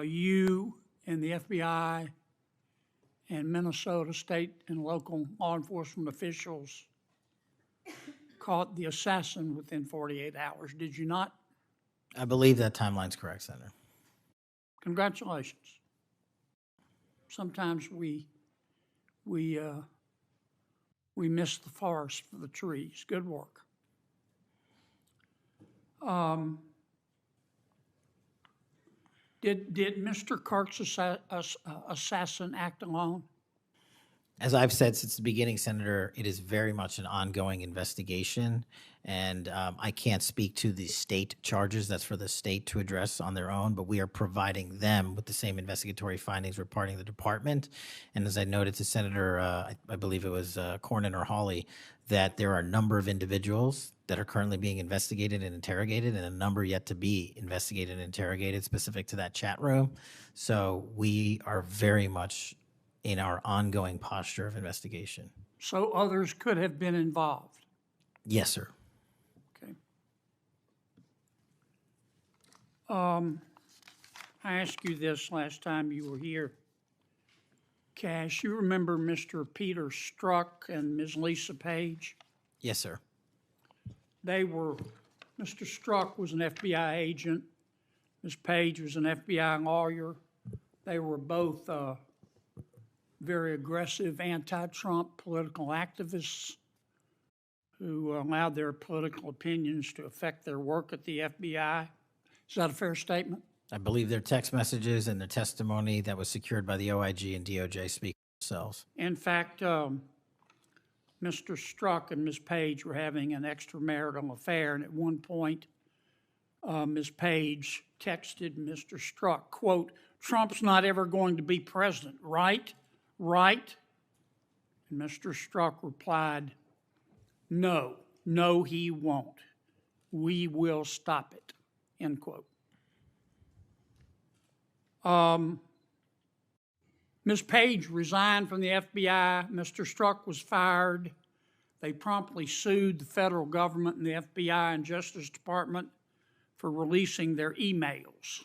You and the FBI and Minnesota state and local law enforcement officials caught the assassin within 48 hours, did you not? I believe that timeline's correct, Senator. Congratulations. Sometimes we miss the forest for the trees. Good work. Did Mr. Kirk's assassin act alone? As I've said since the beginning, Senator, it is very much an ongoing investigation, and I can't speak to the state charges. That's for the state to address on their own, but we are providing them with the same investigatory findings reporting the department. And as I noted to Senator, I believe it was Cornyn or Hawley, that there are a number of individuals that are currently being investigated and interrogated, and a number yet to be investigated and interrogated specific to that chat room. So we are very much in our ongoing posture of investigation. So others could have been involved? Yes, sir. Okay. I asked you this last time you were here. Kash, you remember Mr. Peter Strzok and Ms. Lisa Page? Yes, sir. They were, Mr. Strzok was an FBI agent. Ms. Page was an FBI lawyer. They were both very aggressive anti-Trump political activists who allowed their political opinions to affect their work at the FBI. Is that a fair statement? I believe their text messages and their testimony that was secured by the OIG and DOJ speak for themselves. In fact, Mr. Strzok and Ms. Page were having an extramarital affair, and at one point, Ms. Page texted Mr. Strzok, quote, "Trump's not ever going to be president, right? Right?" And Mr. Strzok replied, "No, he won't. We will stop it," end quote. Ms. Page resigned from the FBI. Mr. Strzok was fired. They promptly sued the federal government and the FBI and Justice Department for releasing their emails,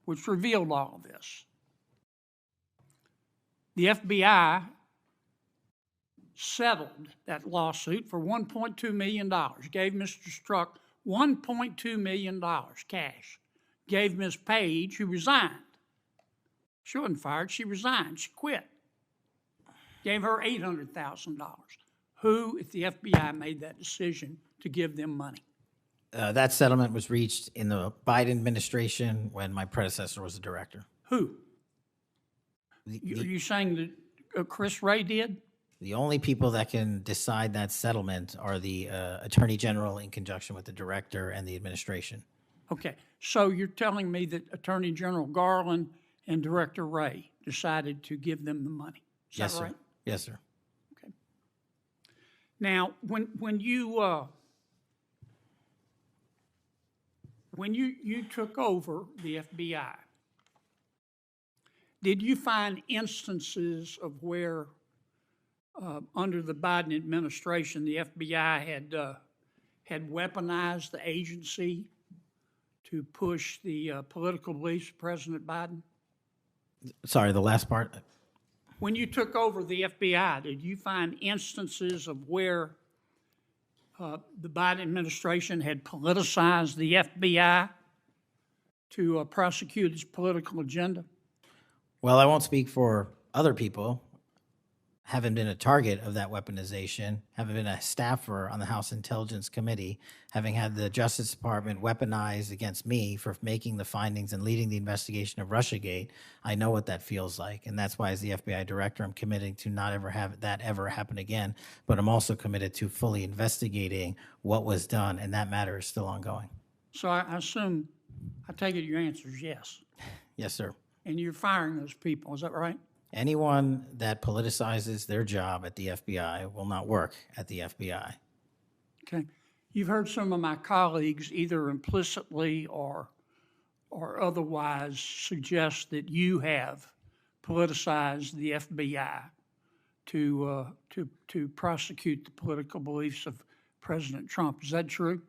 which revealed all of this. The FBI settled that lawsuit for $1.2 million, gave Mr. Strzok $1.2 million cash, gave Ms. Page, who resigned. She wasn't fired, she resigned, she quit. Gave her $800,000. Who at the FBI made that decision to give them money? That settlement was reached in the Biden administration when my predecessor was the director. Who? Are you saying that Chris Wray did? The only people that can decide that settlement are the Attorney General in conjunction with the director and the administration. Okay, so you're telling me that Attorney General Garland and Director Wray decided to give them the money? Is Yes, that sir. right? Yes, sir. Okay. Now, when you took over the FBI, did you find instances of where, under the Biden administration, the FBI had weaponized the agency to push the political beliefs of President Biden? Sorry, the last part. When you took over the FBI, did you find instances of where the Biden administration had politicized the FBI to prosecute its political agenda? Well, I won't speak for other people. Haven't been a target of that weaponization, haven't been a staffer on the House Intelligence Committee, having had the Justice Department weaponized against me for making the findings and leading the investigation of Russiagate. I know what that feels like, and that's why as the FBI director, I'm committing to not ever have that ever happen again, but I'm also committed to fully investigating what was done, and that matter is still ongoing. So I assume, I take it your answer is yes. Yes, sir. And you're firing those people, is that right? Anyone that politicizes their job at the FBI will not work at the FBI. Okay. You've heard some of my colleagues either implicitly or otherwise suggest that you have politicized the FBI to prosecute the political beliefs of President Trump. Is that true?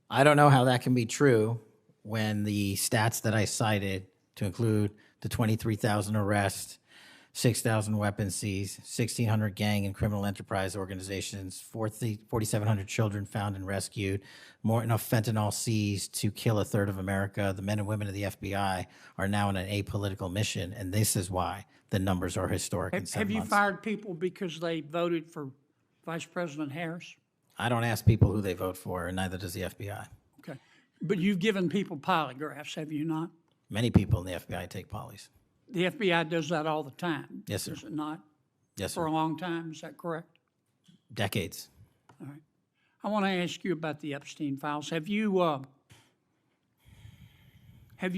I don't know how that can be true when the stats that I cited, to include the 23,000 arrests, 6,000 weapons seized, 1,600 gang and criminal enterprise organizations, 4,700 children found and rescued, more enough fentanyl seized to kill a third of America. The men and women of the FBI are now on an apolitical mission, and this is why the numbers are historic in 7 Have you months. fired people because they voted for Vice President Harris? I don't ask people who they vote for, and neither does the FBI. Okay. But you've given people polygraphs, have you not? Many people in the FBI take polys. The FBI does that all the time. Yes, sir. Does it not? Yes, For sir. a long time, is that correct? Decades. All right. I want to ask you about the Epstein files. Have you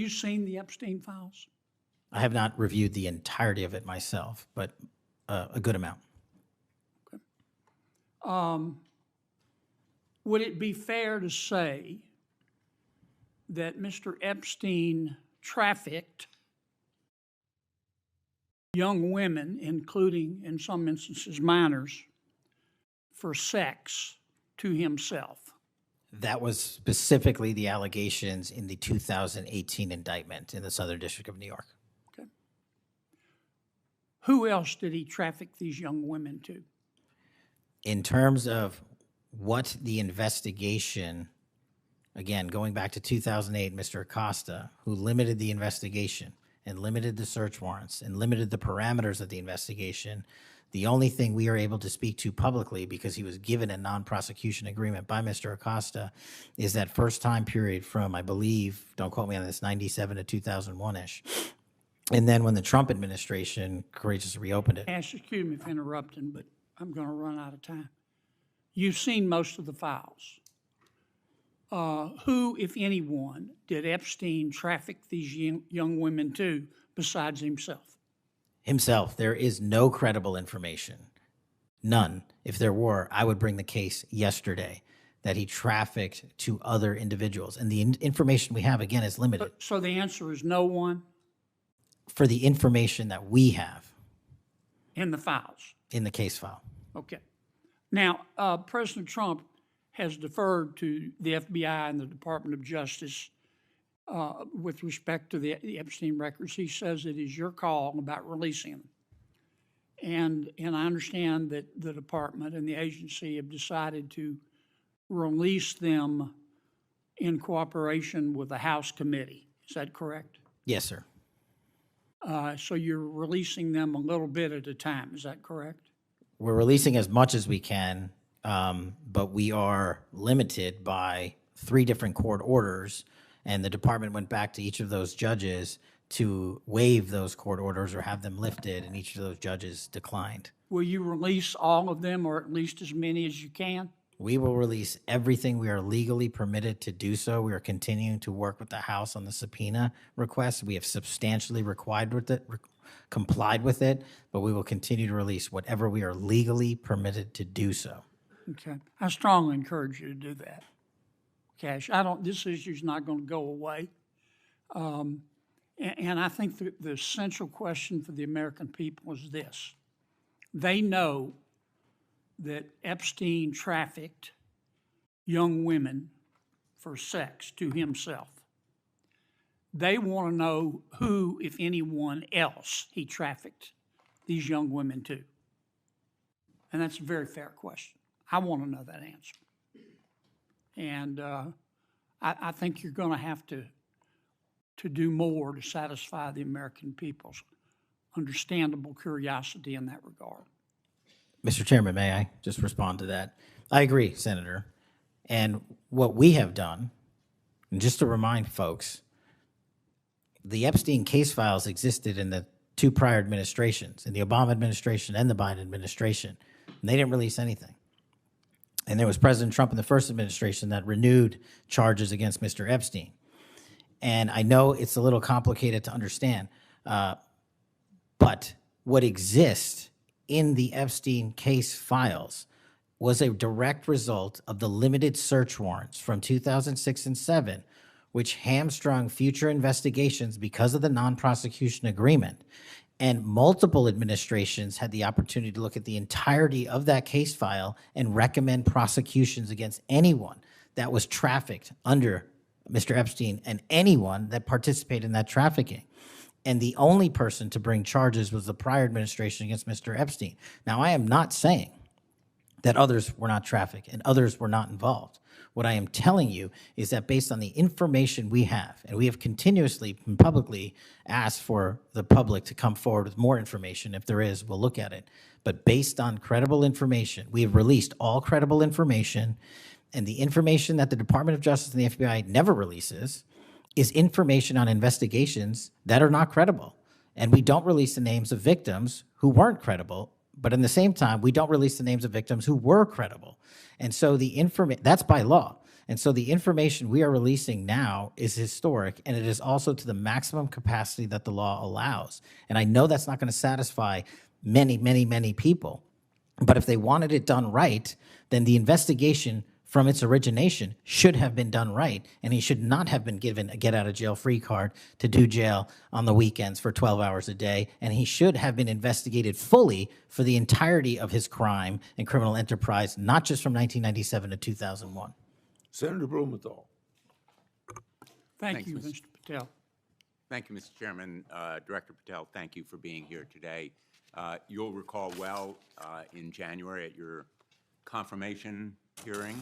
seen the Epstein files? I have not reviewed the entirety of it myself, but a good amount. Would it be fair to say that Mr. Epstein trafficked young women, including, in some instances, minors, for sex to himself? That was specifically the allegations in the 2018 indictment in the Southern District of New York. Okay. Who else did he traffic these young women to? In terms of what the investigation, again, going back to 2008, Mr. Acosta, who limited the investigation and limited the search warrants and limited the parameters of the investigation, the only thing we are able to speak to publicly, because he was given a non-prosecution agreement by Mr. Acosta, is that first time period from, I believe, don't quote me on this, 97 to 2001-ish. And then when the Trump administration courageously reopened it. Excuse me for interrupting, but I'm going to run out of time. You've seen most of the files. Who, if anyone, did Epstein traffic these young women to besides himself? Himself. There is no credible information. None. If there were, I would bring the case yesterday that he trafficked to other individuals. And the information we have, again, is limited. So the answer is no one For the information that we have in the files? in the case file. Okay. Now, President Trump has deferred to the FBI and the Department of Justice with respect to the Epstein records. He says it is your call about releasing them. And I understand that the department and the agency have decided to release them in cooperation with the House committee. Is that correct? Yes, sir. So you're releasing them a little bit at a time. Is that correct? We're releasing as much as we can, but we are limited by 3 different court orders, and the department went back to each of those judges to waive those court orders or have them lifted, and each of those judges declined. Will you release all of them, or at least as many as you can? We will release everything we are legally permitted to do so. We are continuing to work with the House on the subpoena request. We have substantially complied with it, but we will continue to release whatever we are legally permitted to do so. Okay. I strongly encourage you to do that, Kash. This issue's not going to go away. And I think the essential question for the American people is this. They know that Epstein trafficked young women for sex to himself. They want to know who, if anyone else, he trafficked these young women to. And that's a very fair question. I want to know that answer. And I think you're going to have to do more to satisfy the American people's understandable curiosity in that regard. Mr. Chairman, may I just respond to that? I agree, Senator. And what we have done, and just to remind folks, the Epstein case files existed in the 2 prior administrations, in the Obama administration and the Biden administration, and they didn't release anything. And there was President Trump in the first administration that renewed charges against Mr. Epstein. And I know it's a little complicated to understand, but what exists in the Epstein case files was a direct result of the limited search warrants from 2006 and 2007, which hamstrung future investigations because of the non-prosecution agreement. And multiple administrations had the opportunity to look at the entirety of that case file and recommend prosecutions against anyone that was trafficked under Mr. Epstein and anyone that participated in that trafficking. And the only person to bring charges was the prior administration against Mr. Epstein. Now, I am not saying that others were not trafficked and others were not involved. What I am telling you is that based on the information we have, and we have continuously and publicly asked for the public to come forward with more information. If there is, we'll look at it. But based on credible information, we have released all credible information, and the information that the Department of Justice and the FBI never releases is information on investigations that are not credible. And we don't release the names of victims who weren't credible, but in the same time, we don't release the names of victims who were credible. And so the information, that's by law. And so the information we are releasing now is historic, and it is also to the maximum capacity that the law allows. And I know that's not going to satisfy many, many, many people. But if they wanted it done right, then the investigation from its origination should have been done right, and he should not have been given a get-out-of-jail-free card to do jail on the weekends for 12 hours a day, and he should have been investigated fully for the entirety of his crime and criminal enterprise, not just from 1997 to 2001. Senator Blumenthal. Thank you, Mr. Patel. Thank you, Mr. Chairman. Director Patel, thank you for being here today. You'll recall well in January at your confirmation hearing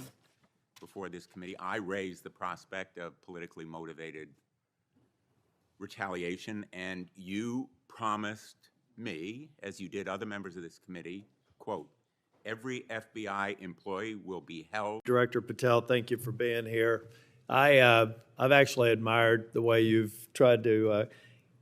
before this committee, I raised the prospect of politically motivated retaliation, and you promised me, as you did other members of this committee, quote, every FBI employee will be held. Director Patel, thank you for being here. I've actually admired the way you've tried to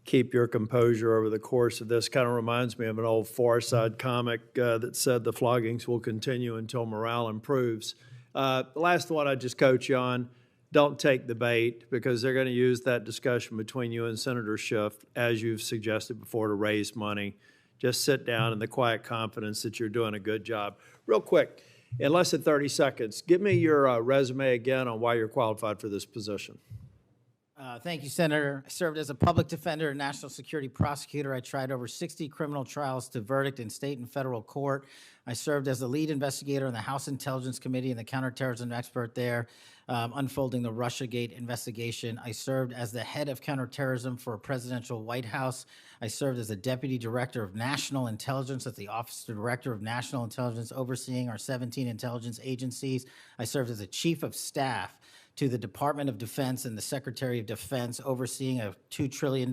keep your composure over the course of this. Kind of reminds me of an old Far Side comic that said the floggings will continue until morale improves. The last one I just coach you on, don't take the bait, because they're going to use that discussion between you and Senator Schiff, as you've suggested before, to raise money. Just sit down in the quiet confidence that you're doing a good job. Real quick, in less than 30 seconds, give me your resume again on why you're qualified for this position. Thank you, Senator. I served as a public defender and national security prosecutor. I tried over 60 criminal trials to verdict in state and federal court. I served as the lead investigator in the House Intelligence Committee and the counterterrorism expert there, unfolding the Russiagate investigation. I served as the head of counterterrorism for a presidential White House. I served as the deputy director of national intelligence at the Office of Director of National Intelligence, overseeing our 17 intelligence agencies. I served as a chief of staff to the Department of Defense and the Secretary of Defense, overseeing a $2 trillion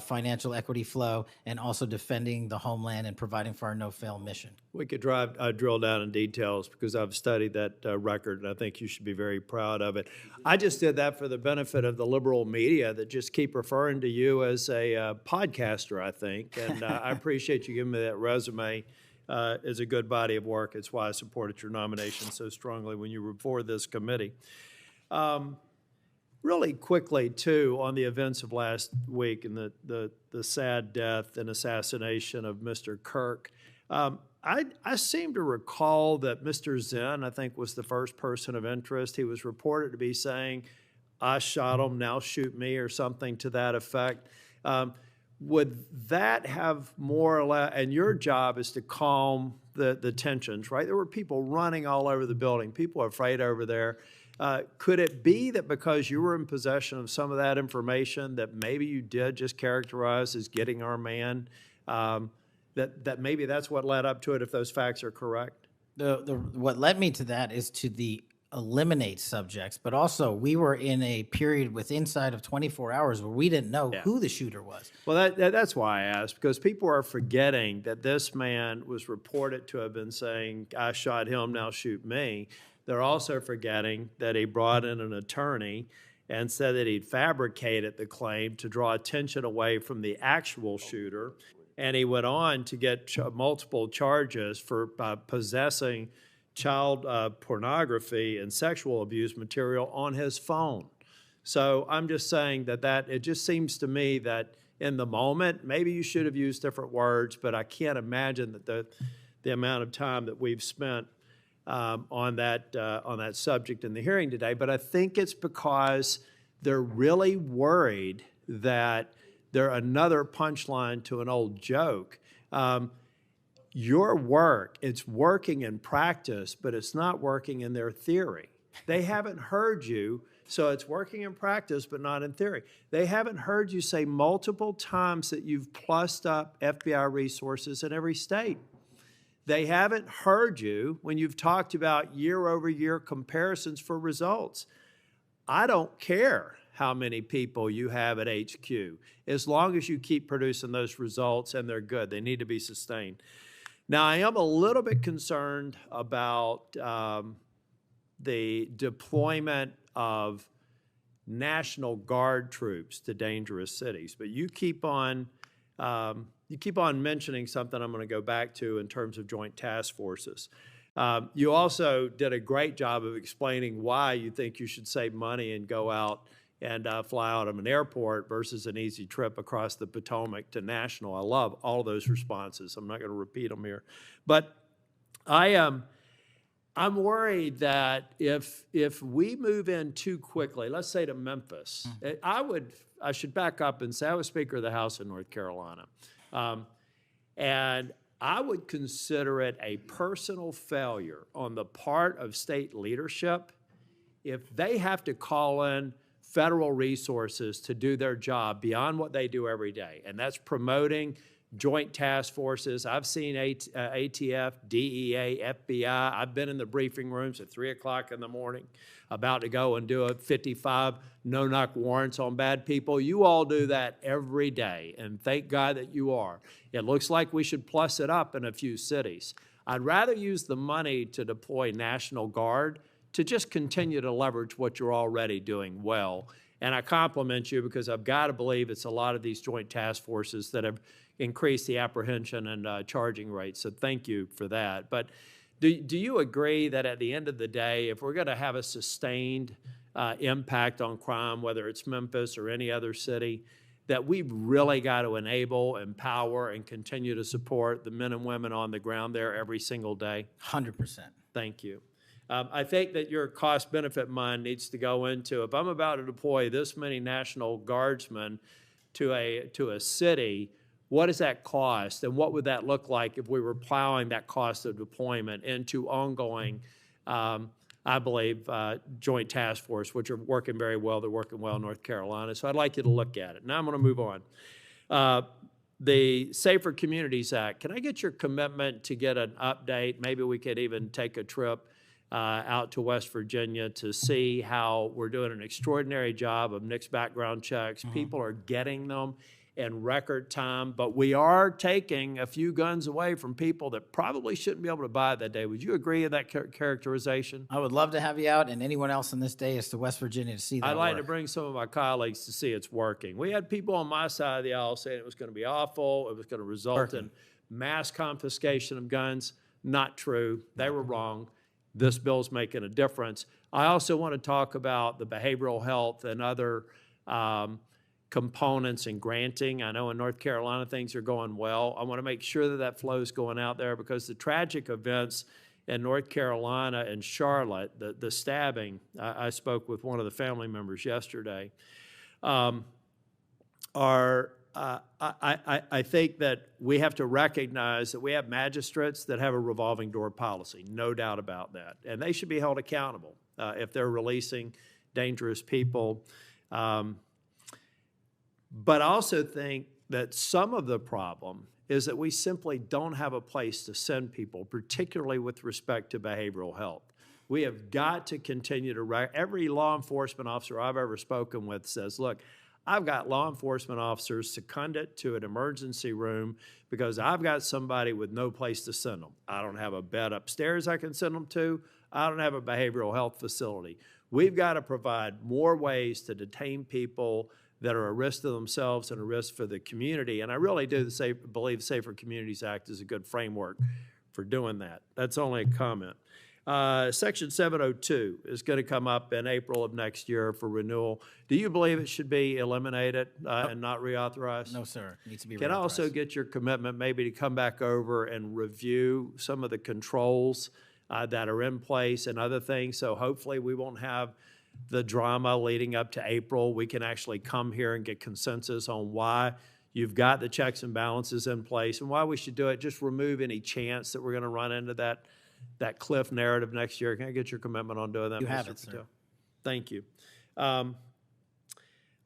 financial equity flow, and also defending the homeland and providing for our no-fail mission. We could drill down in details, because I've studied that record, and I think you should be very proud of it. I just did that for the benefit of the liberal media that just keep referring to you as a podcaster, I think, and I appreciate you giving me that resume. It's a good body of work. It's why I supported your nomination so strongly when you were before this committee. Really quickly, too, on the events of last week and the sad death and assassination of Mr. Kirk, I seem to recall that Mr. Zinn, I think, was the first person of interest. He was reported to be saying, I shot him, now shoot me, or something to that effect. Would that have more or less, and your job is to calm the tensions, right? There were people running all over the building. People are afraid over there. Could it be that because you were in possession of some of that information that maybe you did just characterize as getting our man, that maybe that's what led up to it, if those facts are correct? What led me to that is to eliminate subjects, but also we were in a period with inside of 24 hours where we didn't know who the shooter was. Well, that's why I asked, because people are forgetting that this man was reported to have been saying, I shot him, now shoot me. They're also forgetting that he brought in an attorney and said that he'd fabricated the claim to draw attention away from the actual shooter. And he went on to get multiple charges for possessing child pornography and sexual abuse material on his phone. So I'm just saying that it just seems to me that in the moment, maybe you should have used different words, but I can't imagine that the amount of time that we've spent on that subject in the hearing today. But I think it's because they're really worried that they're another punchline to an old joke. Your work, it's working in practice, but it's not working in their theory. They haven't heard you, so it's working in practice, but not in theory. They haven't heard you say multiple times that you've plussed up FBI resources in every state. They haven't heard you when you've talked about year-over-year comparisons for results. I don't care how many people you have at HQ, as long as you keep producing those results and they're good. They need to be sustained. Now, I am a little bit concerned about the deployment of National Guard troops to dangerous cities, but you keep on mentioning something I'm going to go back to in terms of joint task forces. You also did a great job of explaining why you think you should save money and go out and fly out of an airport versus an easy trip across the Potomac to National. I love all of those responses. I'm not going to repeat them here. But I'm worried that if we move in too quickly, let's say to Memphis, I should back up and say I was Speaker of the House in North Carolina. And I would consider it a personal failure on the part of state leadership if they have to call in federal resources to do their job beyond what they do every day. And that's promoting joint task forces. I've seen ATF, DEA, FBI. I've been in the briefing rooms at 3 o'clock in the morning about to go and do a 55 no-knock warrants on bad people. You all do that every day, and thank God that you are. It looks like we should plus it up in a few cities. I'd rather use the money to deploy National Guard to just continue to leverage what you're already doing well. And I compliment you because I've got to believe it's a lot of these joint task forces that have increased the apprehension and charging rates. So thank you for that. But do you agree that at the end of the day, if we're going to have a sustained impact on crime, whether it's Memphis or any other city, that we've really got to enable, empower, and continue to support the men and women on the ground there every single day? 100%. Thank you. I think that your cost-benefit mind needs to go into, if I'm about to deploy this many National Guardsmen to a city, what does that cost? And what would that look like if we were plowing that cost of deployment into ongoing, I believe, joint task force, which are working very well. They're working well in North Carolina. So I'd like you to look at it. Now I'm going to move on. The Safer Communities Act, can I get your commitment to get an update? Maybe we could even take a trip out to West Virginia to see how we're doing an extraordinary job of NICS background checks. People are getting them in record time, but we are taking a few guns away from people that probably shouldn't be able to buy that day. Would you agree with that characterization? I would love to have you out and anyone else on this day is to West Virginia to see that I'd like work. to bring some of my colleagues to see it's working. We had people on my side of the aisle saying it was going to be awful, it was going to result in mass confiscation of guns. Not true. They were wrong. This bill's making a difference. I also want to talk about the behavioral health and other components in granting. I know in North Carolina things are going well. I want to make sure that that flow is going out there because the tragic events in North Carolina and Charlotte, the stabbing, I spoke with one of the family members yesterday, I think that we have to recognize that we have magistrates that have a revolving door policy, no doubt about that. And they should be held accountable if they're releasing dangerous people. But I also think that some of the problem is that we simply don't have a place to send people, particularly with respect to behavioral health. We have got to continue to, every law enforcement officer I've ever spoken with says, look, I've got law enforcement officers seconded to an emergency room because I've got somebody with no place to send them. I don't have a bed upstairs I can send them to. I don't have a behavioral health facility. We've got to provide more ways to detain people that are a risk to themselves and a risk for the community. And I really do believe Safer Communities Act is a good framework for doing that. That's only a comment. Section 702 is going to come up in April of next year for renewal. Do you believe it should be eliminated and not reauthorized? No, sir. It needs to be reauthorized. Can I also get your commitment maybe to come back over and review some of the controls that are in place and other things? So hopefully we won't have the drama leading up to April. We can actually come here and get consensus on why you've got the checks and balances in place and why we should do it. Just remove any chance that we're going to run into that cliff narrative next year. Can I get your commitment on doing that, You Mr. have it, Patel? sir. Thank you.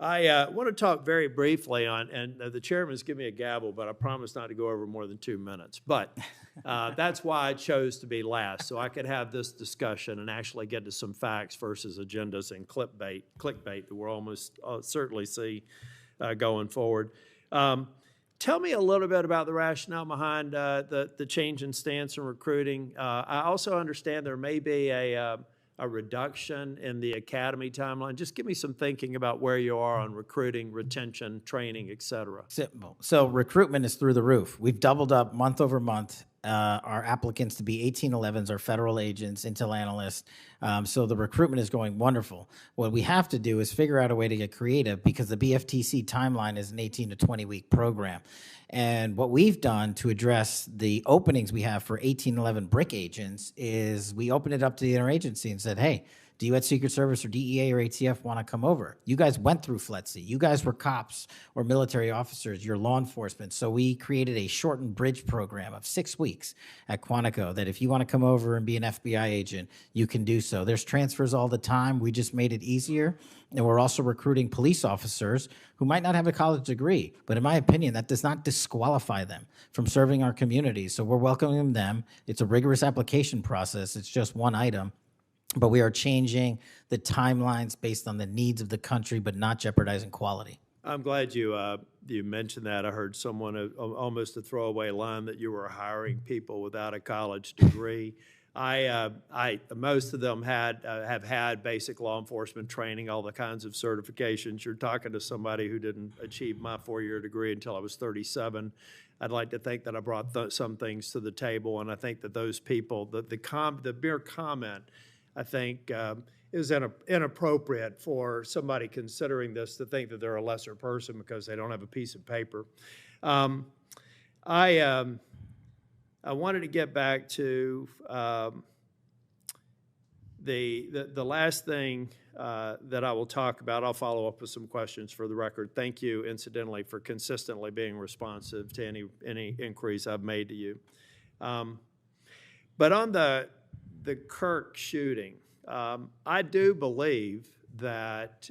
I want to talk very briefly on, and the chairman's given me a gavel, but I promise not to go over more than 2 minutes. But that's why I chose to be last, so I could have this discussion and actually get to some facts versus agendas and clickbait that we'll almost certainly see going forward. Tell me a little bit about the rationale behind the change in stance in recruiting. I also understand there may be a reduction in the academy timeline. Just give me some thinking about where you are on recruiting, retention, training, et cetera. Simple. So recruitment is through the roof. We've doubled up month over month our applicants to be 1811s, our federal agents, intel analysts. So the recruitment is going wonderful. What we have to do is figure out a way to get creative because the BFTC timeline is an 18 to 20 week program. And what we've done to address the openings we have for 1811 BRIC agents is we opened it up to the interagency and said, hey, do you at Secret Service or DEA or ATF want to come over? You guys went through FLETC. You guys were cops or military officers. You're law enforcement. So we created a shortened bridge program of 6 weeks at Quantico that if you want to come over and be an FBI agent, you can do so. There's transfers all the time. We just made it easier. And we're also recruiting police officers who might not have a college degree. But in my opinion, that does not disqualify them from serving our community. So we're welcoming them. It's a rigorous application process. It's just one item. But we are changing the timelines based on the needs of the country, but not jeopardizing quality. I'm glad you mentioned that. I heard someone almost a throwaway line that you were hiring people without a college degree. Most of them have had basic law enforcement training, all the kinds of certifications. You're talking to somebody who didn't achieve my 4-year degree until I was 37. I'd like to think that I brought some things to the table, and I think that those people, the mere comment, I think is inappropriate for somebody considering this to think that they're a lesser person because they don't have a piece of paper. I wanted to get back to the last thing that I will talk about. I'll follow up with some questions for the record. Thank you, incidentally, for consistently being responsive to any inquiries I've made to you. But on the Kirk shooting, I do believe that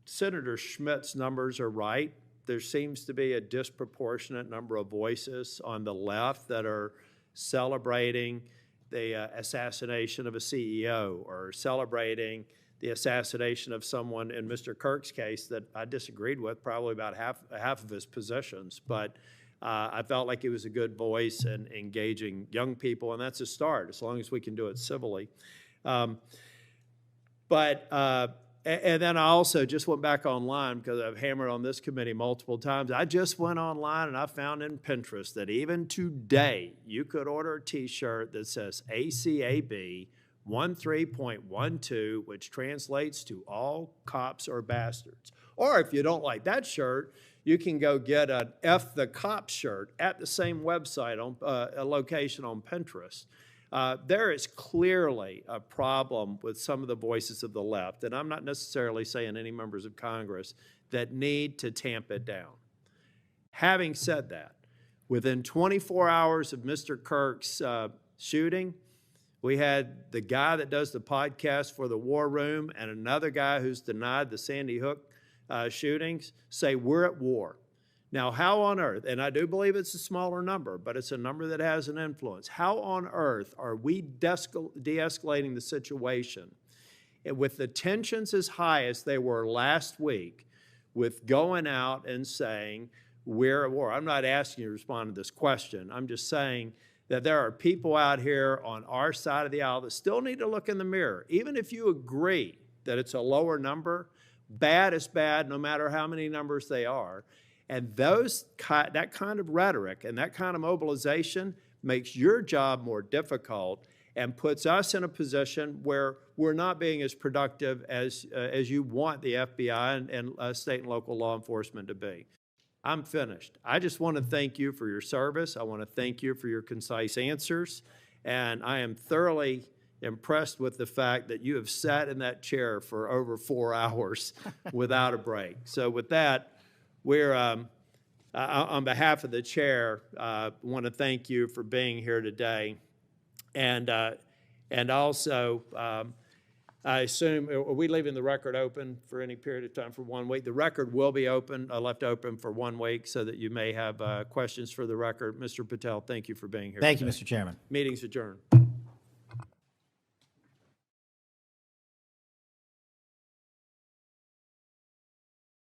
Senator Schmitt's numbers are right. There seems to be a disproportionate number of voices on the left that are celebrating the assassination of a CEO or celebrating the assassination of someone in Mr. Kirk's case that I disagreed with probably about half of his positions. But I felt like he was a good voice in engaging young people, and that's a start, as long as we can do it civilly. And then I also just went back online because I've hammered on this committee multiple times. I just went online and I found in Pinterest that even today you could order a T-shirt that says ACAB 13.12, which translates to all cops are bastards. Or if you don't like that shirt, you can go get an F the Cop shirt at the same website, on a location on Pinterest. There is clearly a problem with some of the voices of the left, and I'm not necessarily saying any members of Congress, that need to tamp it down. Having said that, within 24 hours of Mr. Kirk's shooting, we had the guy that does the podcast for the War Room and another guy who's denied the Sandy Hook shootings say we're at war. Now, how on earth, and I do believe it's a smaller number, but it's a number that has an influence. How on earth are we de-escalating the situation with the tensions as high as they were last week with going out and saying we're at war? I'm not asking you to respond to this question. I'm just saying that there are people out here on our side of the aisle that still need to look in the mirror. Even if you agree that it's a lower number, bad is bad no matter how many numbers they are. And that kind of rhetoric and that kind of mobilization makes your job more difficult and puts us in a position where we're not being as productive as you want the FBI and state and local law enforcement to be. I'm finished. I just want to thank you for your service. I want to thank you for your concise answers. And I am thoroughly impressed with the fact that you have sat in that chair for over 4 hours without a break. So with that, we're, on behalf of the chair, want to thank you for being here today. And also, I assume, are we leaving the record open for any period of time for 1 week? The record will be open, left open for 1 week so that you may have questions for the record. Mr. Patel, thank you for being here Thank you, today. Mr. Chairman. Meeting's adjourned.